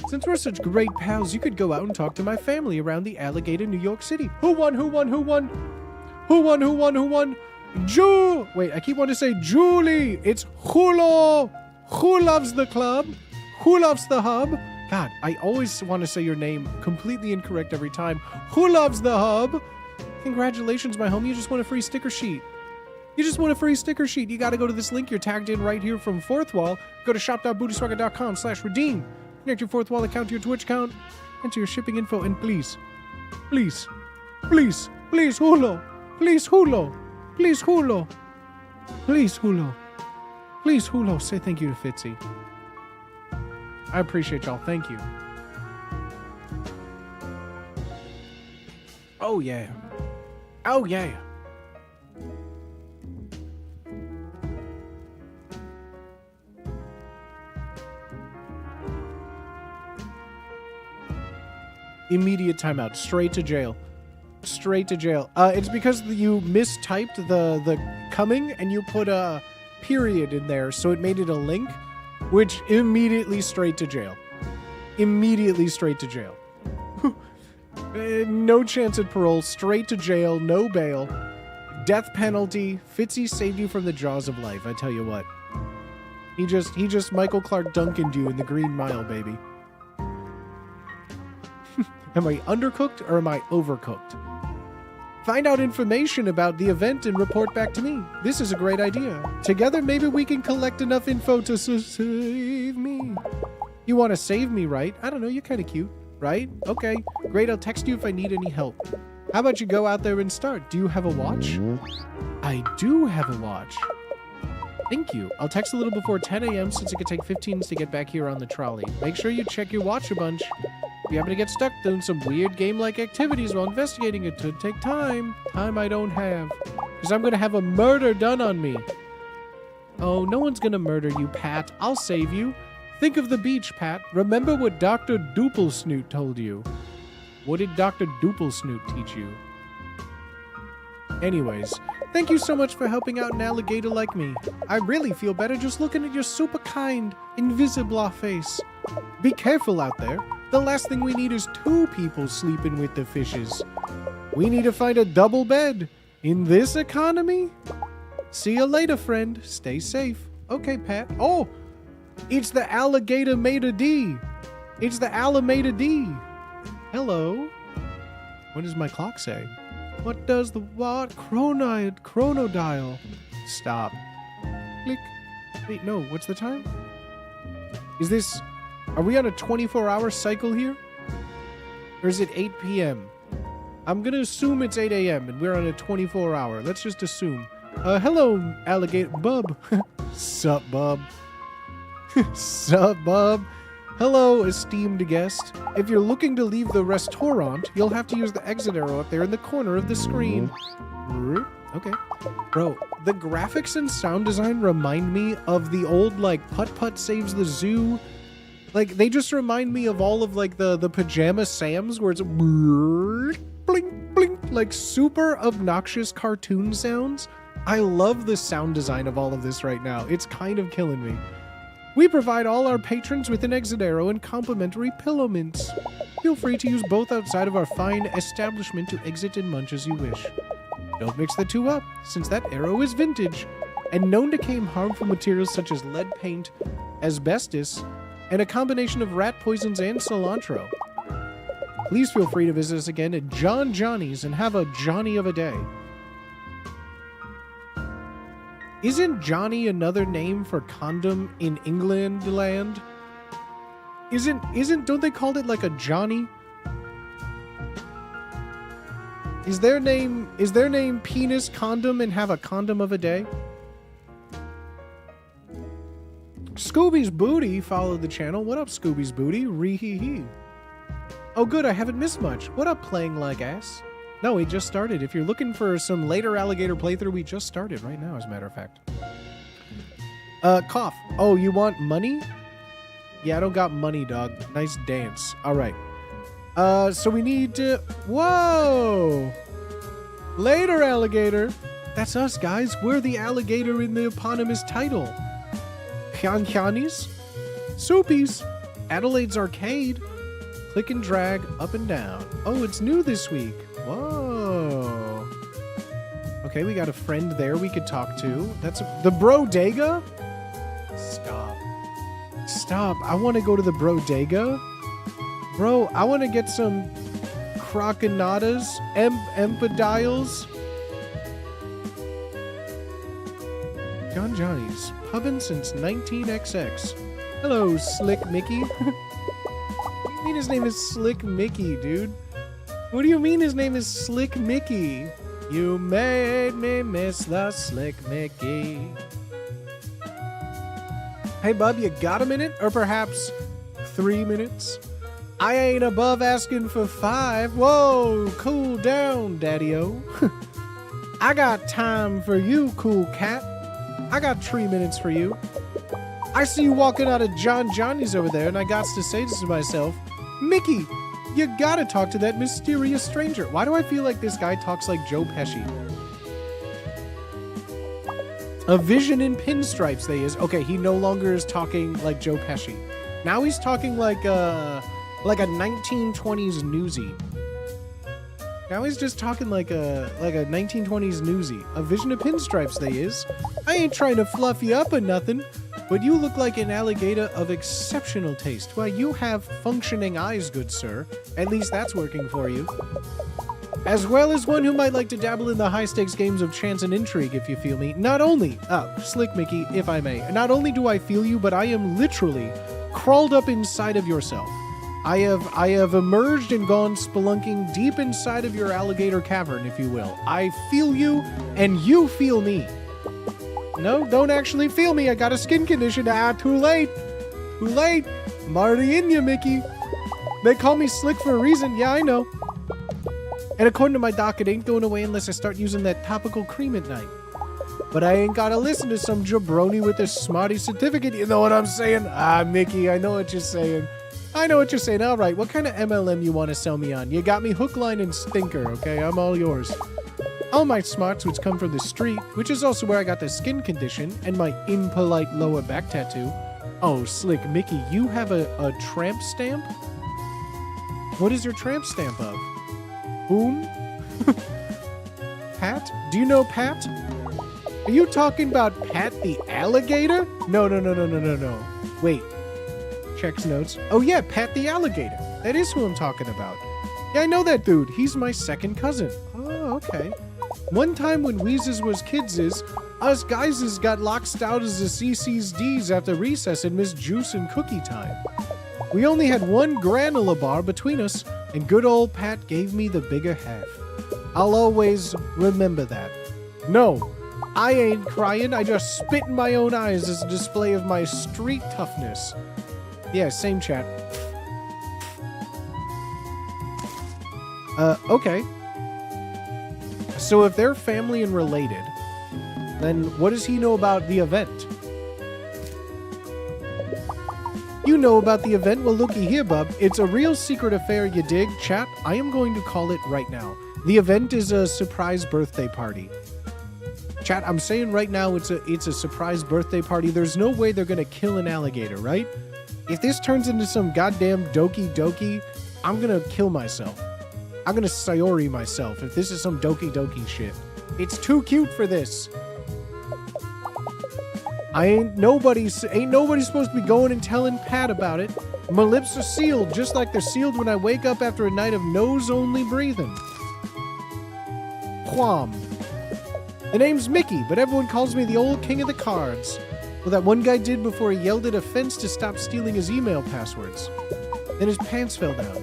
Since we're such great pals, you could go out and talk to my family around the Alligator, New York City. Who won? Who won? Who won? Who won? Who won? Who won? Wait, I keep wanting to say Julie. It's Hulo. Who loves the club? Who loves the hub? God, I always want to say your name completely incorrect every time. Who loves the hub? Congratulations, my homie. You just won a free sticker sheet. You just won a free sticker sheet. You got to go to this link. You're tagged in right here from Fourth Wall. Go to shop.bootyswagger.com/redeem. Connect your Fourth Wall account to your Twitch account. Enter your shipping info and please, Hulo. Please, Hulo. Please, Hulo. Please, Hulo. Say thank you to Fitzy. I appreciate y'all. Thank you. Oh, yeah. Oh, yeah. Immediate timeout. Straight to jail. Straight to jail. It's because you mistyped the coming and you put a period in there, so it made it a link, which immediately straight to jail. Immediately straight to jail. No chance at parole. Straight to jail. No bail. Death penalty. Fitzy saved you from the jaws of life. I tell you what. He just Michael Clark Duncan'd you in the Green Mile, baby. Am I undercooked or am I overcooked? Find out information about the event and report back to me. This is a great idea. Together, maybe we can collect enough info to save me. You want to save me, right? I don't know, you're kind of cute, right? Okay, great, I'll text you if I need any help. How about you go out there and start? Do you have a watch? I do have a watch. Thank you. I'll text a little before 10 a.m. since it could take 15 minutes to get back here on the trolley. Make sure you check your watch a bunch. If you happen to get stuck doing some weird game-like activities while investigating, it could take time. Time I don't have. Because I'm going to have a murder done on me. Oh, no one's going to murder you, Pat. I'll save you. Think of the beach, Pat. Remember what Dr. Dooplesnoot told you. What did Dr. Dooplesnoot teach you? Anyways, thank you so much for helping out an alligator like me. I really feel better just looking at your super kind, invisible face. Be careful out there. The last thing we need is 2 people sleeping with the fishes. We need to find a double bed. In this economy? See you later, friend. Stay safe. Okay, Pat. Oh, it's the alligator Mater D. It's the Alameda D. Hello. What does my clock say? What does the what? Chronodial. Stop. Click. Wait, no. What's the time? Is this... Are we on a 24-hour cycle here? Or is it 8 p.m.? I'm gonna assume it's 8 a.m. and we're on a 24-hour. Let's just assume. Hello, alligator bub. Sup, bub. Sup, bub. Hello, esteemed guest. If you're looking to leave the restaurant, you'll have to use the exit arrow up there in the corner of the screen. Okay. Bro, the graphics and sound design remind me of the old, like, Putt Putt Saves the Zoo. Like, they just remind me of all of, like, the Pajama Sams, where it's blink, blink, like, super obnoxious cartoon sounds. I love the sound design of all of this right now. It's kind of killing me. We provide all our patrons with an exit arrow and complimentary pillow mints. Feel free to use both outside of our fine establishment to exit and munch as you wish. Don't mix the two up, since that arrow is vintage and known to contain harmful materials such as lead paint, asbestos, and a combination of rat poisons and cilantro. Please feel free to visit us again at John Johnny's and have a Johnny of a day. Isn't Johnny another name for condom in England land? Don't they call it like a Johnny? Is their name penis condom and have a condom of a day? Scooby's Booty followed the channel. What up, Scooby's Booty? Ree-hee-hee. Oh good, I haven't missed much. What up, Playing Like Ass? No, we just started. If you're looking for some later alligator playthrough, we just started right now, as a matter of fact. Cough. Oh, you want money? Yeah, I don't got money, dog. Nice dance. All right. So we need to... Whoa! Later, alligator. That's us, guys. We're the alligator in the eponymous title. Pyan-Pyanis? Soupies. Adelaide's Arcade. Click and drag up and down. Oh, it's new this week. Whoa. Okay, we got a friend there we could talk to. That's the Brodega? Stop. Stop. I want to go to the Brodega. Bro, I want to get some crocodinadas, empediles. John Johnny's. Pubbin' since 19XX. Hello, Slick Mickey. What do you mean his name is Slick Mickey, dude? What do you mean his name is Slick Mickey? You made me miss the Slick Mickey. Hey, bub, you got a minute? Or perhaps 3 minutes. I ain't above asking for 5. Whoa, cool down, daddy-o. I got time for you, cool cat. I got 3 minutes for you. I see you walking out of John Johnny's over there, and I got to say to myself, Mickey, you gotta talk to that mysterious stranger. Why do I feel like this guy talks like Joe Pesci? A vision in pinstripes, they is. Okay, he no longer is talking like Joe Pesci. Now he's talking like a 1920s newsie. Now he's just talking like a 1920s newsie. A vision of pinstripes, they is. I ain't trying to fluff you up or nothing, but you look like an alligator of exceptional taste. Why, you have functioning eyes, good sir. At least that's working for you. As well as one who might like to dabble in the high-stakes games of chance and intrigue, if you feel me. Not only, Slick Mickey, if I may, not only do I feel you, but I am literally crawled up inside of yourself. I have emerged and gone spelunking deep inside of your alligator cavern, if you will. I feel you, and you feel me. No, don't actually feel me. I got a skin condition. Too late. Too late. I'm already in you, Mickey. They call me Slick for a reason. Yeah, I know. And according to my doc, it ain't going away unless I start using that topical cream at night. But I ain't gotta listen to some jabroni with a smarty certificate. You know what I'm saying? Mickey, I know what you're saying. I know what you're saying. All right, what kind of MLM you want to sell me on? You got me hook, line, and stinker, okay? I'm all yours. All my smarts, which come from the street, which is also where I got the skin condition and my impolite lower back tattoo. Oh, Slick Mickey, you have a tramp stamp? What is your tramp stamp of? Whom? Pat? Do you know Pat? Are you talking about Pat the alligator? No. Wait. Checks notes. Oh yeah, Pat the alligator. That is who I'm talking about. Yeah, I know that dude. He's my second cousin. Oh, okay. One time when Weezes was kidses, us guyses got locked out as the CC's D's after recess and missed juice and cookie time. We only had one granola bar between us, and good old Pat gave me the bigger half. I'll always remember that. No, I ain't crying. I just spit in my own eyes as a display of my street toughness. Yeah, same chat. Okay. So if they're family and related, then what does he know about the event? You know about the event? Well, looky here, bub. It's a real secret affair, you dig? Chat, I am going to call it right now. The event is a surprise birthday party. Chat, I'm saying right now it's a surprise birthday party. There's no way they're gonna kill an alligator, right? If this turns into some goddamn doki doki, I'm gonna kill myself. I'm gonna Sayori myself if this is some doki doki shit. It's too cute for this. Ain't nobody supposed to be going and telling Pat about it. My lips are sealed, just like they're sealed when I wake up after a night of nose-only breathing. Quam. The name's Mickey, but everyone calls me the old king of the cards. Well, that one guy did before he yelled at a fence to stop stealing his email passwords. Then his pants fell down.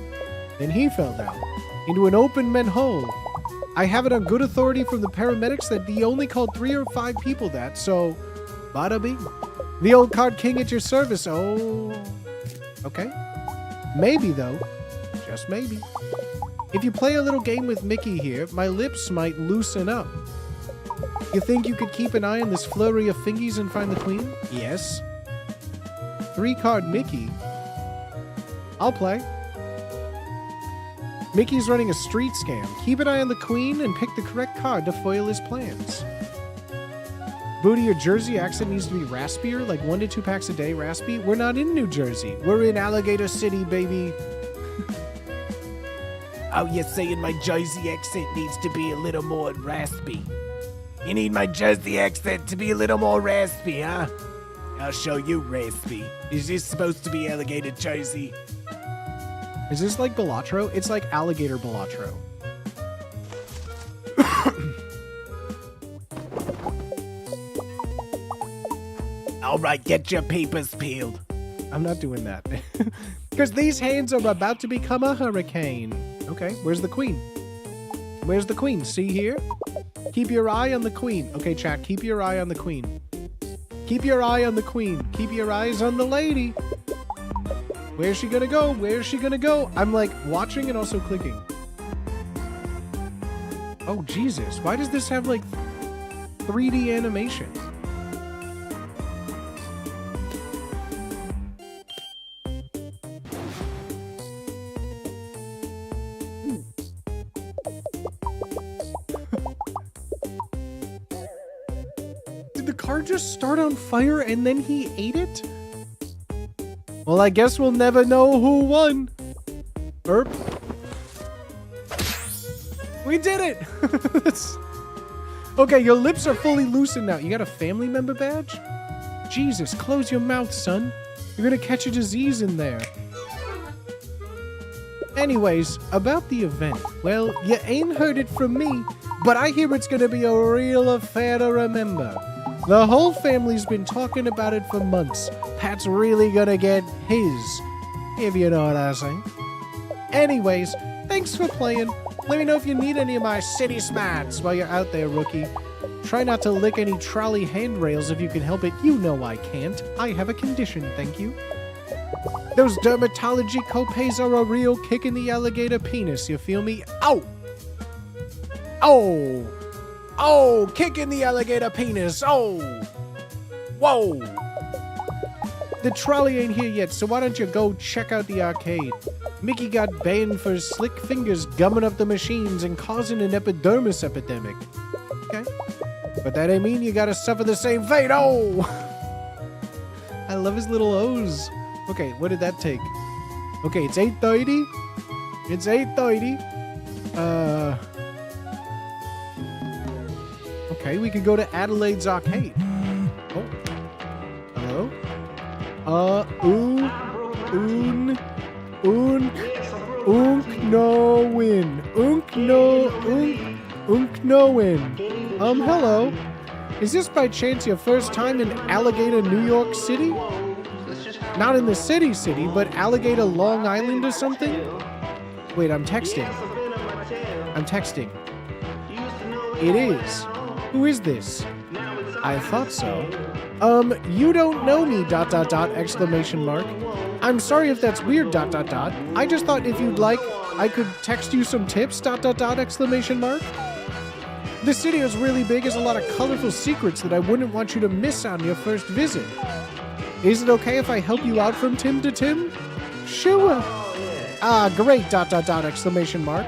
Then he fell down. Into an open manhole. I have it on good authority from the paramedics that he only called 3 or 5 people that, so... Bada bing. The old card king at your service. Oh... Okay. Maybe, though. Just maybe. If you play a little game with Mickey here, my lips might loosen up. You think you could keep an eye on this flurry of fingies and find the queen? Yes. 3-card Mickey? I'll play. Mickey's running a street scam. Keep an eye on the queen and pick the correct card to foil his plans. Booty, your Jersey accent needs to be raspier, like 1 to 2 packs a day raspy. We're not in New Jersey. We're in Alligator City, baby. Oh, you're saying my Jersey accent needs to be a little more raspy. You need my Jersey accent to be a little more raspy, huh? I'll show you raspy. Is this supposed to be Alligator Jersey? Is this like Balatro? It's like Alligator Balatro. Alright, get your papers peeled. I'm not doing that. Because these hands are about to become a hurricane. Okay, where's the queen? Where's the queen? See here? Keep your eye on the queen. Okay, chat, keep your eye on the queen. Keep your eye on the queen. Keep your eyes on the lady. Where's she gonna go? Where's she gonna go? I'm like watching and also clicking. Oh, Jesus. Why does this have like 3D animation? Did the car just start on fire and then he ate it? Well, I guess we'll never know who won. Burp. We did it! Okay, your lips are fully loosened now. You got a family member badge? Jesus, close your mouth, son. You're gonna catch a disease in there. Anyways, about the event. Well, you ain't heard it from me, but I hear it's gonna be a real affair to remember. The whole family's been talking about it for months. Pat's really gonna get his, if you know what I say. Anyways, thanks for playing. Let me know if you need any of my city smarts while you're out there, rookie. Try not to lick any trolley handrails if you can help it. You know I can't. I have a condition, thank you. Those dermatology copays are a real kick in the alligator penis, you feel me? Ow! Oh! Oh! Kick in the alligator penis! Oh! Whoa! The trolley ain't here yet, so why don't you go check out the arcade? Mickey got banned for slick fingers gumming up the machines and causing an epidermis epidemic. Okay. But that ain't mean you gotta suffer the same fate. Oh! I love his little O's. Okay, what did that take? Okay, it's 8:30. It's 8:30. Okay, we could go to Adelaide's arcade. Oh. Hello? Hello. Is this by chance your first time in Alligator, New York City? Not in the city, but Alligator, Long Island or something? Wait, I'm texting. It is. Who is this? I thought so. You don't know me, ... exclamation mark. I'm sorry if that's weird, ... I just thought if you'd like, I could text you some tips, ... exclamation mark. The city is really big, has a lot of colorful secrets that I wouldn't want you to miss on your first visit. Is it okay if I help you out from Tim to Tim? Sure. Ah, great, ... exclamation mark.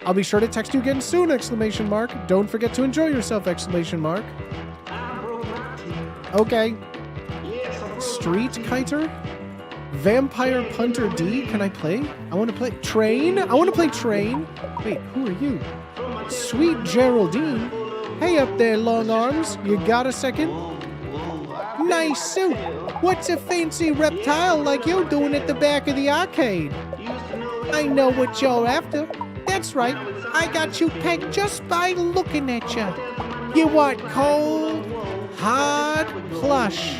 I'll be sure to text you again soon, exclamation mark. Don't forget to enjoy yourself, exclamation mark. Okay. Street Kiter? Vampire Punter D? Can I play? I want to play Train? I want to play Train. Wait, who are you? Sweet Geraldine. Hey up there, long arms. You got a second? Nice suit. What's a fancy reptile like you doing at the back of the arcade? I know what you're after. That's right. I got you pegged just by looking at you. You want cold, hard plush.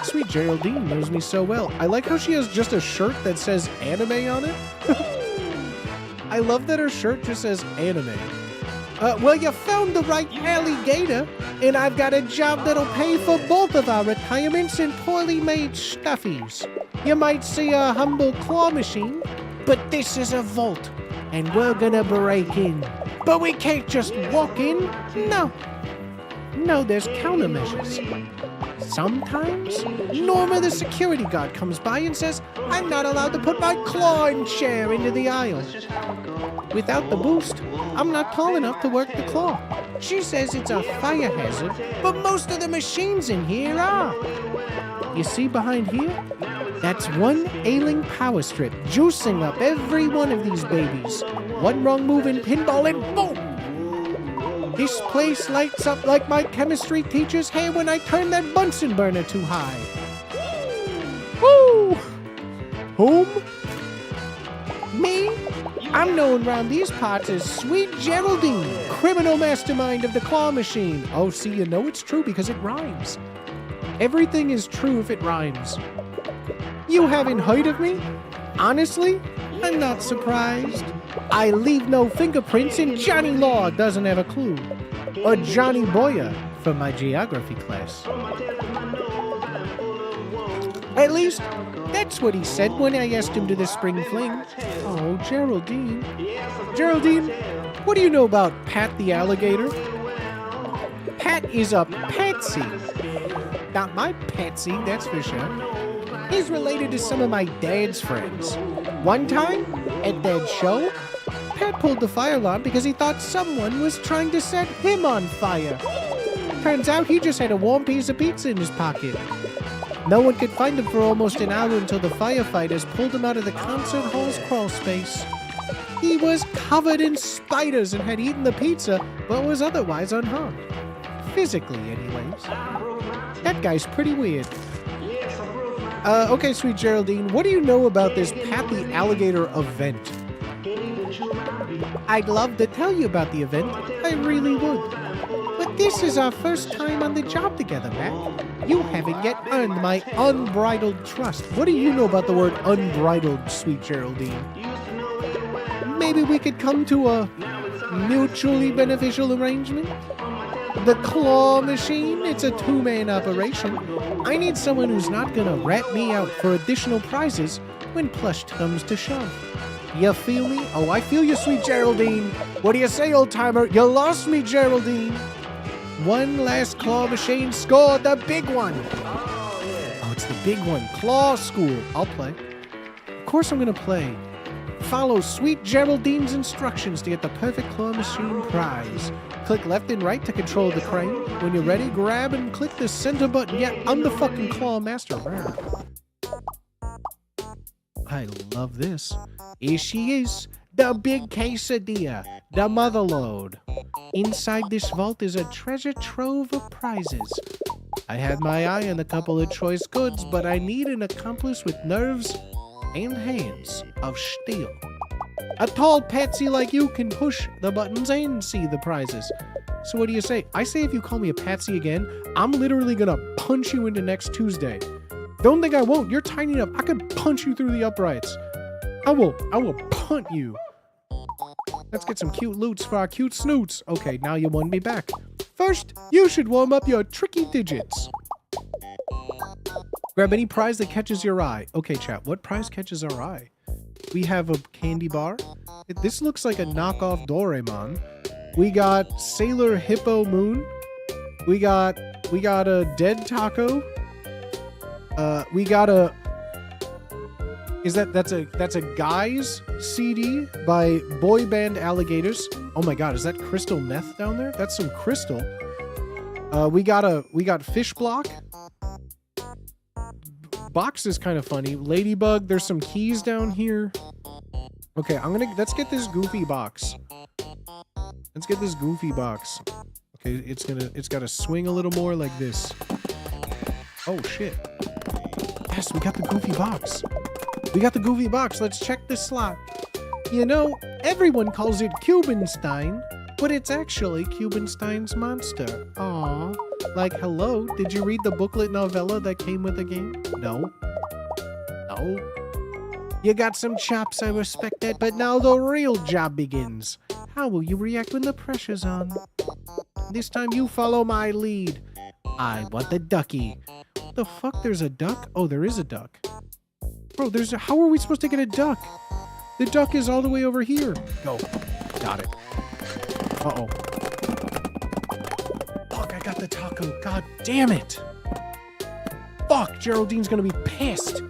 Sweet Geraldine knows me so well. I like how she has just a shirt that says anime on it. I love that her shirt just says anime. Well, you found the right alligator, and I've got a job that'll pay for both of our retirements and poorly made stuffies. You might see a humble claw machine, but this is a vault, and we're gonna break in. But we can't just walk in. No, there's countermeasures. Sometimes, Norma the security guard comes by and says, I'm not allowed to put my clawing chair into the aisle. Without the boost, I'm not tall enough to work the claw. She says it's a fire hazard, but most of the machines in here are. You see behind here? That's one ailing power strip juicing up every one of these babies. One wrong move in pinball and boom! This place lights up like my chemistry teacher's hair when I turn that Bunsen burner too high. Woo! Whom? Me? I'm known around these parts as Sweet Geraldine, criminal mastermind of the claw machine. Oh, see, you know it's true because it rhymes. Everything is true if it rhymes. You haven't heard of me? Honestly, I'm not surprised. I leave no fingerprints and Johnny Law doesn't have a clue. Or Johnny Boyer from my geography class. At least, that's what he said when I asked him to the spring fling. Oh, Geraldine. Geraldine, what do you know about Pat the alligator? Pat is a patsy. Not my patsy, that's for sure. He's related to some of my dad's friends. One time, at Dad's show, Pat pulled the fire alarm because he thought someone was trying to set him on fire. Turns out he just had a warm piece of pizza in his pocket. No one could find him for almost an hour until the firefighters pulled him out of the concert hall's crawl space. He was covered in spiders and had eaten the pizza, but was otherwise unharmed. Physically, anyways. That guy's pretty weird. Okay, sweet Geraldine, what do you know about this Pat the Alligator event? I'd love to tell you about the event. I really would. But this is our first time on the job together, Matt. You haven't yet earned my unbridled trust. What do you know about the word unbridled, sweet Geraldine? Maybe we could come to a mutually beneficial arrangement? The claw machine? It's a two-man operation. I need someone who's not gonna rat me out for additional prizes when plush comes to shove. You feel me? Oh, I feel you, sweet Geraldine. What do you say, old-timer? You lost me, Geraldine. One last claw machine scored the big one. Oh, it's the big one. Claw School. I'll play. Of course I'm gonna play. Follow sweet Geraldine's instructions to get the perfect claw machine prize. Click left and right to control the crane. When you're ready, grab and click the center button. Yeah, I'm the fucking claw master. I love this. Here she is, the big quesadilla, the motherlode. Inside this vault is a treasure trove of prizes. I had my eye on a couple of choice goods, but I need an accomplice with nerves and hands of steel. A tall patsy like you can push the buttons and see the prizes. So what do you say? I say if you call me a patsy again, I'm literally gonna punch you into next Tuesday. Don't think I won't. You're tiny enough. I can punch you through the uprights. I will punt you. Let's get some cute loots for our cute snoots. Okay, now you won me back. First, you should warm up your tricky digits. Grab any prize that catches your eye. Okay, chat, what prize catches our eye? We have a candy bar. This looks like a knockoff Doraemon. We got Sailor Hippo Moon. We got a dead taco. We got a... That's a Guys CD by Boy Band Alligators. Oh my god, is that crystal meth down there? That's some crystal. We got Fish Block. Box is kind of funny. Ladybug, there's some keys down here. Okay, let's get this goofy box. Let's get this goofy box. Okay, it's gotta swing a little more like this. Oh shit. Yes, we got the goofy box. We got the goofy box. Let's check this slot. You know, everyone calls it Cubanstein, but it's actually Cubanstein's monster. Aww. Like, hello, did you read the booklet novella that came with the game? No. No. You got some chops, I respect that, but now the real job begins. How will you react when the pressure's on? This time you follow my lead. I want the ducky. What the fuck? There's a duck? Oh, there is a duck. Bro, how are we supposed to get a duck? The duck is all the way over here. Go. Got it. Uh-oh. Fuck, I got the taco. God damn it. Fuck, Geraldine's gonna be pissed.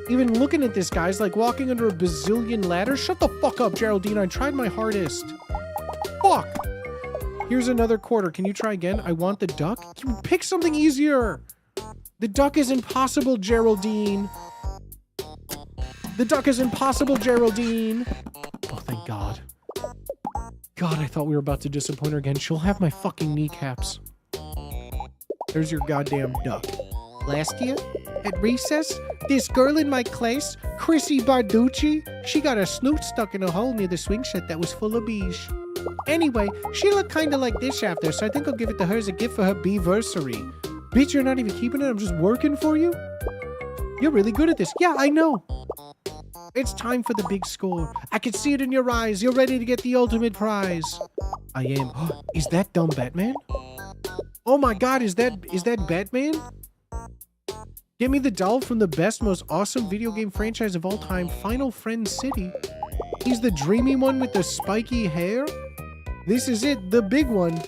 Even looking at this guy's like walking under a bazillion ladders. Shut the fuck up, Geraldine. I tried my hardest. Fuck. Here's another quarter. Can you try again? I want the duck. Pick something easier. The duck is impossible, Geraldine. The duck is impossible, Geraldine. Oh, thank God. God, I thought we were about to disappoint her again. She'll have my fucking kneecaps. There's your goddamn duck. Last year, at recess, this girl in my class, Chrissy Barducci, she got her snoot stuck in a hole near the swing set that was full of bees. Anyway, she looked kinda like this after, so I think I'll give it to her as a gift for her bee-versary. Bitch, you're not even keeping it? I'm just working for you? You're really good at this. Yeah, I know. It's time for the big score. I can see it in your eyes. You're ready to get the ultimate prize. I am. Is that dumb Batman? Oh my god, is that Batman? Get me the doll from the best, most awesome video game franchise of all time, Final Friend City. He's the dreamy one with the spiky hair? This is it, the big one.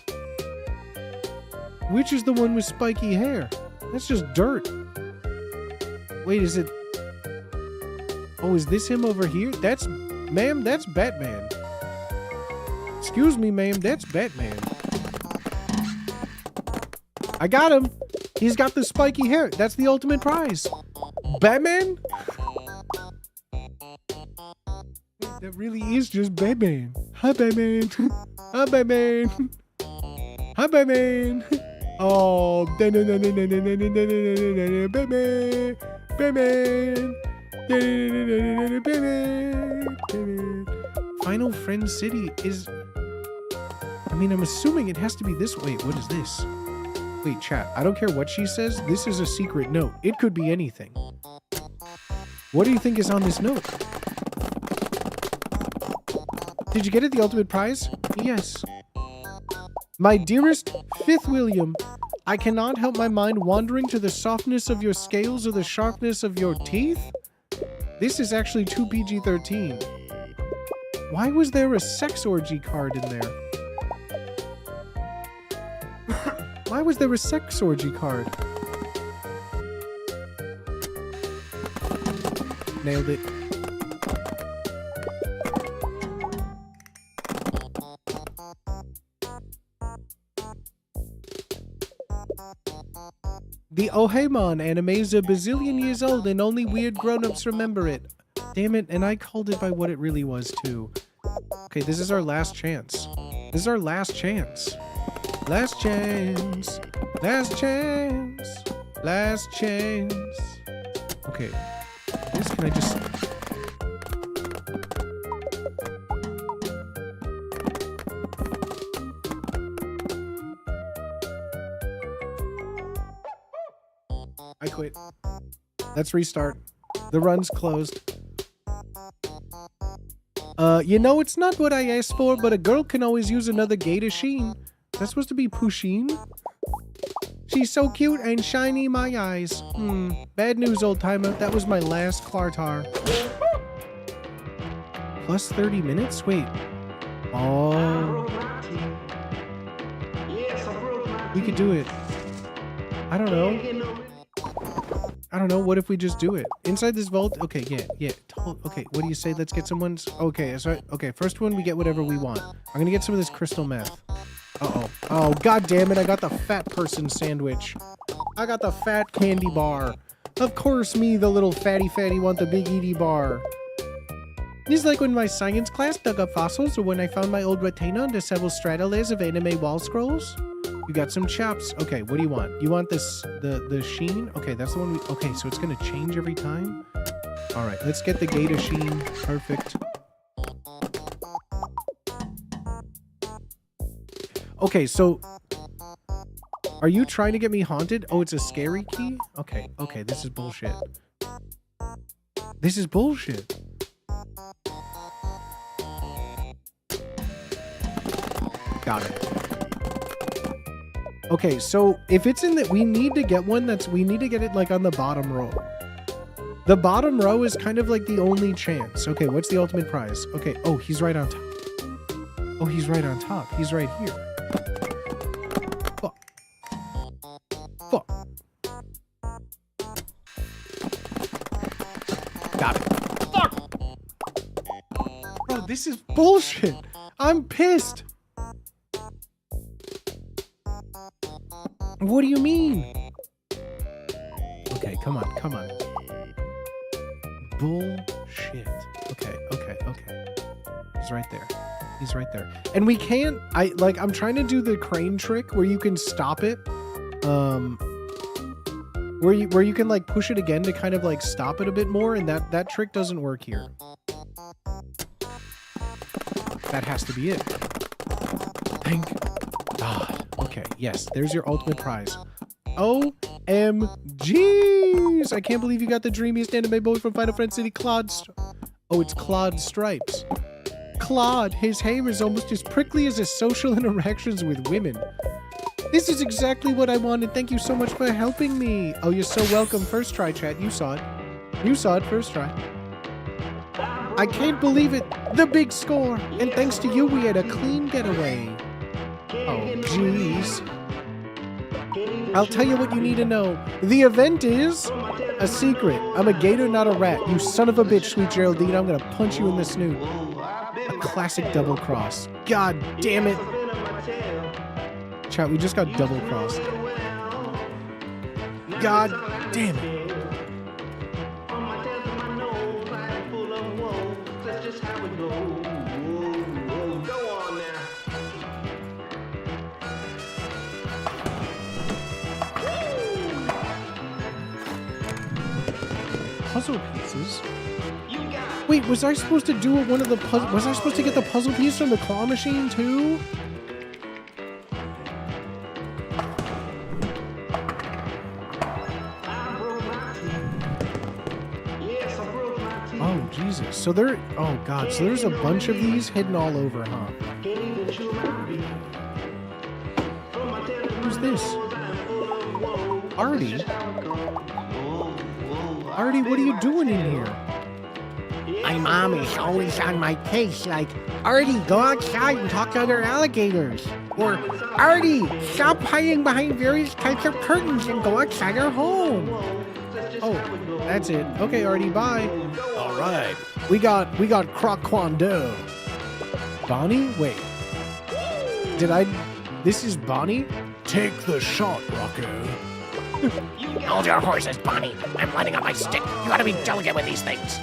Which is the one with spiky hair? That's just dirt. Wait, is it... Oh, is this him over here? That's... Ma'am, that's Batman. Excuse me, ma'am, that's Batman. I got him. He's got the spiky hair. That's the ultimate prize. Batman? That really is just Batman. Hi, Batman. Hi, Batman. Hi, Batman. Oh, Batman. Batman. Batman. Final Friend City is... I mean, I'm assuming it has to be this way. What is this? Wait, chat. I don't care what she says. This is a secret note. It could be anything. What do you think is on this note? Did you get it, the ultimate prize? Yes. My dearest Fifth William, I cannot help my mind wandering to the softness of your scales or the sharpness of your teeth. This is actually 2 PG-13. Why was there a sex orgy card in there? Why was there a sex orgy card? Nailed it. The Ohaemon anime is a bazillion years old and only weird grown-ups remember it. Damn it, and I called it by what it really was too. Okay, this is our last chance. This is our last chance. Last chance. Last chance. Last chance. Okay. This can I just... I quit. Let's restart. The run's closed. You know, it's not what I asked for, but a girl can always use another Gator Sheen. That's supposed to be Pusheen? She's so cute and shiny, my eyes. Bad news, old timer. That was my last Quartar. Plus 30 minutes? Wait. Oh. We could do it. I don't know. I don't know. What if we just do it? Inside this vault? Okay, yeah. Okay, what do you say? Let's get someone's... Okay, okay, first one, we get whatever we want. I'm gonna get some of this crystal meth. Uh-oh. Oh, god damn it. I got the fat person sandwich. I got the fat candy bar. Of course me, the little fatty want the big Edie bar. This is like when my science class dug up fossils or when I found my old retainer under several stratalayers of anime wall scrolls. You got some chops. Okay, what do you want? You want this, the sheen? Okay, that's the one we... Okay, so it's gonna change every time? Alright, let's get the Gator Sheen. Perfect. Okay, so... Are you trying to get me haunted? Oh, it's a scary key? Okay, this is bullshit. This is bullshit. Got it. Okay, so if it's in that, we need to get one that's... We need to get it, like, on the bottom row. The bottom row is kind of like the only chance. Okay, what's the ultimate prize? Okay, oh, he's right on top. Oh, he's right on top. He's right here. Fuck. Fuck. Got it. Fuck! Bro, this is bullshit. I'm pissed. What do you mean? Okay, come on. Bullshit. Okay. He's right there. And we can't... I'm trying to do the crane trick where you can stop it. Where you can, like, push it again to kind of, like, stop it a bit more, and that trick doesn't work here. That has to be it. Thank God. Okay, yes, there's your ultimate prize. OMGs! I can't believe you got the dreamiest anime boy from Final Friend City, Claude. Oh, it's Claude Stripes. Claude, his hair is almost as prickly as his social interactions with women. This is exactly what I wanted. Thank you so much for helping me. Oh, you're so welcome. First try, chat. You saw it. You saw it first try. I can't believe it. The big score. And thanks to you, we had a clean getaway. Oh, jeez. I'll tell you what you need to know. The event is a secret. I'm a gator, not a rat. You son of a bitch, sweet Geraldine. I'm gonna punch you in the snoot. A classic double cross. God damn it. Chat, we just got double crossed. God damn it. Puzzle pieces? Wait, was I supposed to do one of the puzzle? Was I supposed to get the puzzle piece from the claw machine too? Oh Jesus! So there. Oh God! So there's a bunch of these hidden all over, huh? Who's this? Artie? Artie, what are you doing in here? My mom is always on my case, like, Artie, go outside and talk to other alligators. Or, Artie, stop hiding behind various types of curtains and go outside our home. Oh, that's it. Okay, Artie, bye. All right. We got Croc-Kwon-Do. Bonnie? Wait. This is Bonnie? Take the shot, Rocco. Hold your horses, Bonnie. I'm lighting up my stick. You gotta be delicate with these things.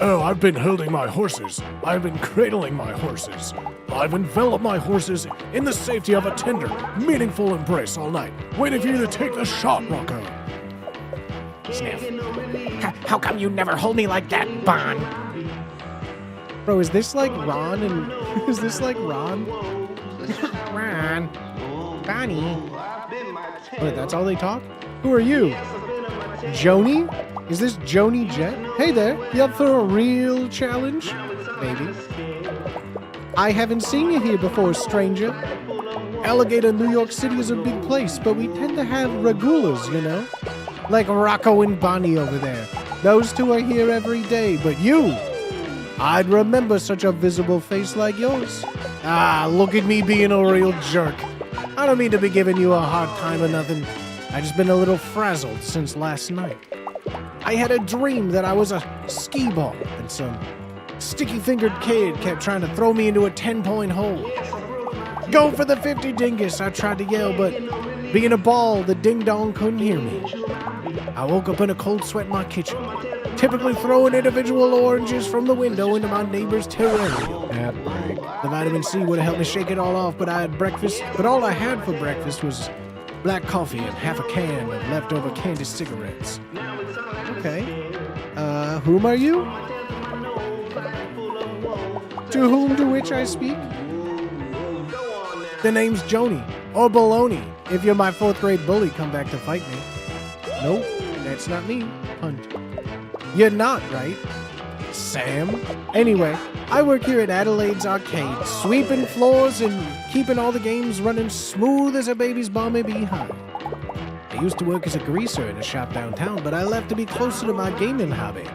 Oh, I've been holding my horses. I've been cradling my horses. I've enveloped my horses in the safety of a tender, meaningful embrace all night, waiting for you to take the shot, Rocco. Sniff. How come you never hold me like that, Bon? Bro, is this like Ron and... is this like Ron? Ron. Bonnie. Wait, that's all they talk? Who are you? Joni? Is this Joni Jet? Hey there, you up for a real challenge? Maybe. I haven't seen you here before, stranger. Alligator, New York City is a big place, but we tend to have regulars, you know? Like Rocco and Bonnie over there. Those two are here every day, but you! I'd remember such a visible face like yours. Ah, look at me being a real jerk. I don't mean to be giving you a hard time or nothing. I just been a little frazzled since last night. I had a dream that I was a skee ball and some sticky-fingered kid kept trying to throw me into a 10-point hole. Go for the 50 dingus, I tried to yell, but being a ball, the ding-dong couldn't hear me. I woke up in a cold sweat in my kitchen, typically throwing individual oranges from the window into my neighbor's terrarium. The vitamin C would have helped me shake it all off, but all I had for breakfast was black coffee and half a can of leftover candy cigarettes. Okay. Whom are you? To whom to which I speak? The name's Joni, or Baloney. If you're my 4th grade bully, come back to fight me. Nope, that's not me. Hunt. You're not, right? Sam? Anyway, I work here at Adelaide's Arcade, sweeping floors and keeping all the games running smooth as a baby's balmy behind. I used to work as a greaser in a shop downtown, but I left to be closer to my gaming hobby.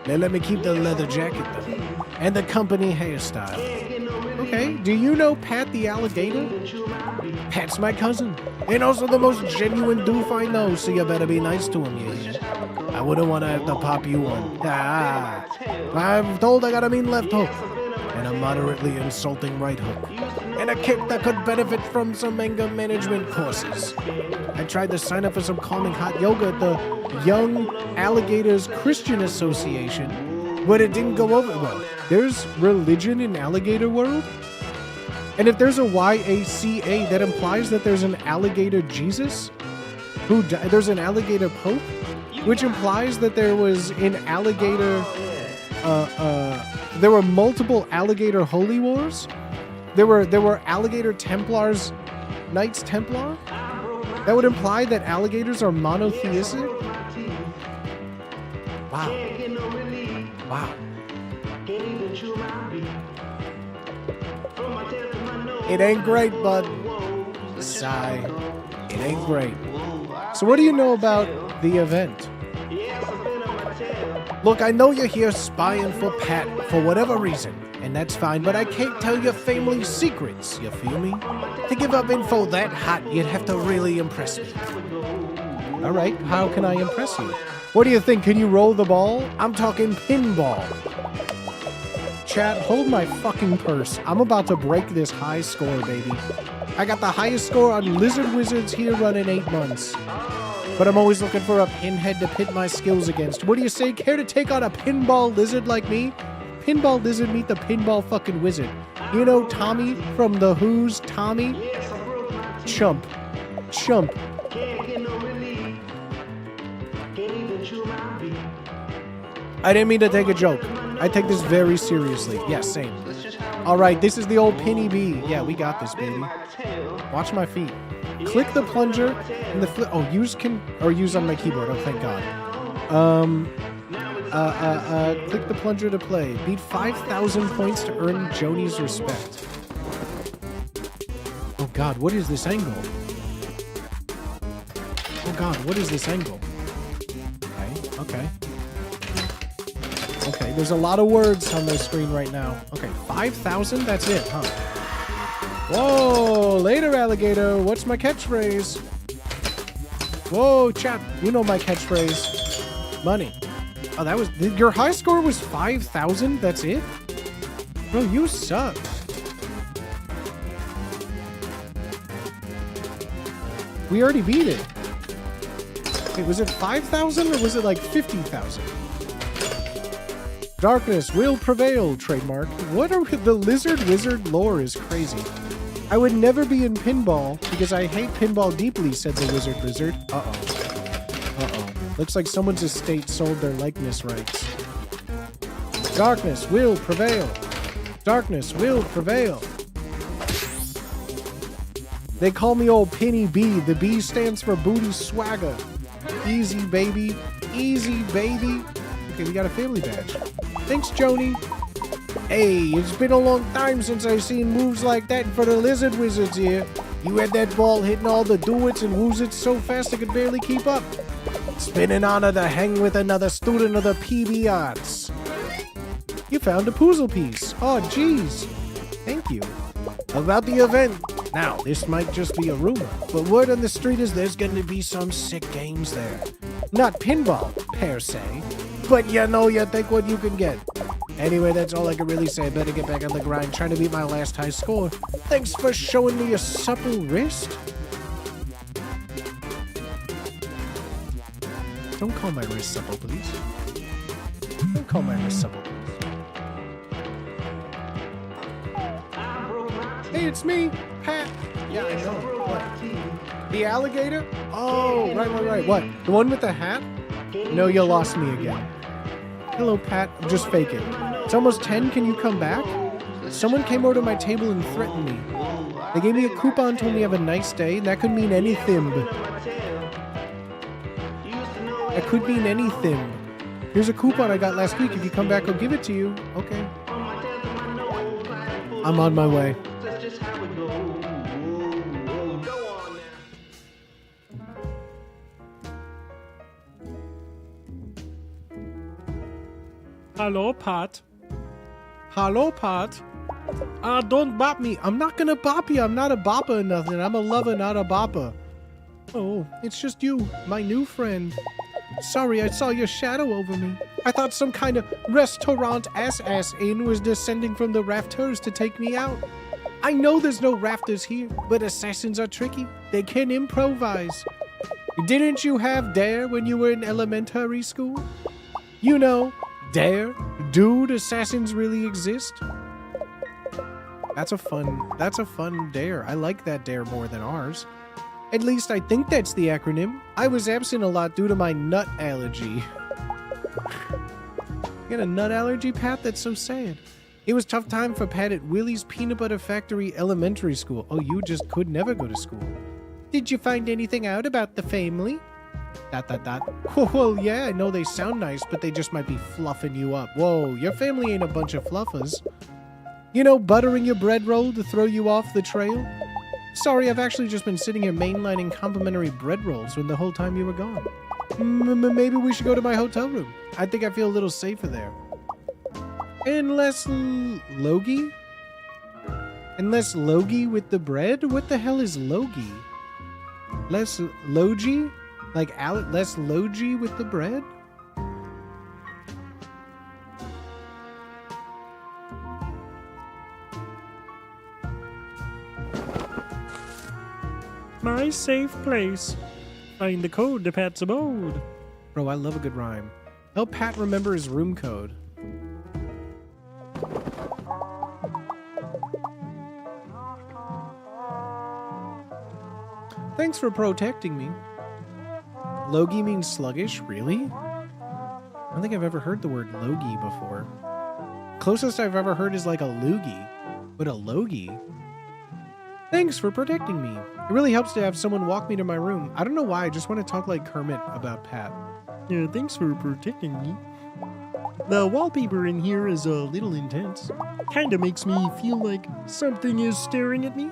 They let me keep the leather jacket, though, and the company hairstyle. Okay, do you know Pat the Alligator? Pat's my cousin, and also the most genuine doof I know, so you better be nice to him, you hear? I wouldn't want to have to pop you one. I'm told I got a mean left hook, and a moderately insulting right hook, and a kick that could benefit from some anger management courses. I tried to sign up for some calming hot yoga at the Young Alligators Christian Association, but it didn't go over well. There's religion in alligator world? And if there's a YACA, that implies that there's an alligator Jesus? There's an alligator pope? Which implies that there was an alligator, there were multiple alligator holy wars? There were alligator Templars, Knights Templar? That would imply that alligators are monotheistic? Wow. Wow. It ain't great, bud. Sigh. It ain't great. So what do you know about the event? Look, I know you're here spying for Pat for whatever reason, and that's fine, but I can't tell your family secrets, you feel me? To give up info that hot, you'd have to really impress me. All right, how can I impress you? What do you think? Can you roll the ball? I'm talking pinball. Chat, hold my fucking purse. I'm about to break this high score, baby. I got the highest score on Lizard Wizards here running 8 months. But I'm always looking for a pinhead to pit my skills against. What do you say? Care to take on a pinball lizard like me? Pinball lizard meet the pinball fucking wizard. You know Tommy from The Who's Tommy? Chump. Chump. I didn't mean to take a joke. I take this very seriously. Yes, same. Alright, this is the old Penny B. Yeah, we got this, baby. Watch my feet. Click the plunger and the flip. Oh, use on my keyboard. Oh, thank God. Click the plunger to play. Beat 5,000 points to earn Joni's respect. Oh God, what is this angle? Oh God, what is this angle? Okay. Okay, there's a lot of words on the screen right now. Okay, 5,000? That's it, huh? Whoa, later, alligator. What's my catchphrase? Whoa, chat. You know my catchphrase. Money. Oh, that was... Your high score was 5,000? That's it? Bro, you suck. We already beat it. Wait, was it 5,000 or was it like 50,000? Darkness will prevail, trademark. What are the lizard wizard lore is crazy. I would never be in pinball because I hate pinball deeply, said the wizard lizard. Uh-oh. Looks like someone's estate sold their likeness rights. Darkness will prevail. Darkness will prevail. They call me old Penny B. The B stands for booty swagger. Easy, baby. Easy, baby. Okay, we got a family badge. Thanks, Joni. Hey, it's been a long time since I've seen moves like that for the lizard wizards here. You had that ball hitting all the do-its and woo-its so fast I could barely keep up. It's been an honor to hang with another student of the PB Arts. You found a puzzle piece. Oh, jeez. Thank you. About the event. Now, this might just be a rumor, but word on the street is there's going to be some sick games there. Not pinball, per se, but you know you take what you can get. Anyway, that's all I can really say. Better get back on the grind, trying to beat my last high score. Thanks for showing me a supple wrist. Don't call my wrist supple, please. Don't call my wrist supple, please. Hey, it's me, Pat. Yeah, I know. What? The alligator? Oh, right. What? The one with the hat? No, you lost me again. Hello, Pat. I'm just faking. It's almost 10. Can you come back? Someone came over to my table and threatened me. They gave me a coupon, told me have a nice day. That could mean anything. That could mean anything. Here's a coupon I got last week. If you come back, I'll give it to you. Okay. I'm on my way. Hello, Pat. Hello, Pat. Don't bop me. I'm not gonna bop you. I'm not a bopper or nothing. I'm a lover, not a bopper. Oh, it's just you, my new friend. Sorry, I saw your shadow over me. I thought some kind of restaurant ass inn was descending from the rafters to take me out. I know there's no rafters here, but assassins are tricky. They can improvise. Didn't you have Dare when you were in elementary school? You know, Dare? Dude, assassins really exist? That's a fun Dare. I like that Dare more than ours. At least I think that's the acronym. I was absent a lot due to my nut allergy. You got a nut allergy, Pat? That's so sad. It was a tough time for Pat at Willie's Peanut Butter Factory Elementary School. Oh, you just could never go to school. Did you find anything out about the family? ... Well, yeah, I know they sound nice, but they just might be fluffing you up. Whoa, your family ain't a bunch of fluffers. You know, buttering your bread roll to throw you off the trail? Sorry, I've actually just been sitting here mainlining complimentary bread rolls when the whole time you were gone. Maybe we should go to my hotel room. I think I feel a little safer there. Unless Logie? Unless Logie with the bread? What the hell is Logie? Less Logie? Like less Logie with the bread? My safe place. Find the code to Pat's abode. Bro, I love a good rhyme. Help Pat remember his room code. Thanks for protecting me. Logie means sluggish? Really? I don't think I've ever heard the word Logie before. Closest I've ever heard is like a loogie, but a Logie? Thanks for protecting me. It really helps to have someone walk me to my room. I don't know why, I just want to talk like Kermit about Pat. Yeah, thanks for protecting me. The wallpaper in here is a little intense. Kinda makes me feel like something is staring at me.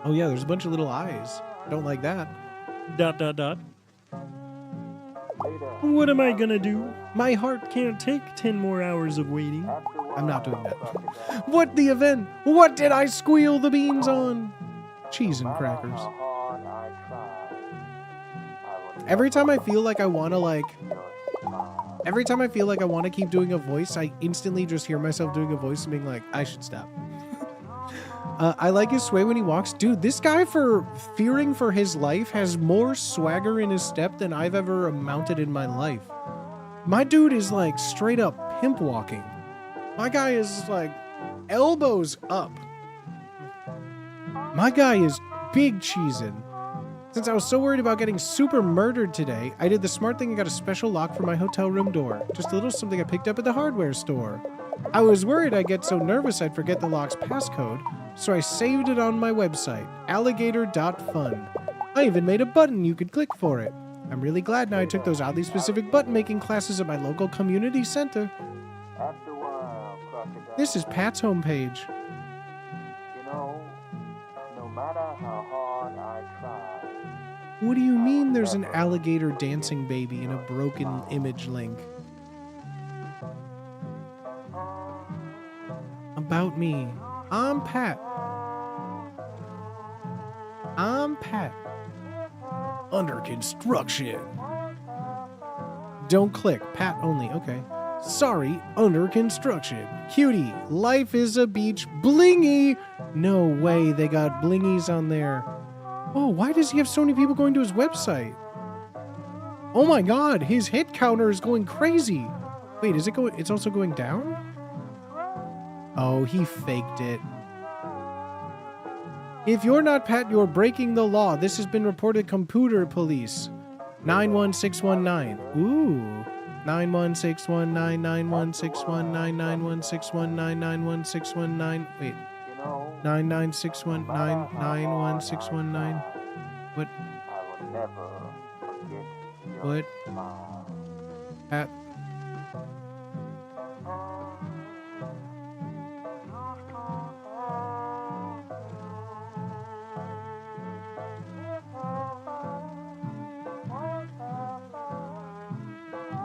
Oh yeah, there's a bunch of little eyes. Don't like that. ... What am I gonna do? My heart Can't take 10 more hours of waiting. I'm not doing that. What the event? What did I squeal the beans on? Cheese and crackers. Every time I feel like I want to keep doing a voice, I instantly just hear myself doing a voice and being like, I should stop. I like his sway when he walks. Dude, this guy, for fearing for his life, has more swagger in his step than I've ever amounted in my life. My dude is like straight up pimp walking. My guy is like elbows up. My guy is big cheesing. Since I was so worried about getting super murdered today, I did the smart thing and got a special lock for my hotel room door. Just a little something I picked up at the hardware store. I was worried I'd get so nervous I'd forget the lock's passcode, so I saved it on my website, alligator.fun. I even made a button you could click for it. I'm really glad now I took those oddly specific button-making classes at my local community center. This is Pat's homepage. What do you mean there's an alligator dancing baby in a broken image link? About me. I'm Pat. Under construction. Don't click. Pat only. Okay. Sorry, under construction. Cutie, life is a beach. Blingy! No way they got blingies on there. Oh, why does he have so many people going to his website? Oh my god, his hit counter is going crazy. Wait, is it going? It's also going down? Oh, he faked it. If you're not Pat, you're breaking the law. This has been reported computer police. 91619. Ooh. 91619 91619 91619 91619. Wait. 99619 91619. What? What? Pat.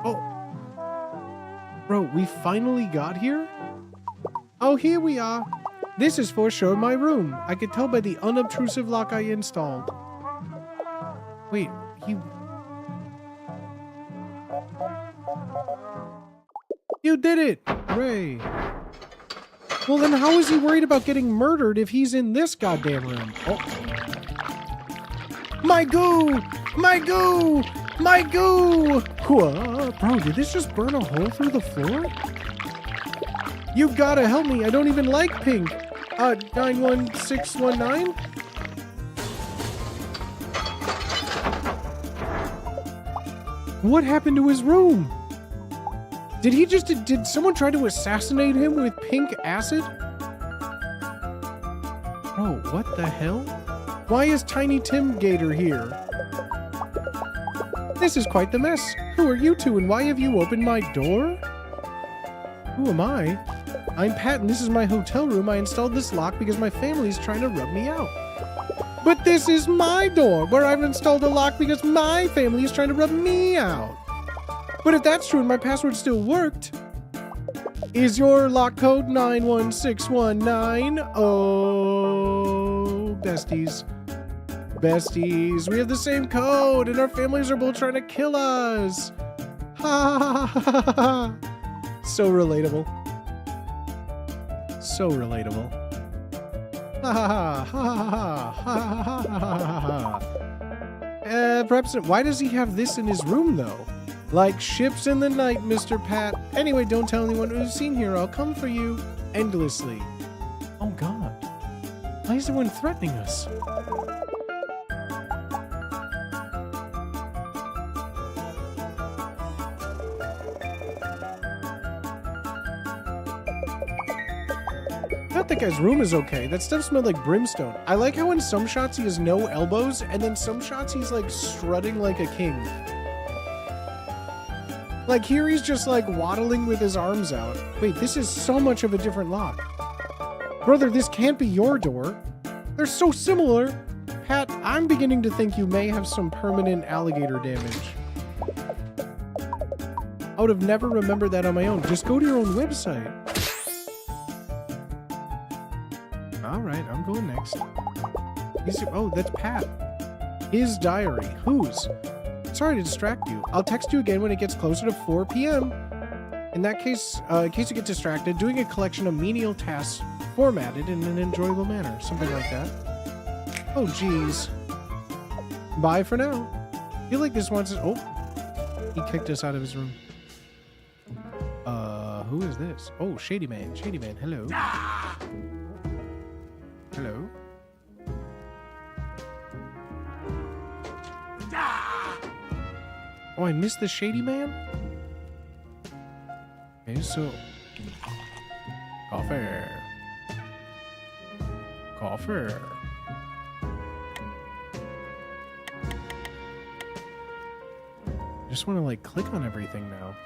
Oh. Bro, we finally got here? Oh, here we are. This is for sure my room. I could tell by the unobtrusive lock I installed. Wait, You did it! Hooray. Well, then how is he worried about getting murdered if he's in this goddamn room? Oh. My goo! My goo! My goo! Bro, did this just burn a hole through the floor? You've gotta help me. I don't even like pink. 91619? What happened to his room? Did someone try to assassinate him with pink acid? Bro, what the hell? Why is Tiny Tim Gator here? This is quite the mess. Who are you two and why have you opened my door? Who am I? I'm Pat and this is my hotel room. I installed this lock because my family's trying to rub me out. But this is my door where I've installed a lock because my family is trying to rub me out. But if that's true and my password still worked, is your lock code 91619? Oh, besties. Besties, we have the same code and our families are both trying to kill us. Ha ha ha ha ha. So relatable. So relatable. Ha ha ha ha ha ha ha ha. Perhaps, why does he have this in his room though? Like ships in the night, Mr. Pat. Anyway, don't tell anyone who's seen here. I'll come for you endlessly. Oh God. Why is everyone threatening us? I thought that guy's room is okay. That stuff smelled like brimstone. I like how in some shots he has no elbows, and then some shots he's like strutting like a king. Like here he's just like waddling with his arms out. Wait, this is so much of a different lock. Brother, this can't be your door. They're so similar. Pat, I'm beginning to think you may have some permanent alligator damage. I would have never remembered that on my own. Just go to your own website. Alright, I'm going next. Oh, that's Pat. His diary. Whose? Sorry to distract you. I'll text you again when it gets closer to 4 p.m. In that case, in case you get distracted, doing a collection of menial tasks formatted in an enjoyable manner. Something like that. Oh, geez. Bye for now. I feel like this wants to... Oh. He kicked us out of his room. Who is this? Oh, Shady Man. Shady Man, hello. Hello. Oh, I missed the Shady Man? Okay, so... Coffer. Coffer. I just want to, like, click on everything now.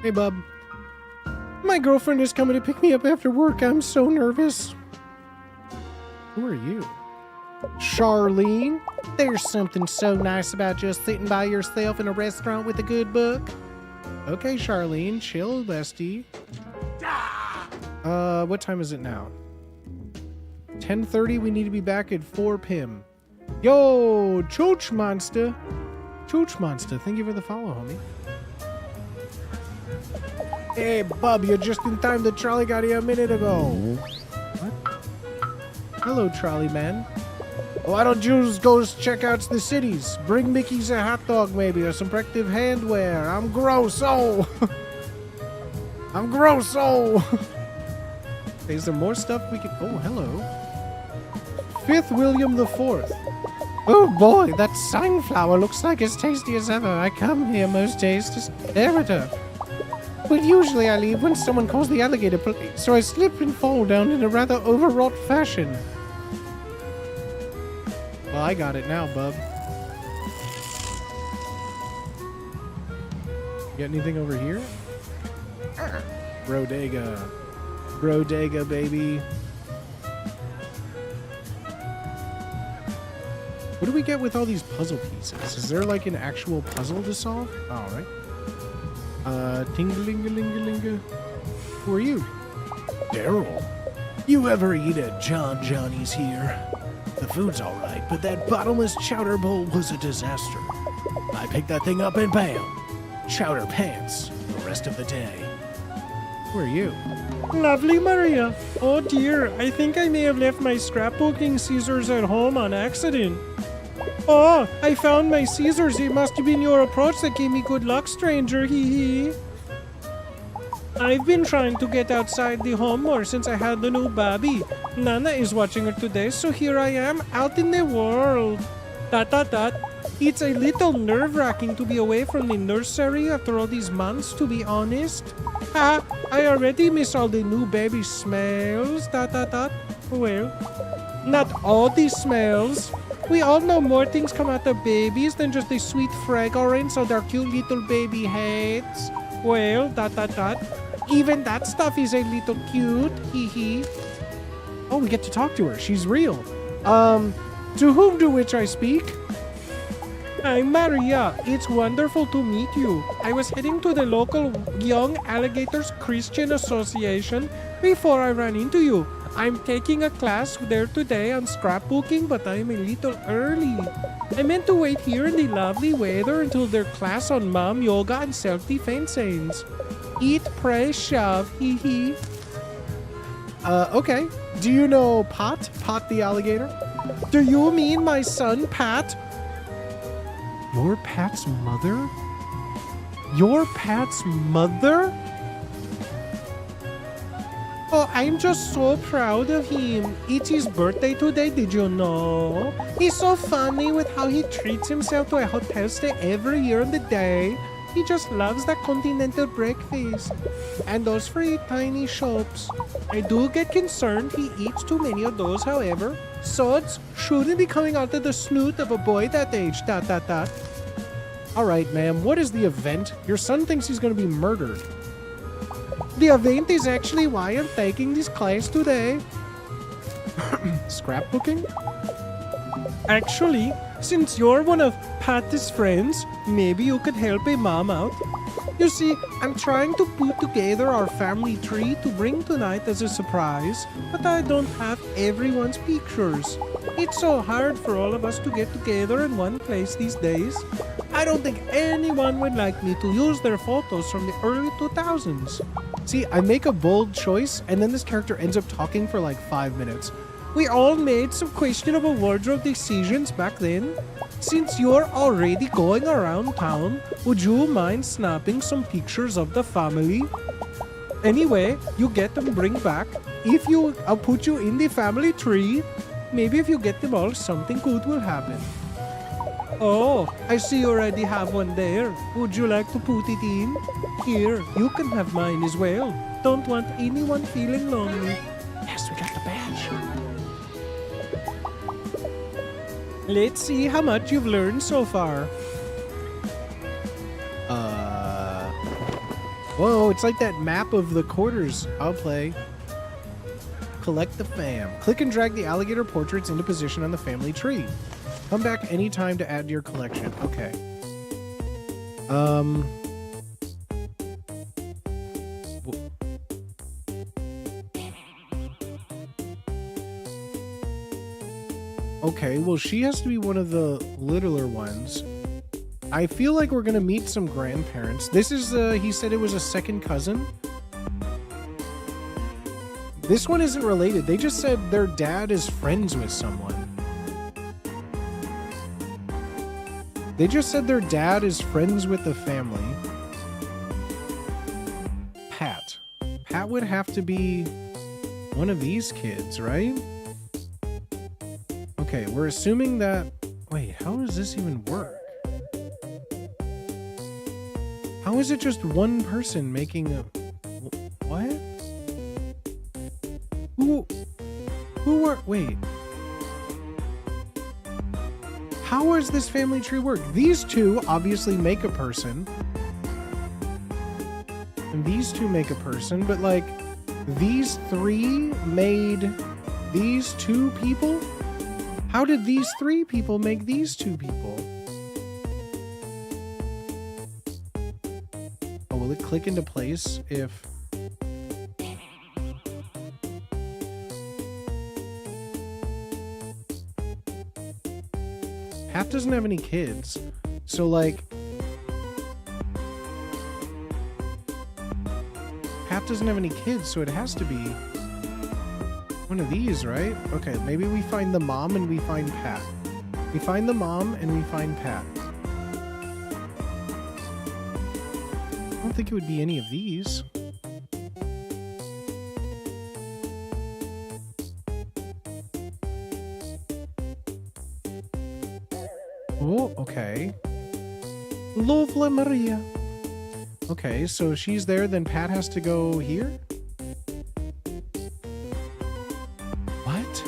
Hey, bub. My girlfriend is coming to pick me up after work. I'm so nervous. Who are you? Charlene? There's something so nice about just sitting by yourself in a restaurant with a good book. Okay, Charlene, chill, bestie. What time is it now? 10:30, we need to be back at 4 p.m. Yo, Chooch Monster. Chooch Monster, thank you for the follow, homie. Hey, bub, you're just in time. The trolley got here a minute ago. What? Hello, trolley man. Why don't you just go check out the cities? Bring Mickey's a hot dog, maybe, or some protective handwear. I'm gross, oh! I'm gross, oh! Is there more stuff we can... Oh, hello. 5th William IV. Oh boy, that sunflower looks like as tasty as ever. I come here most days to stare at her. But usually I leave when someone calls the alligator police, so I slip and fall down in a rather overwrought fashion. Well, I got it now, bub. Got anything over here? Brodega. Brodega, baby. What do we get with all these puzzle pieces? Is there like an actual puzzle to solve? All right. Tingalingalingalinga. Who are you? Daryl. You ever eat at John Johnny's here? The food's alright, but that bottomless chowder bowl was a disaster. I picked that thing up and bam! Chowder pants the rest of the day. Who are you? Lovely Maria. Oh dear, I think I may have left my scrapbooking scissors at home on accident. Oh, I found my scissors. It must have been your approach that gave me good luck, stranger. Hee hee. I've been trying to get outside the home more since I had the new baby. Nana is watching her today, so here I am out in the world. Dot dot dot. It's a little nerve-wracking to be away from the nursery after all these months, to be honest. Ha! I already miss all the new baby smells. Dot dot dot. Well, not all the smells. We all know more things come out of babies than just the sweet fragrance of their cute little baby heads. Well, dot dot dot. Even that stuff is a little cute. Hee hee. Oh, we get to talk to her. She's real. To whom do which I speak? I'm Maria. It's wonderful to meet you. I was heading to the local Young Alligators Christian Association before I ran into you. I'm taking a class there today on scrapbooking, but I'm a little early. I meant to wait here in the lovely weather until their class on mom yoga and self-defense ends. Eat, pray, shove, hee hee. Okay. Do you know Pot? Pot the alligator? Do you mean my son, Pat? Your Pat's mother? Your Pat's mother? Oh, I'm just so proud of him. It's his birthday today, did you know? He's so funny with how he treats himself to a hotel stay every year on the day. He just loves that continental breakfast. And those free tiny shops. I do get concerned he eats too many of those, however. Sods shouldn't be coming out of the snoot of a boy that age, ... All right, ma'am. What is the event? Your son thinks he's going to be murdered. The event is actually why I'm taking this class today. Scrapbooking? Actually, since you're one of Pat's friends, maybe you could help a mom out. You see, I'm trying to put together our family tree to bring tonight as a surprise, but I don't have everyone's pictures. It's so hard for all of us to get together in one place these days. I don't think anyone would like me to use their photos from the early 2000s. See, I make a bold choice, and then this character ends up talking for like 5 minutes. We all made some questionable wardrobe decisions back then. Since you're already going around town, would you mind snapping some pictures of the family? Anyway, you get them bring back. I'll put you in the family tree. Maybe if you get them all, something good will happen. Oh, I see you already have one there. Would you like to put it in? Here, you can have mine as well. Don't want anyone feeling lonely. Yes, we got the badge. Let's see how much you've learned so far. Whoa, it's like that map of the quarters. I'll play. Collect the fam. Click and drag the alligator portraits into position on the family tree. Come back anytime to add to your collection. Okay. Okay, well, she has to be one of the littler ones. I feel like we're gonna meet some grandparents. This is, he said it was a second cousin. This one isn't related. They just said their dad is friends with someone. They just said their dad is friends with the family. Pat. Pat would have to be one of these kids, right? Okay, we're assuming that... Wait, how does this even work? How is it just one person making a... What? Who are... Wait. How does this family tree work? These two obviously make a person. And these two make a person, but like... These three made these two people? How did these three people make these two people? Oh, will it click into place if... Pat doesn't have any kids, so like... Pat doesn't have any kids, so it has to be one of these, right? Okay, maybe we find the mom and we find Pat. We find the mom and we find Pat. I don't think it would be any of these. Oh, okay. Lovely Maria. Okay, so she's there, then Pat has to go here? What?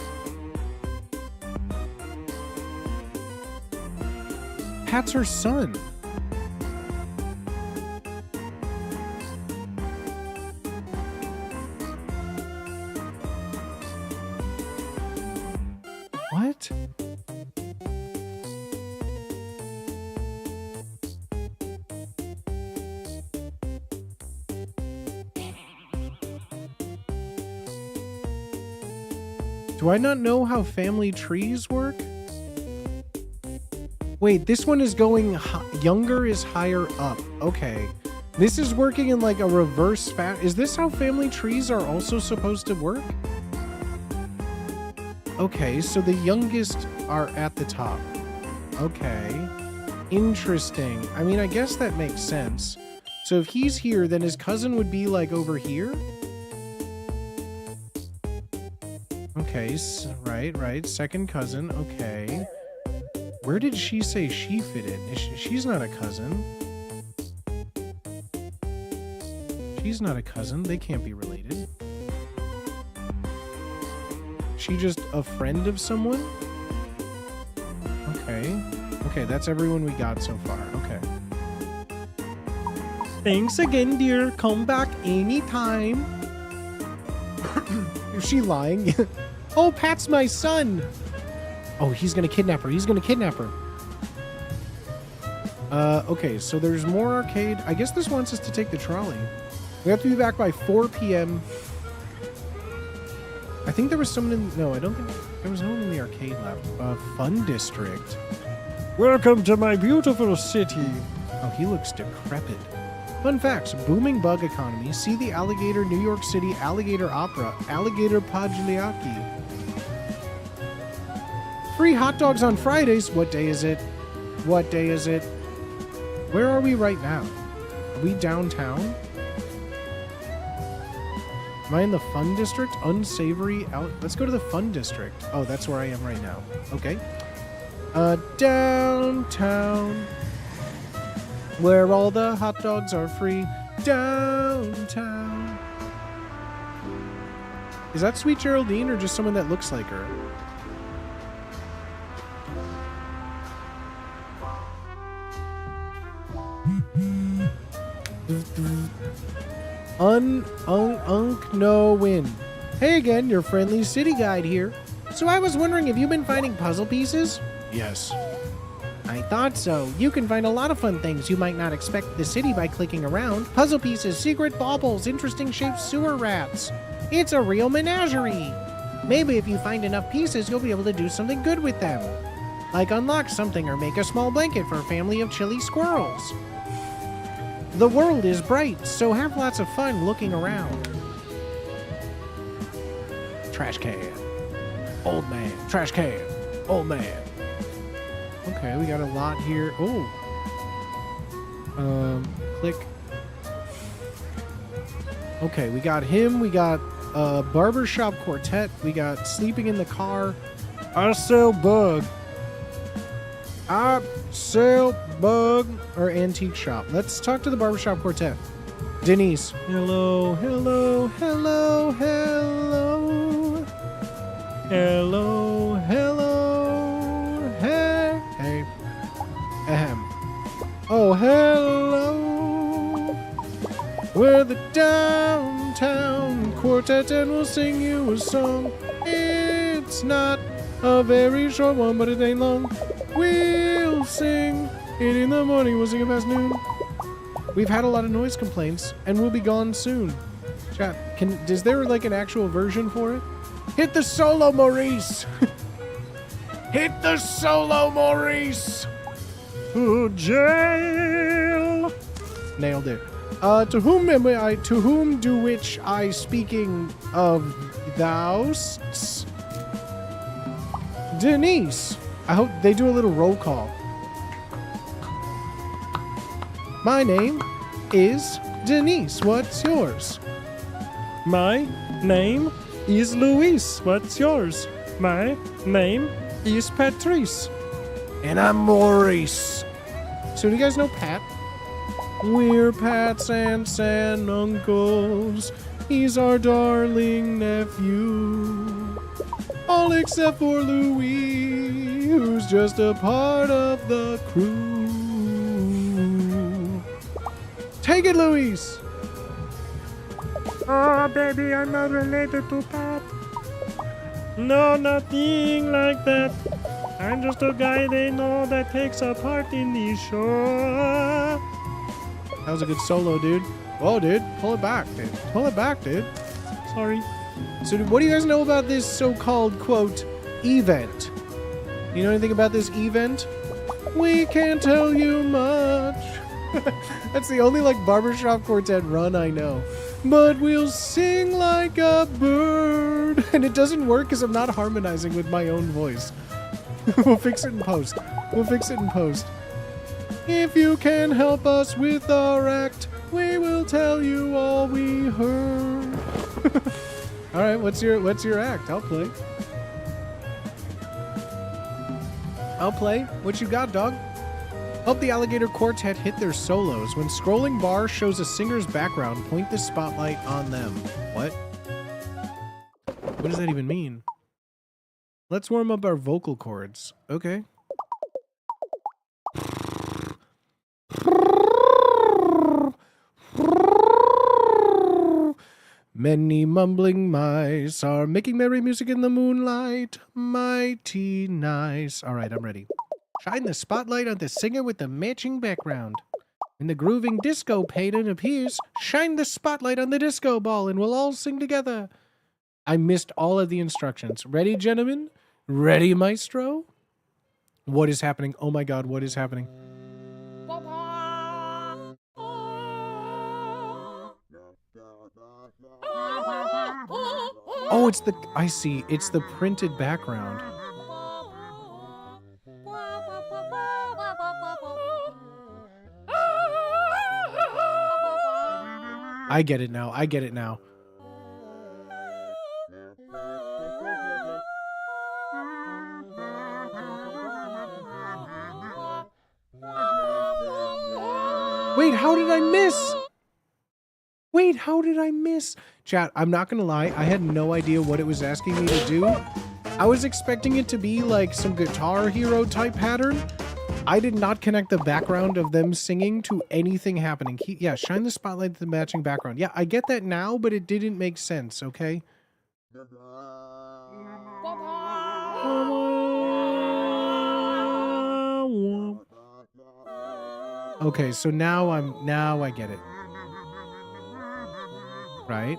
Pat's her son. Do I not know how family trees work? Wait, this one is going younger is higher up. Okay. This is working in like a reverse Is this how family trees are also supposed to work? Okay, so the youngest are at the top. Okay. Interesting. I mean, I guess that makes sense. So if he's here, then his cousin would be like over here? Okay, right. Second cousin, okay. Where did she say she fit in? She's not a cousin. She's not a cousin. They can't be related. She just a friend of someone? Okay. Okay, that's everyone we got so far. Okay. Thanks again, dear. Come back anytime. Is she lying? Oh, Pat's my son. Oh, he's gonna kidnap her. He's gonna kidnap her. Okay, so there's more arcade. I guess this wants us to take the trolley. We have to be back by 4 p.m. I think there was someone in... No, I don't think... There was no one in the arcade left. Fun District. Welcome to my beautiful city. Oh, he looks decrepit. Fun facts. Booming bug economy. See the Alligator New York City Alligator Opera. Alligator Pagliacci. Free hot dogs on Fridays. What day is it? What day is it? Where are we right now? Are we downtown? Am I in the Fun District? Unsavory out. Let's go to the Fun District. Oh, that's where I am right now. Okay. Downtown. Where all the hot dogs are free. Downtown. Is that Sweet Geraldine or just someone that looks like her? No win. Hey again, your friendly city guide here. So I was wondering, have you been finding puzzle pieces? Yes. I thought so. You can find a lot of fun things you might not expect in the city by clicking around. Puzzle pieces, secret baubles, interesting shaped sewer rats. It's a real menagerie. Maybe if you find enough pieces, you'll be able to do something good with them. Like unlock something or make a small blanket for a family of chilly squirrels. The world is bright, so have lots of fun looking around. Trash can. Old man. Trash can. Old man. Okay, we got a lot here. Oh. Click. Okay, we got him. We got barbershop quartet. We got sleeping in the car. I sell bug. I sell bug or antique shop. Let's talk to the barbershop quartet. Denise. Hello, hello, hello, hello. Hello, hello. Hey, hey. Ahem. Oh, hello. We're the downtown quartet and we'll sing you a song. It's not a very short one, but it ain't long. We'll sing it in the morning, we'll sing it past noon. We've had a lot of noise complaints, and we'll be gone soon. Chat, is there like an actual version for it? Hit the solo, Maurice! Hit the solo, Maurice! To jail! Nailed it. To whom am I? To whom do which I speaking of thou's? Denise. I hope they do a little roll call. My name is Denise. What's yours? My name is Luis. What's yours? My name is Patrice. And I'm Maurice. So do you guys know Pat? We're Pat's aunts and uncles. He's our darling nephew. All except for Louis, who's just a part of the crew. Take it, Louis! Oh, baby, I'm not related to Pat. No, nothing like that. I'm just a guy they know that takes a part in the show. That was a good solo, dude. Whoa, dude. Pull it back, dude. Pull it back, dude. Sorry. So what do you guys know about this so-called, quote, event? You know anything about this event? We can't tell you much. That's the only, like, barbershop quartet run I know. But we'll sing like a bird. And it doesn't work because I'm not harmonizing with my own voice. We'll fix it in post. We'll fix it in post. If you can help us with our act, we will tell you all we heard. All right, what's your act? I'll play. I'll play. What you got, dog? Help the Alligator Quartet hit their solos. When scrolling bar shows a singer's background, point the spotlight on them. What? What does that even mean? Let's warm up our vocal cords. Okay. Many mumbling mice are making merry music in the moonlight. Mighty nice. All right, I'm ready. Shine the spotlight on the singer with the matching background. When the grooving disco pattern appears, shine the spotlight on the disco ball and we'll all sing together. I missed all of the instructions. Ready, gentlemen? Ready, maestro? What is happening? Oh my God, what is happening? Oh, it's the, I see, it's the printed background. I get it now, I get it now. Wait, how did I miss? Wait, how did I miss? Chat, I'm not gonna lie, I had no idea what it was asking me to do. I was expecting it to be like some Guitar Hero type pattern. I did not connect the background of them singing to anything happening. Yeah, shine the spotlight to the matching background. Yeah, I get that now, but it didn't make sense, okay? Okay, so now I get it. Right.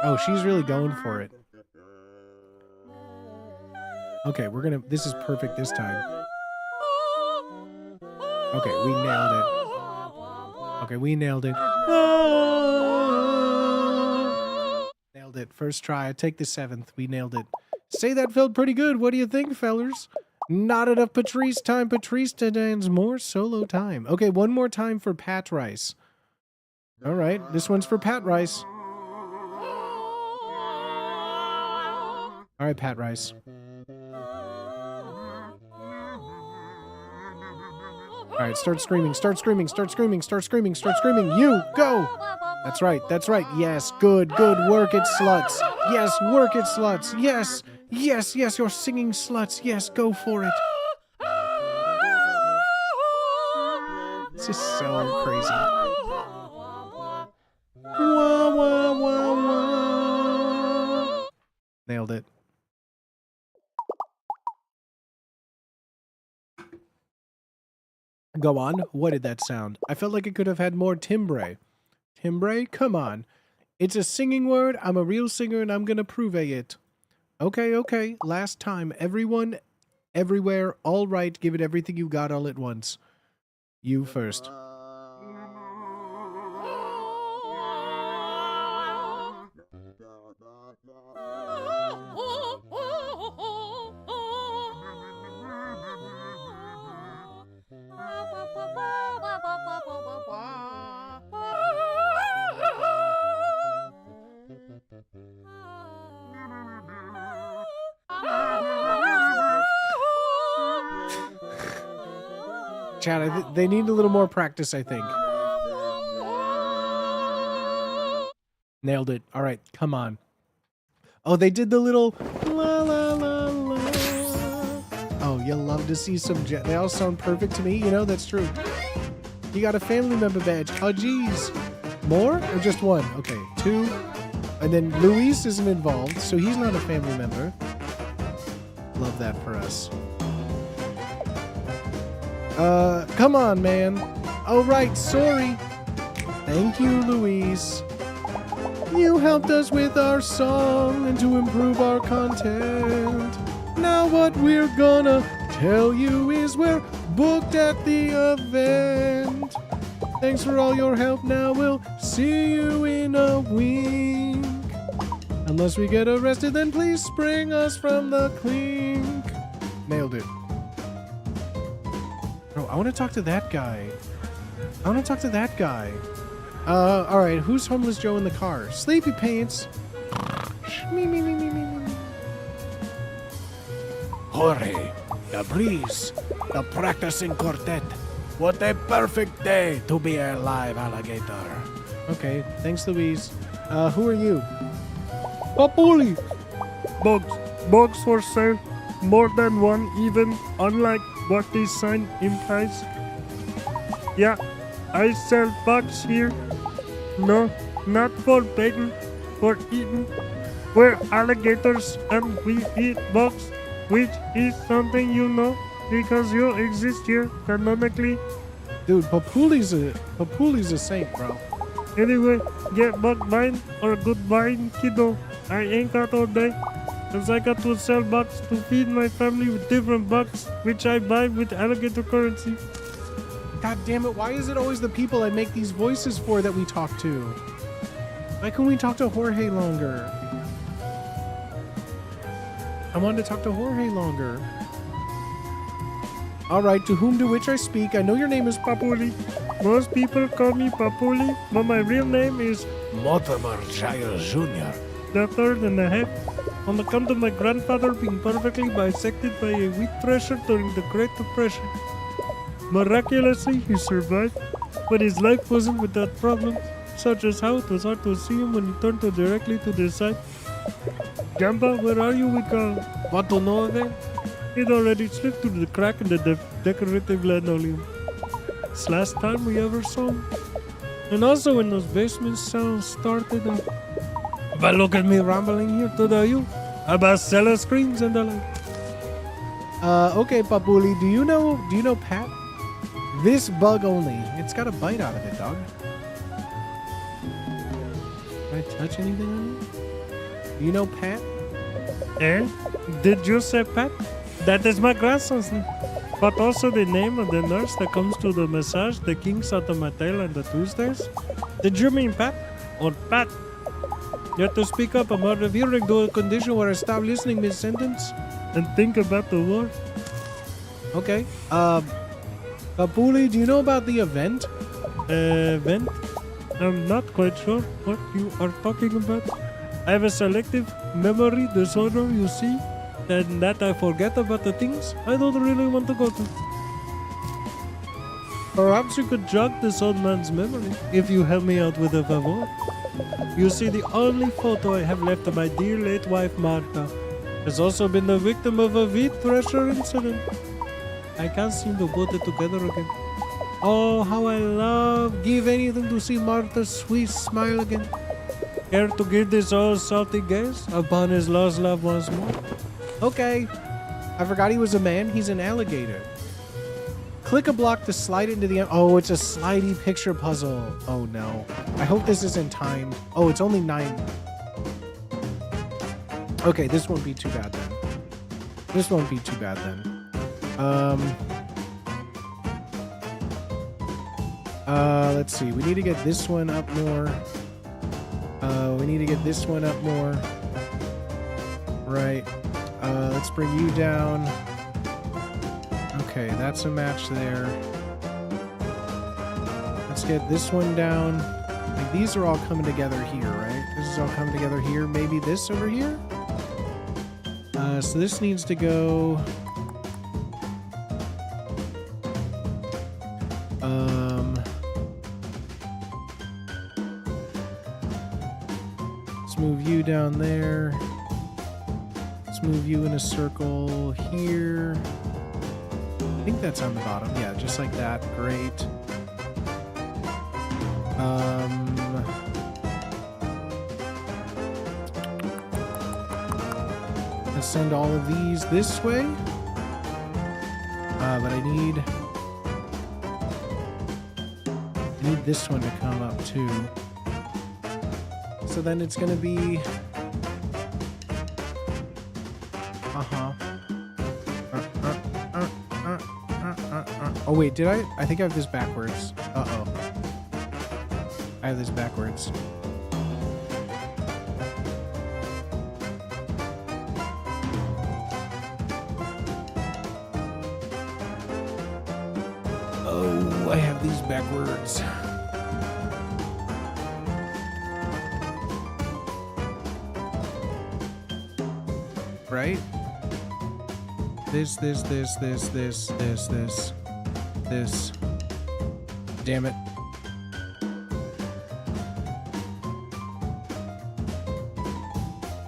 Oh, she's really going for it. Okay, this is perfect this time. Okay, we nailed it. Okay, we nailed it. Nailed it. First try. I take the 7th. We nailed it. Say that felt pretty good. What do you think, fellers? Not enough Patrice time. Patrice demands more solo time. Okay, one more time for Pat Rice. All right, this one's for Pat Rice. All right, Pat Rice. All right, start screaming, start screaming, start screaming, start screaming, start screaming. You, go! That's right, that's right. Yes, good, good. Work it, sluts. Yes, work it, sluts. Yes, yes, yes, you're singing sluts. Yes, go for it. This is so crazy. Wah, wah, wah, wah. Nailed it. Go on. What did that sound? I felt like it could have had more timbre. Timbre? Come on. It's a singing word. I'm a real singer and I'm gonna prove it. Okay, okay. Last time. Everyone, everywhere, all right. Give it everything you got all at once. You first. Chad, they need a little more practice, I think. Nailed it. All right, come on. Oh, they did the little la la la la. Oh, you'll love to see some they all sound perfect to me. You know, that's true. You got a family member badge. Oh, geez. More or just one? Okay, 2. And then Luis isn't involved, so he's not a family member. Love that for us. Come on, man. Oh, right, sorry. Thank you, Louise. You helped us with our song and to improve our content. Now what we're gonna tell you is we're booked at the event. Thanks for all your help. Now we'll see you in a week. Unless we get arrested, then please spring us from the clink. Nailed it. Bro, I want to talk to that guy. Alright, who's Homeless Joe in the car? Sleepy Pants. Me. Jorge, the breeze, the practicing quartet. What a perfect day to be a live alligator. Okay, thanks, Louise. Who are you? Papuli. Bugs for sale. More than one even, unlike what this sign implies. Yeah, I sell bugs here. No, not for begging, for eating. We're alligators and we eat bugs, which is something you know because you exist here canonically. Dude, Papuli's a saint, bro. Anyway, get bug bite or good bite, kiddo. I ain't got all day. Cause I got to sell bugs to feed my family with different bugs, which I buy with alligator currency. God damn it, why is it always the people I make these voices for that we talk to? Why can't we talk to Jorge longer? I wanted to talk to Jorge longer. Alright, to whom to which I speak. I know your name is Papuli. Most people call me Papuli, but my real name is Mortimer Giles Jr. the third and a half. On account of my grandfather being perfectly bisected by a wheat thresher during the Great Depression. Miraculously, he survived, but his life wasn't without problems, such as how it was hard to see him when he turned directly to the side. Gamba, where are you? We can want to know again? He'd already slipped through the crack in the decorative linoleum. It's last time we ever saw him. And also when those basement sounds started up. But look at me rambling here to you about seller screens and the like. Okay, Papuli, do you know Pat? This bug only. It's got a bite out of it, dog. Can I touch anything on it? Do you know Pat? Eh? Did you say Pat? That is my grandson's name. But also the name of the nurse that comes to the massage the kinks out of my tail on the Tuesdays? Did you mean Pat? Or Pat? You have to speak up. I'm hard of hearing to a condition where I stop listening mid-sentence and think about the word. Okay. Papuli, do you know about the event? Event? I'm not quite sure what you are talking about. I have a selective memory disorder, you see, and that I forget about the things I don't really want to go to. Perhaps you could jog this old man's memory if you help me out with a favor. You see, the only photo I have left of my dear late wife Martha has also been the victim of a wheat thresher incident. I can't seem to put it together again. Oh, how I give anything to see Martha's sweet smile again. Care to give this old salty gaze upon his lost love once more? Okay. I forgot he was a man. He's an alligator. Click a block to slide into the... Oh, it's a slidey picture puzzle. Oh, no. I hope this isn't timed. Oh, it's only 9. Okay, this won't be too bad then. Let's see. We need to get this one up more. Right. Let's bring you down. Okay, that's a match there. Let's get this one down. Like, these are all coming together here, right? This is all coming together here. Maybe this over here? So this needs to go... Let's move you down there. Let's move you in a circle here. I think that's on the bottom. Yeah, just like that. Great. Let's send all of these this way. But I need this one to come up too. So then it's gonna be... Oh wait, did I? I think I have this backwards. Uh-oh. I have this backwards. Oh, I have these backwards. Right? This. Damn it.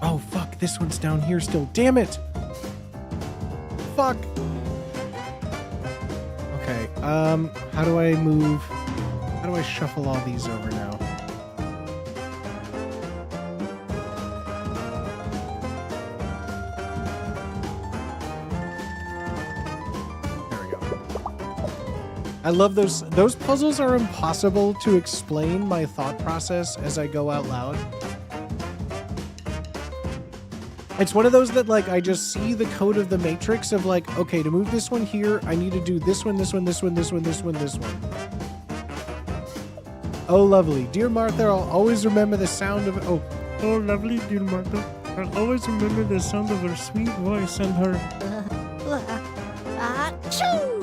Oh, fuck. This one's down here still. Damn it. Fuck. Okay. How do I move? How do I shuffle all these over now? I love those. Those puzzles are impossible to explain my thought process as I go out loud. It's one of those that, like, I just see the code of the matrix of, like, okay, to move this one here, I need to do this one, this one, this one, this one, this one, this one. Oh, lovely. Dear Martha, I'll always remember the sound of... Oh, lovely, dear Martha. I'll always remember the sound of her sweet voice and her... Achoo!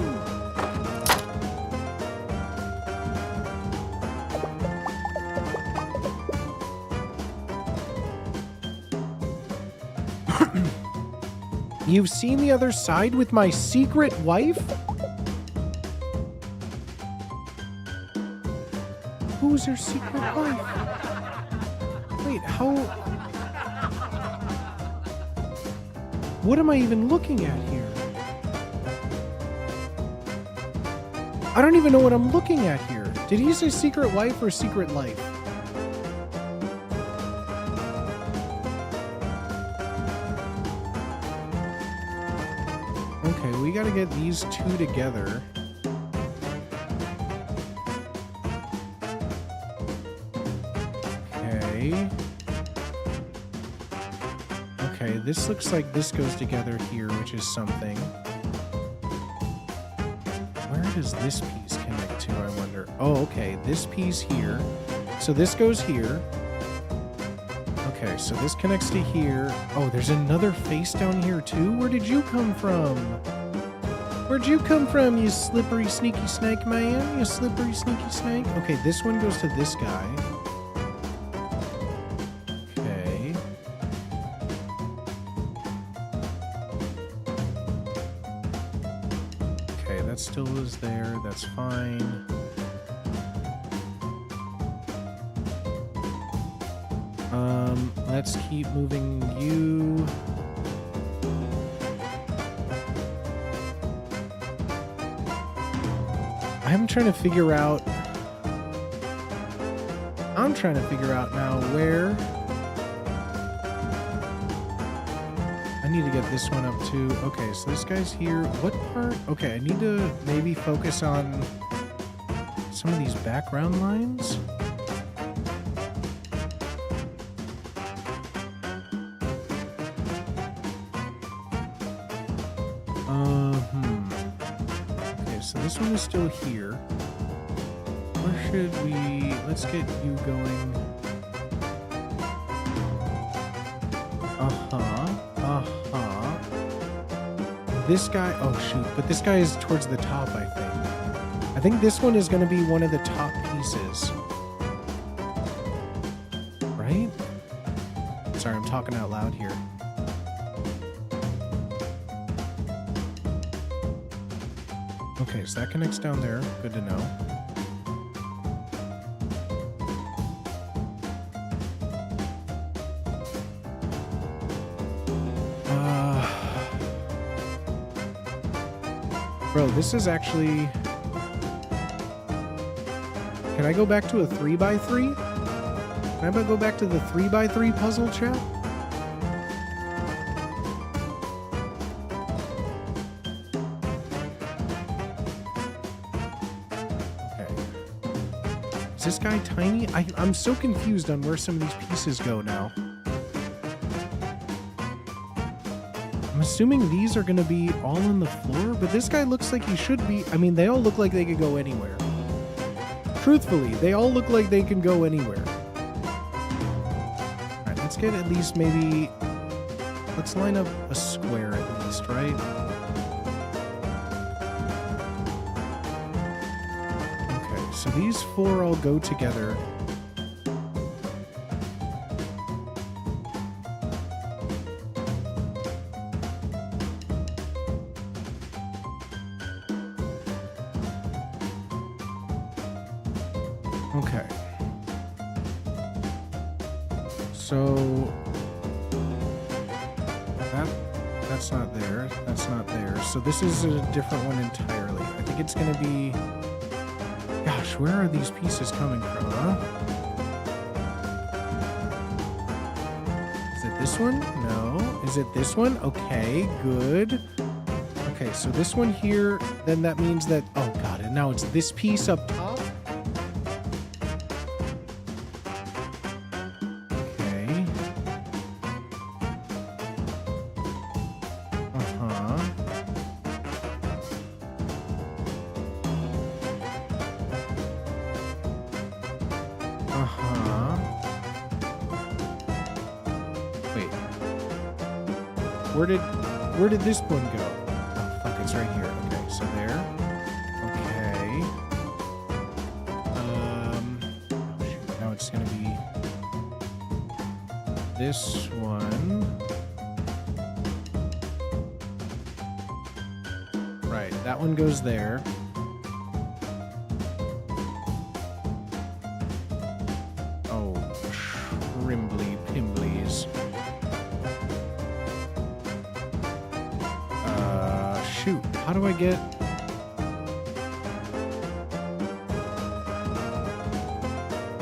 You've seen the other side with my secret wife? Who's your secret wife? Wait, how... What am I even looking at here? I don't even know what I'm looking at here. Did he say secret wife or secret life? Okay, we gotta get these two together. Okay. Okay, this looks like this goes together here, which is something. Where does this piece connect to, I wonder? Oh, okay, this piece here. So this goes here. Okay, so this connects to here. Oh, there's another face down here too? Where did you come from? Where'd you come from, you slippery sneaky snake man? You slippery sneaky snake? Okay, this one goes to this guy. Okay. Okay, that still is there. That's fine. Let's keep moving you. I'm trying to figure out now where I need to get this one up too. Okay, so this guy's here. What part? Okay, I need to maybe focus on some of these background lines. Okay, so this one is still here. Where should we... Let's get you going. This guy... Oh, shoot. But this guy is towards the top, I think. I think this one is going to be one of the top pieces. Right? Sorry, I'm talking out loud here. Okay, so that connects down there. Good to know. Bro, this is actually... Can I go back to a 3x3? Can I go back to the 3x3 puzzle, chat? Is this guy tiny? I'm so confused on where some of these pieces go now. I'm assuming these are going to be all on the floor, but this guy looks like he should be. I mean, they all look like they could go anywhere. Truthfully, they all look like they can go anywhere. All right, let's get at least maybe... Let's line up a square at least, right? Okay, so these four all go together. Okay. So that's not there. That's not there. So this is a different one entirely. I think it's going to be... Gosh, where are these pieces coming from, huh? Is it this one? No. Is it this one? Okay, good. Okay, so this one here, then that means that... Oh, God, and now it's this piece up top? Wait. Where did this one go? Oh, fuck, it's right here. Okay, so there. Okay. Oh, shoot. Now it's gonna be this one. Right, that one goes there. Rimbly Pimblies. Shoot. How do I get...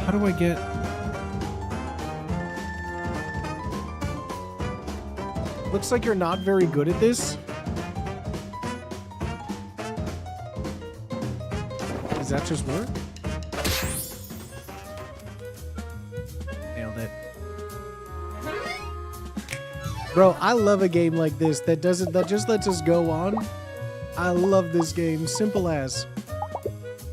How do I get... Looks like you're not very good at this. Does that just work? Bro, I love a game like this that just lets us go on. I love this game. Simple as.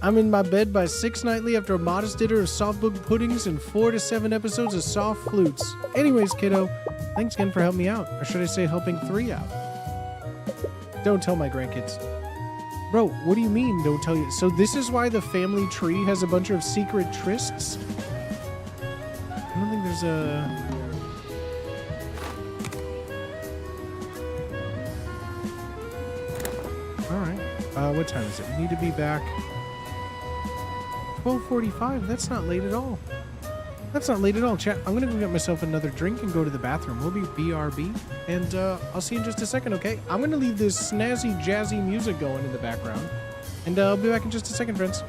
I'm in my bed by 6 nightly after a modest dinner of soft book puddings and 4 to 7 episodes of soft flutes. Anyways, kiddo, thanks again for helping me out. Or should I say helping 3 out? Don't tell my grandkids. Bro, what do you mean don't tell you? So this is why the family tree has a bunch of secret trysts? I don't think there's a... what time is it? We need to be back 12:45. That's not late at all. That's not late at all, chat. I'm gonna go get myself another drink and go to the bathroom. We'll be BRB, and I'll see you in just a second, okay? I'm gonna leave this snazzy, jazzy music going in the background, and I'll be back in just a second, friends.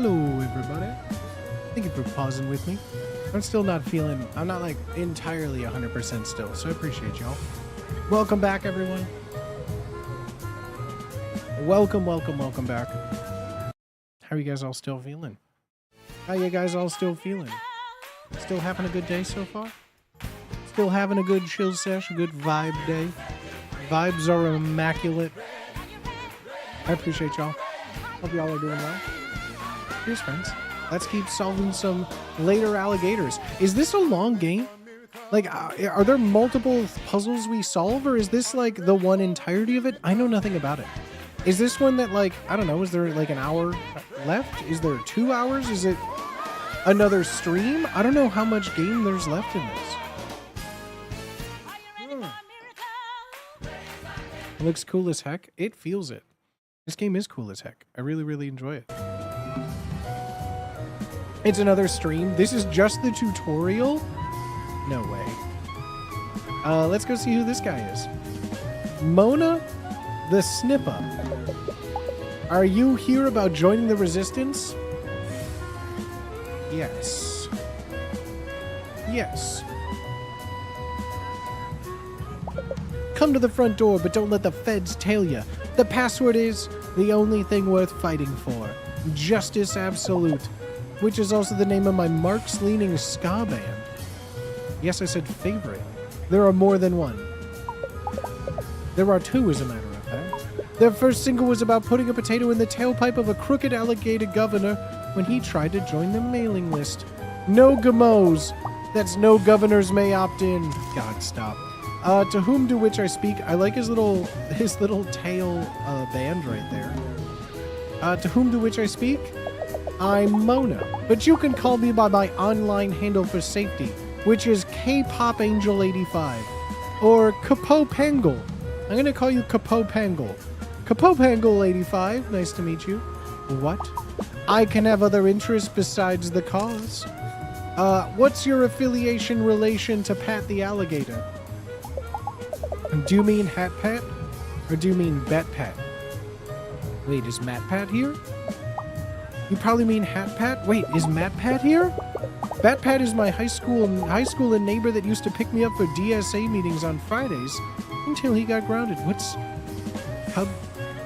Hello, everybody. Thank you for pausing with me. I'm still not feeling, I'm not like entirely 100% still, so I appreciate y'all. Welcome back, everyone. Welcome back. How are you guys all still feeling? How you guys all still feeling? Still having a good day so far? Still having a good chill sesh, a good vibe day? Vibes are immaculate. I appreciate y'all. Hope y'all are doing well. Cheers, friends. Let's keep solving some later alligators. Is this a long game? Like, are there multiple puzzles we solve, or is this like the one entirety of it? I know nothing about it. Is this one that, like, I don't know, is there like an hour left? Is there 2 hours? Is it another stream? I don't know how much game there's left in this. It looks cool as heck. It feels it. This game is cool as heck. I really, really enjoy it. It's another stream. This is just the tutorial? No way. Let's go see who this guy is. Mona the Snipper. Are you here about joining the resistance? Yes. Yes. Come to the front door, but don't let the feds tail you. The password is the only thing worth fighting for. Justice Absolute. Which is also the name of my Marx-leaning ska band. Yes, I said favorite. There are more than one. There are two, as a matter of fact. Their first single was about putting a potato in the tailpipe of a crooked alligator governor when he tried to join the mailing list. No gamos. That's no governors may opt in. God, stop. To whom to which I speak. I like his little tail band right there. To whom to which I speak. I'm Mona, but you can call me by my online handle for safety, which is KPopAngel85, or Kapopangle. I'm gonna call you Kapopangle. Kapopangle85, nice to meet you. What? I can have other interests besides the cause. What's your affiliation relation to Pat the Alligator? Do you mean Hat Pat? Or do you mean Bat Pat? Wait, is Matt Pat here? You probably mean Hat Pat? Wait, is Matt Pat here? Bat Pat is my high school and neighbor that used to pick me up for DSA meetings on Fridays until he got grounded. What's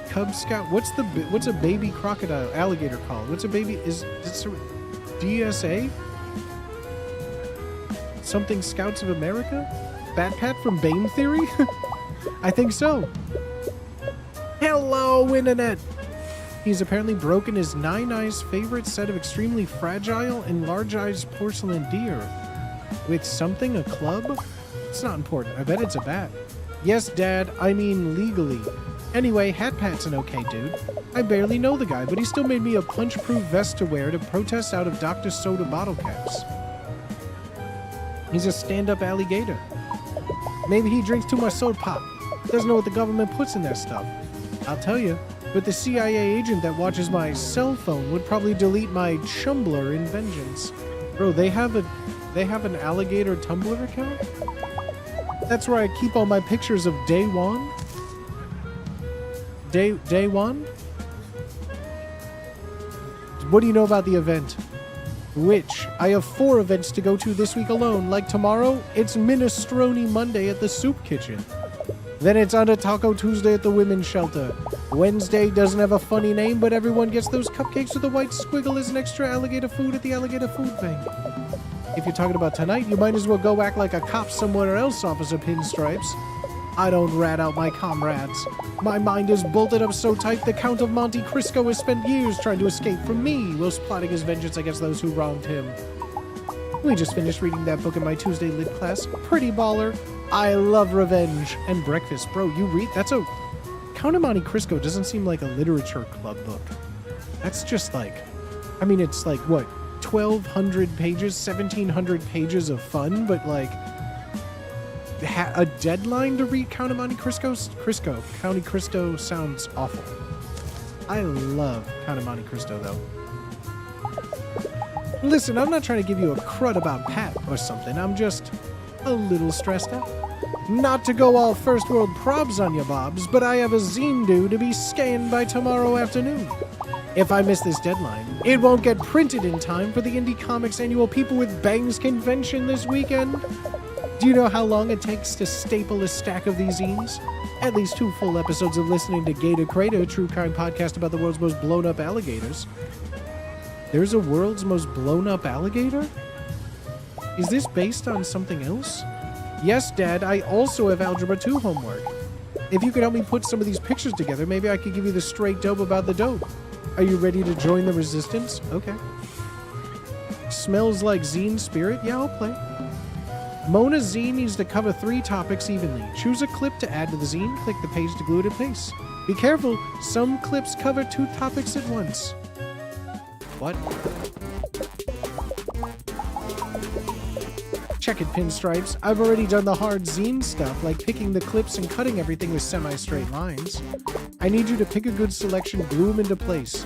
Cub Scout? What's a baby crocodile alligator called? What's a baby? Is it DSA? Something Scouts of America? Bat Pat from Bane Theory? I think so. Hello, Internet! He's apparently broken his Nine Eyes' favorite set of extremely fragile and large-eyed porcelain deer. With something, a club? It's not important. I bet it's a bat. Yes, Dad, I mean legally. Anyway, Hat Pat's an okay dude. I barely know the guy, but he still made me a punch-proof vest to wear to protest out of Dr. Soda bottle caps. He's a stand-up alligator. Maybe he drinks too much soda pop. Doesn't know what the government puts in that stuff. I'll tell you. But the CIA agent that watches my cell phone would probably delete my Chumbler in vengeance. Bro, they have an alligator Tumblr account? That's where I keep all my pictures of Day One. Day One? What do you know about the event? Which? I have 4 events to go to this week alone. Like tomorrow, it's Minestrone Monday at the Soup Kitchen. Then it's on a Taco Tuesday at the Women's Shelter. Wednesday doesn't have a funny name, but everyone gets those cupcakes with a white squiggle as an extra alligator food at the Alligator Food Bank. If you're talking about tonight, you might as well go act like a cop somewhere else, Officer Pinstripes. I don't rat out my comrades. My mind is bolted up so tight the Count of Monte Cristo has spent years trying to escape from me, whilst plotting his vengeance against those who wronged him. We just finished reading that book in my Tuesday lit class. Pretty baller. I love revenge and breakfast. Bro, you read? That's a... Count of Monte Cristo doesn't seem like a literature club book. That's just like... I mean, it's like, what? 1,200 pages? 1,700 pages of fun, but like... a deadline to read Count of Monte Cristo? County Cristo sounds awful. I love Count of Monte Cristo, though. Listen, I'm not trying to give you a crud about Pat or something. I'm just a little stressed out. Not to go all first world probs on ya bobs, but I have a zine due to be scanned by tomorrow afternoon. If I miss this deadline, it won't get printed in time for the Indie Comics annual People with Bangs convention this weekend. Do you know how long it takes to staple a stack of these zines? At least 2 full episodes of listening to Gator Crater, a true crime podcast about the world's most blown up alligators. There's a world's most blown up alligator? Is this based on something else? Yes, Dad, I also have Algebra 2 homework. If you could help me put some of these pictures together, maybe I could give you the straight dope about the dope. Are you ready to join the resistance? Okay. Smells like zine spirit? Yeah, I'll play. Mona's zine needs to cover 3 topics evenly. Choose a clip to add to the zine, click the page to glue it in place. Be careful, some clips cover 2 topics at once. What? Check it, Pinstripes. I've already done the hard zine stuff, like picking the clips and cutting everything with semi-straight lines. I need you to pick a good selection, glue them into place.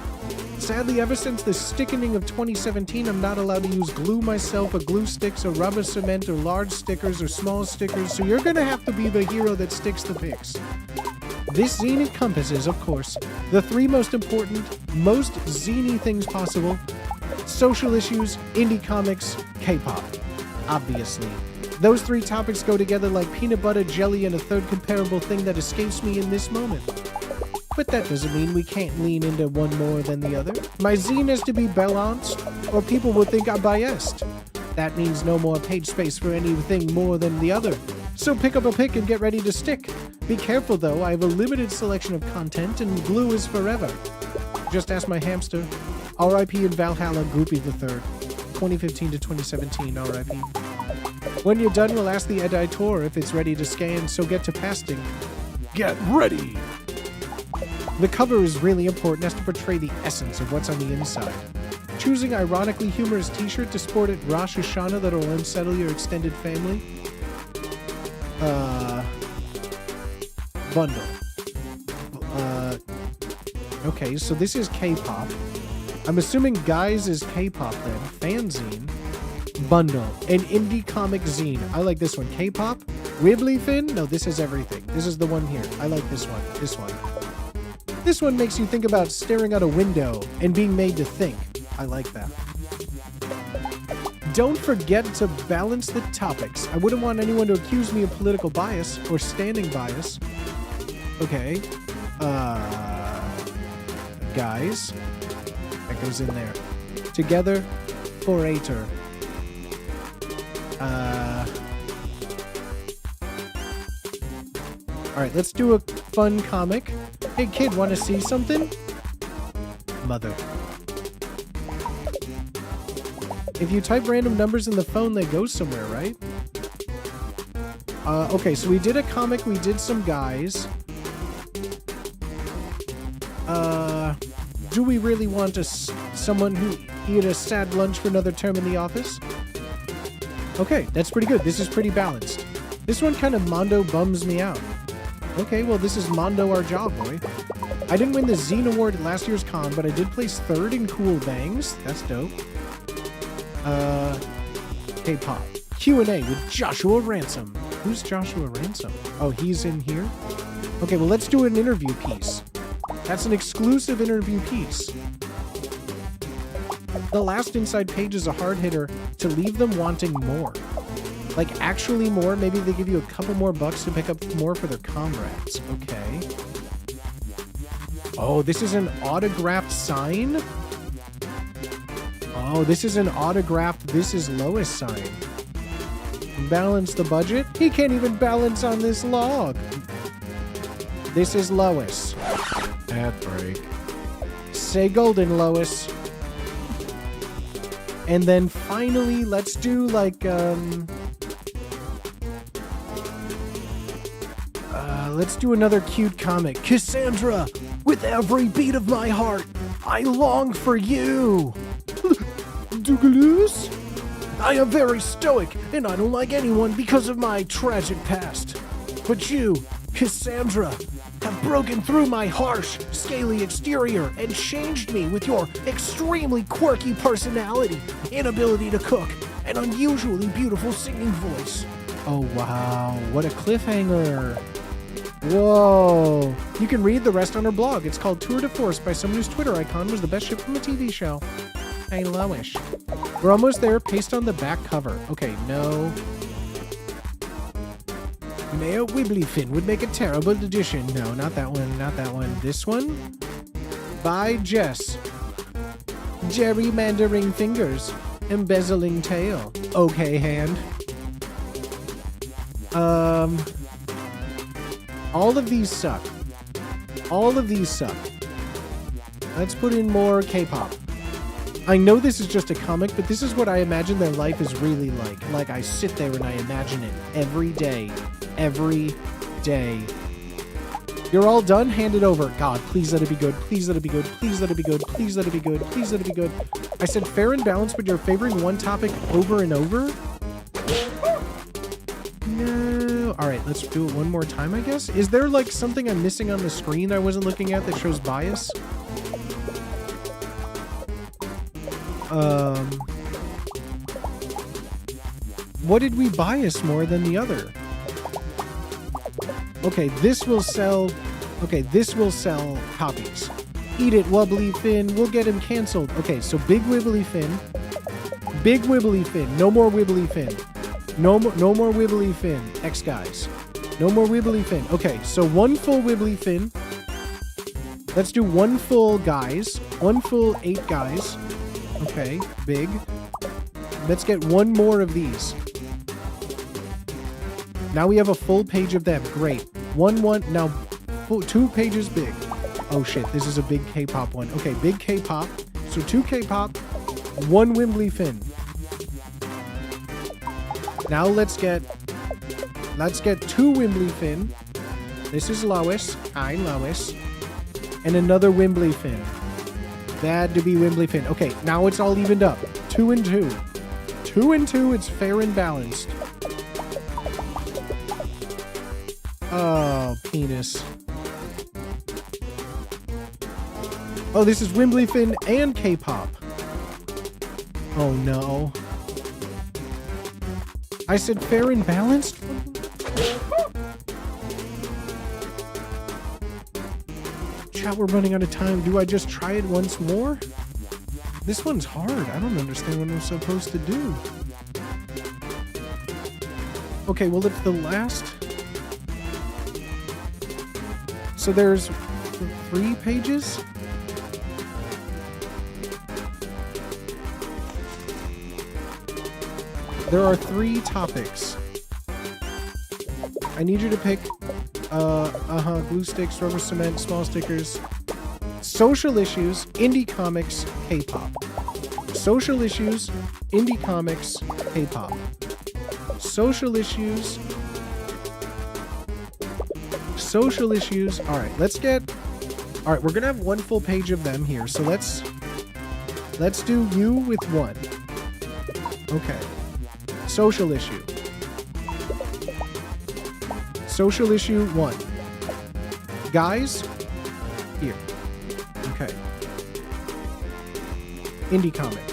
Sadly, ever since the stickening of 2017, I'm not allowed to use glue myself, or glue sticks, or rubber cement, or large stickers, or small stickers, so you're gonna have to be the hero that sticks the pics. This zine encompasses, of course, the 3 most important, most ziny things possible: social issues, indie comics, K-pop. Obviously. Those 3 topics go together like peanut butter, jelly, and a third comparable thing that escapes me in this moment. But that doesn't mean we can't lean into one more than the other. My zine has to be balanced, or people will think I'm biased. That means no more page space for anything more than the other. So pick up a pick and get ready to stick. Be careful though, I have a limited selection of content and glue is forever. Just ask my hamster. R.I.P. in Valhalla, Groupie the Third. 2015 to 2017, R.I.P. When you're done, we'll ask the editor if it's ready to scan, so get to pasting. Get ready! The cover is really important, as to portray the essence of what's on the inside. Choosing ironically humorous t-shirt to sport at Rosh Hashanah that'll unsettle your extended family. Bundle. Okay, so this is K-pop. I'm assuming Guys is K-pop then. Fanzine. Bundle. An indie comic zine. I like this one. K-pop. Wibbly Fin? No, this is everything. This is the one here. I like this one. This one. This one makes you think about staring out a window and being made to think. I like that. Don't forget to balance the topics. I wouldn't want anyone to accuse me of political bias or standing bias. Okay. Guys. That goes in there. Together, forator. Alright, let's do a fun comic. Hey kid, wanna see something? Mother. If you type random numbers in the phone, they go somewhere, right? Okay, so we did a comic, we did some guys. Do we really want someone who eat a sad lunch for another term in the office? Okay, that's pretty good. This is pretty balanced. This one kind of Mondo bums me out. Okay, well, this is Mondo our job, boy. I didn't win the Zine Award at last year's con, but I did place 3rd in Cool Bangs. That's dope. K-pop. Q&A with Joshua Ransom. Who's Joshua Ransom? Oh, he's in here? Okay, well, let's do an interview piece. That's an exclusive interview piece. The last inside page is a hard hitter to leave them wanting more. Like, actually more. Maybe they give you a couple more bucks to pick up more for their comrades. Okay. Oh, this is an autographed sign? Oh, this is an autographed This Is Lois sign. Balance the budget? He can't even balance on this log. This is Lois. Ad break. Say golden, Lois. And then finally, let's do like, let's do another cute comic. Cassandra, with every beat of my heart, I long for you. Douglas? I am very stoic, and I don't like anyone because of my tragic past. But you, Cassandra, have broken through my harsh, scaly exterior and changed me with your extremely quirky personality, inability to cook, and unusually beautiful singing voice. Oh, wow. What a cliffhanger. Whoa. You can read the rest on her blog. It's called Tour de Force by someone whose Twitter icon was the best ship from a TV show. Hey, Lowish. We're almost there. Paste on the back cover. Okay, no. Mayor Wibblyfin would make a terrible addition. No, not that one. Not that one. This one? By Jess. Gerrymandering fingers. Embezzling tail. Okay, hand. All of these suck. All of these suck. Let's put in more K-pop. I know this is just a comic, but this is what I imagine their life is really like. Like, I sit there and I imagine it every day. Every day. You're all done? Hand it over. God, please let it be good. Please let it be good. Please let it be good. Please let it be good. Please let it be good. I said fair and balanced, but you're favoring one topic over and over? No. All right, let's do it one more time, I guess. Is there like something I'm missing on the screen I wasn't looking at that shows bias? What did we bias more than the other? Okay, this will sell. Okay, this will sell copies. Eat it, Wobbly Fin. We'll get him canceled. Okay, so Big Wibbly Fin. Big Wibbly Fin. No more Wibbly Fin. No more Wibbly Fin. X guys. No more Wibbly Fin. Okay, so one full Wibbly Fin. Let's do one full guys. One full 8 guys. Okay, big. Let's get one more of these. Now we have a full page of them. Great. Now 2 pages big. Oh shit, this is a big K-pop one. Okay, big K-pop. So 2 K-pop, 1 Wibbly Fin. Now let's get 2 Wibbly Fin. This is Lois. Hi, Lois. And another Wibbly Fin. Bad to be Wibbly Fin. Okay, now it's all evened up. 2 and 2. 2 and 2, it's fair and balanced. Oh, penis. Oh, this is Wibbly Fin and K-pop. Oh no. I said fair and balanced? Chat, we're running out of time. Do I just try it once more? This one's hard. I don't understand what I'm supposed to do. Okay, well, it's the last. So there's 3 pages? There are 3 topics. I need you to pick, glue sticks, rubber cement, small stickers, social issues, indie comics, K-pop. Social issues, indie comics, K-pop. Social issues. All right, all right, we're gonna have 1 full page of them here. So let's do you with 1. Okay. Social issue. Social issue 1. Guys, here. Okay. Indie comic.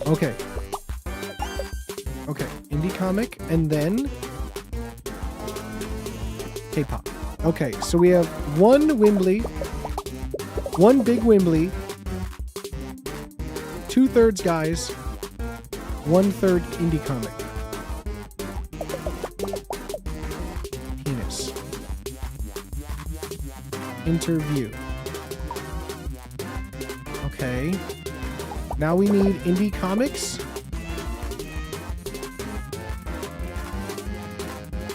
Okay. Okay, indie comic, and then K-pop. Okay, so we have 1 Wimbly, 1 big Wimbly, 2/3 guys, 1/3 indie comic. Penis. Interview. Okay. Now we need indie comics.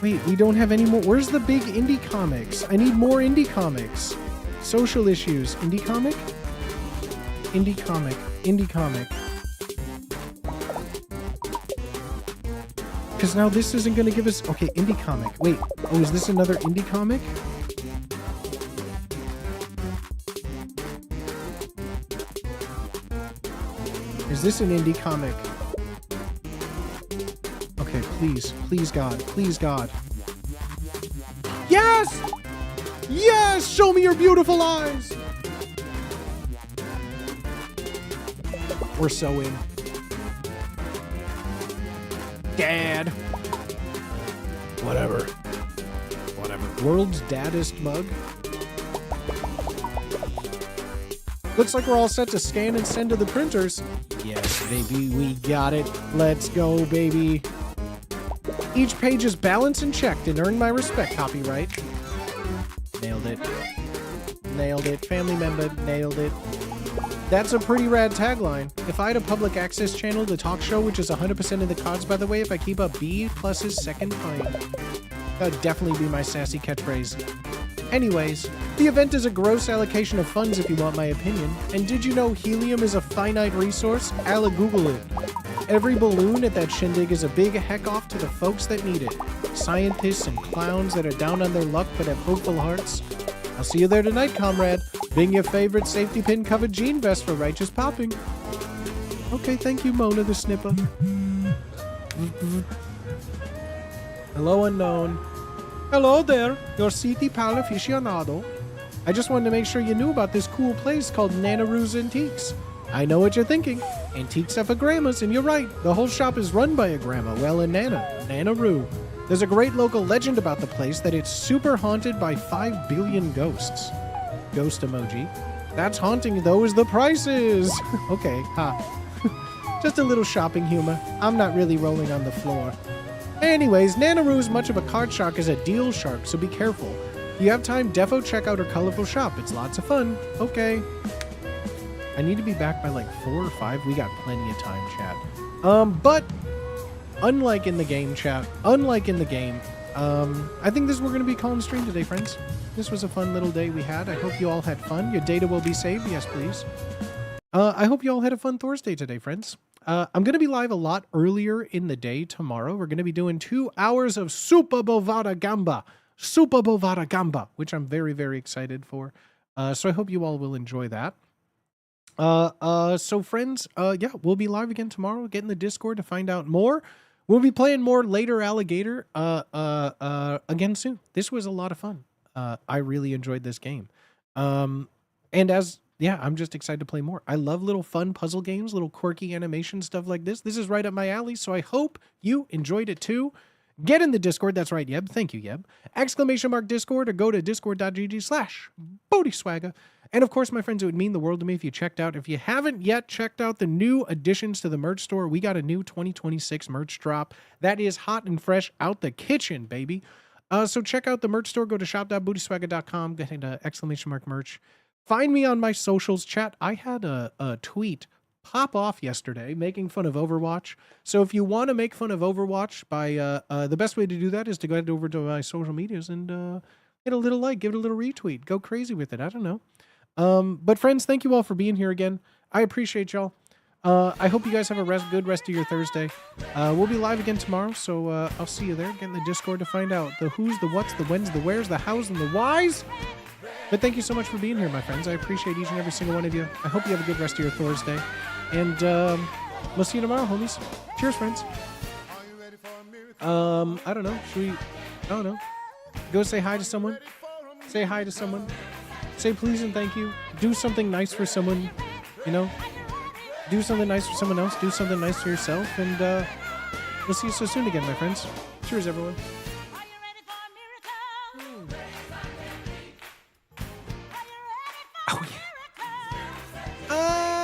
Wait, we don't have any more. Where's the big indie comics? I need more indie comics. Social issues. Indie comic? Indie comic. Indie comic. Because now this isn't going to give us... Okay, indie comic. Wait. Oh, is this another indie comic? Is this an indie comic? Okay, please. Please, God. Please, God. Yes! Yes! Show me your beautiful eyes! We're so in. Dad. whatever. World's daddest mug. Looks like we're all set to scan and send to the printers. Yes, baby, we got it. Let's go, baby. Each page is balanced and checked and earned my respect, copyright. Nailed it. Nailed it. Family member, nailed it. That's a pretty rad tagline. If I had a public access channel, the talk show, which is 100% of the cards, by the way, if I keep up B plus's second fine. That would definitely be my sassy catchphrase. Anyways, the event is a gross allocation of funds if you want my opinion. And did you know helium is a finite resource? I'll Google it. Every balloon at that shindig is a big heck off to the folks that need it. Scientists and clowns that are down on their luck but have hopeful hearts. I'll see you there tonight, comrade. Bring your favorite safety pin covered jean vest for righteous popping. Okay, thank you, Mona the Snipper. Hello, unknown. Hello there, your city pal aficionado. I just wanted to make sure you knew about this cool place called Nanaru's Antiques. I know what you're thinking. Antiques are for grandmas, and you're right. The whole shop is run by a grandma, well, a Nanaru. There's a great local legend about the place that it's super haunted by 5 billion ghosts. Ghost emoji. That's haunting those the prices. Okay, ha. Just a little shopping humor. I'm not really rolling on the floor. Anyways, Nanaru is much of a card shark as a deal shark, so be careful. If you have time, defo check out her colorful shop. It's lots of fun. Okay. I need to be back by like 4 or 5. We got plenty of time, chat. But unlike in the game, chat, I think this is we're going to be calling stream today, friends. This was a fun little day we had. I hope you all had fun. Your data will be saved. Yes, please. I hope you all had a fun Thursday today, friends. I'm going to be live a lot earlier in the day tomorrow. We're going to be doing 2 hours of Super Bovara Gamba, which I'm very, very excited for. So I hope you all will enjoy that. So friends, yeah, we'll be live again tomorrow. Get in the Discord to find out more. We'll be playing more Later Alligator, again soon. This was a lot of fun. I really enjoyed this game. Yeah, I'm just excited to play more. I love little fun puzzle games, little quirky animation stuff like this. This is right up my alley, so I hope you enjoyed it too. Get in the Discord. That's right, Yeb. Thank you, Yeb. ! Discord or go to discord.gg/bodyswagger. And of course, my friends, it would mean the world to me if you checked out. If you haven't yet checked out the new additions to the merch store, we got a new 2026 merch drop that is hot and fresh out the kitchen, baby. So check out the merch store. Go to shop.bodyswagger.com. Get into ! merch. Find me on my socials, chat. I had a tweet pop off yesterday making fun of Overwatch. So if you want to make fun of Overwatch, by the best way to do that is to go head over to my social medias and hit a little like, give it a little retweet. Go crazy with it. I don't know. But friends, thank you all for being here again. I appreciate y'all. I hope you guys have a good rest of your Thursday. We'll be live again tomorrow, so I'll see you there. Get in the Discord to find out the who's, the what's, the when's, the where's, the how's, and the why's. But thank you so much for being here, my friends. I appreciate each and every single one of you. I hope you have a good rest of your Thursday. And we'll see you tomorrow, homies. Cheers, friends. I don't know. I don't know. Go say hi to someone. Say hi to someone. Say please and thank you. Do something nice for someone. You know? Do something nice for someone else. Do something nice for yourself. And we'll see you so soon again, my friends. Cheers, everyone.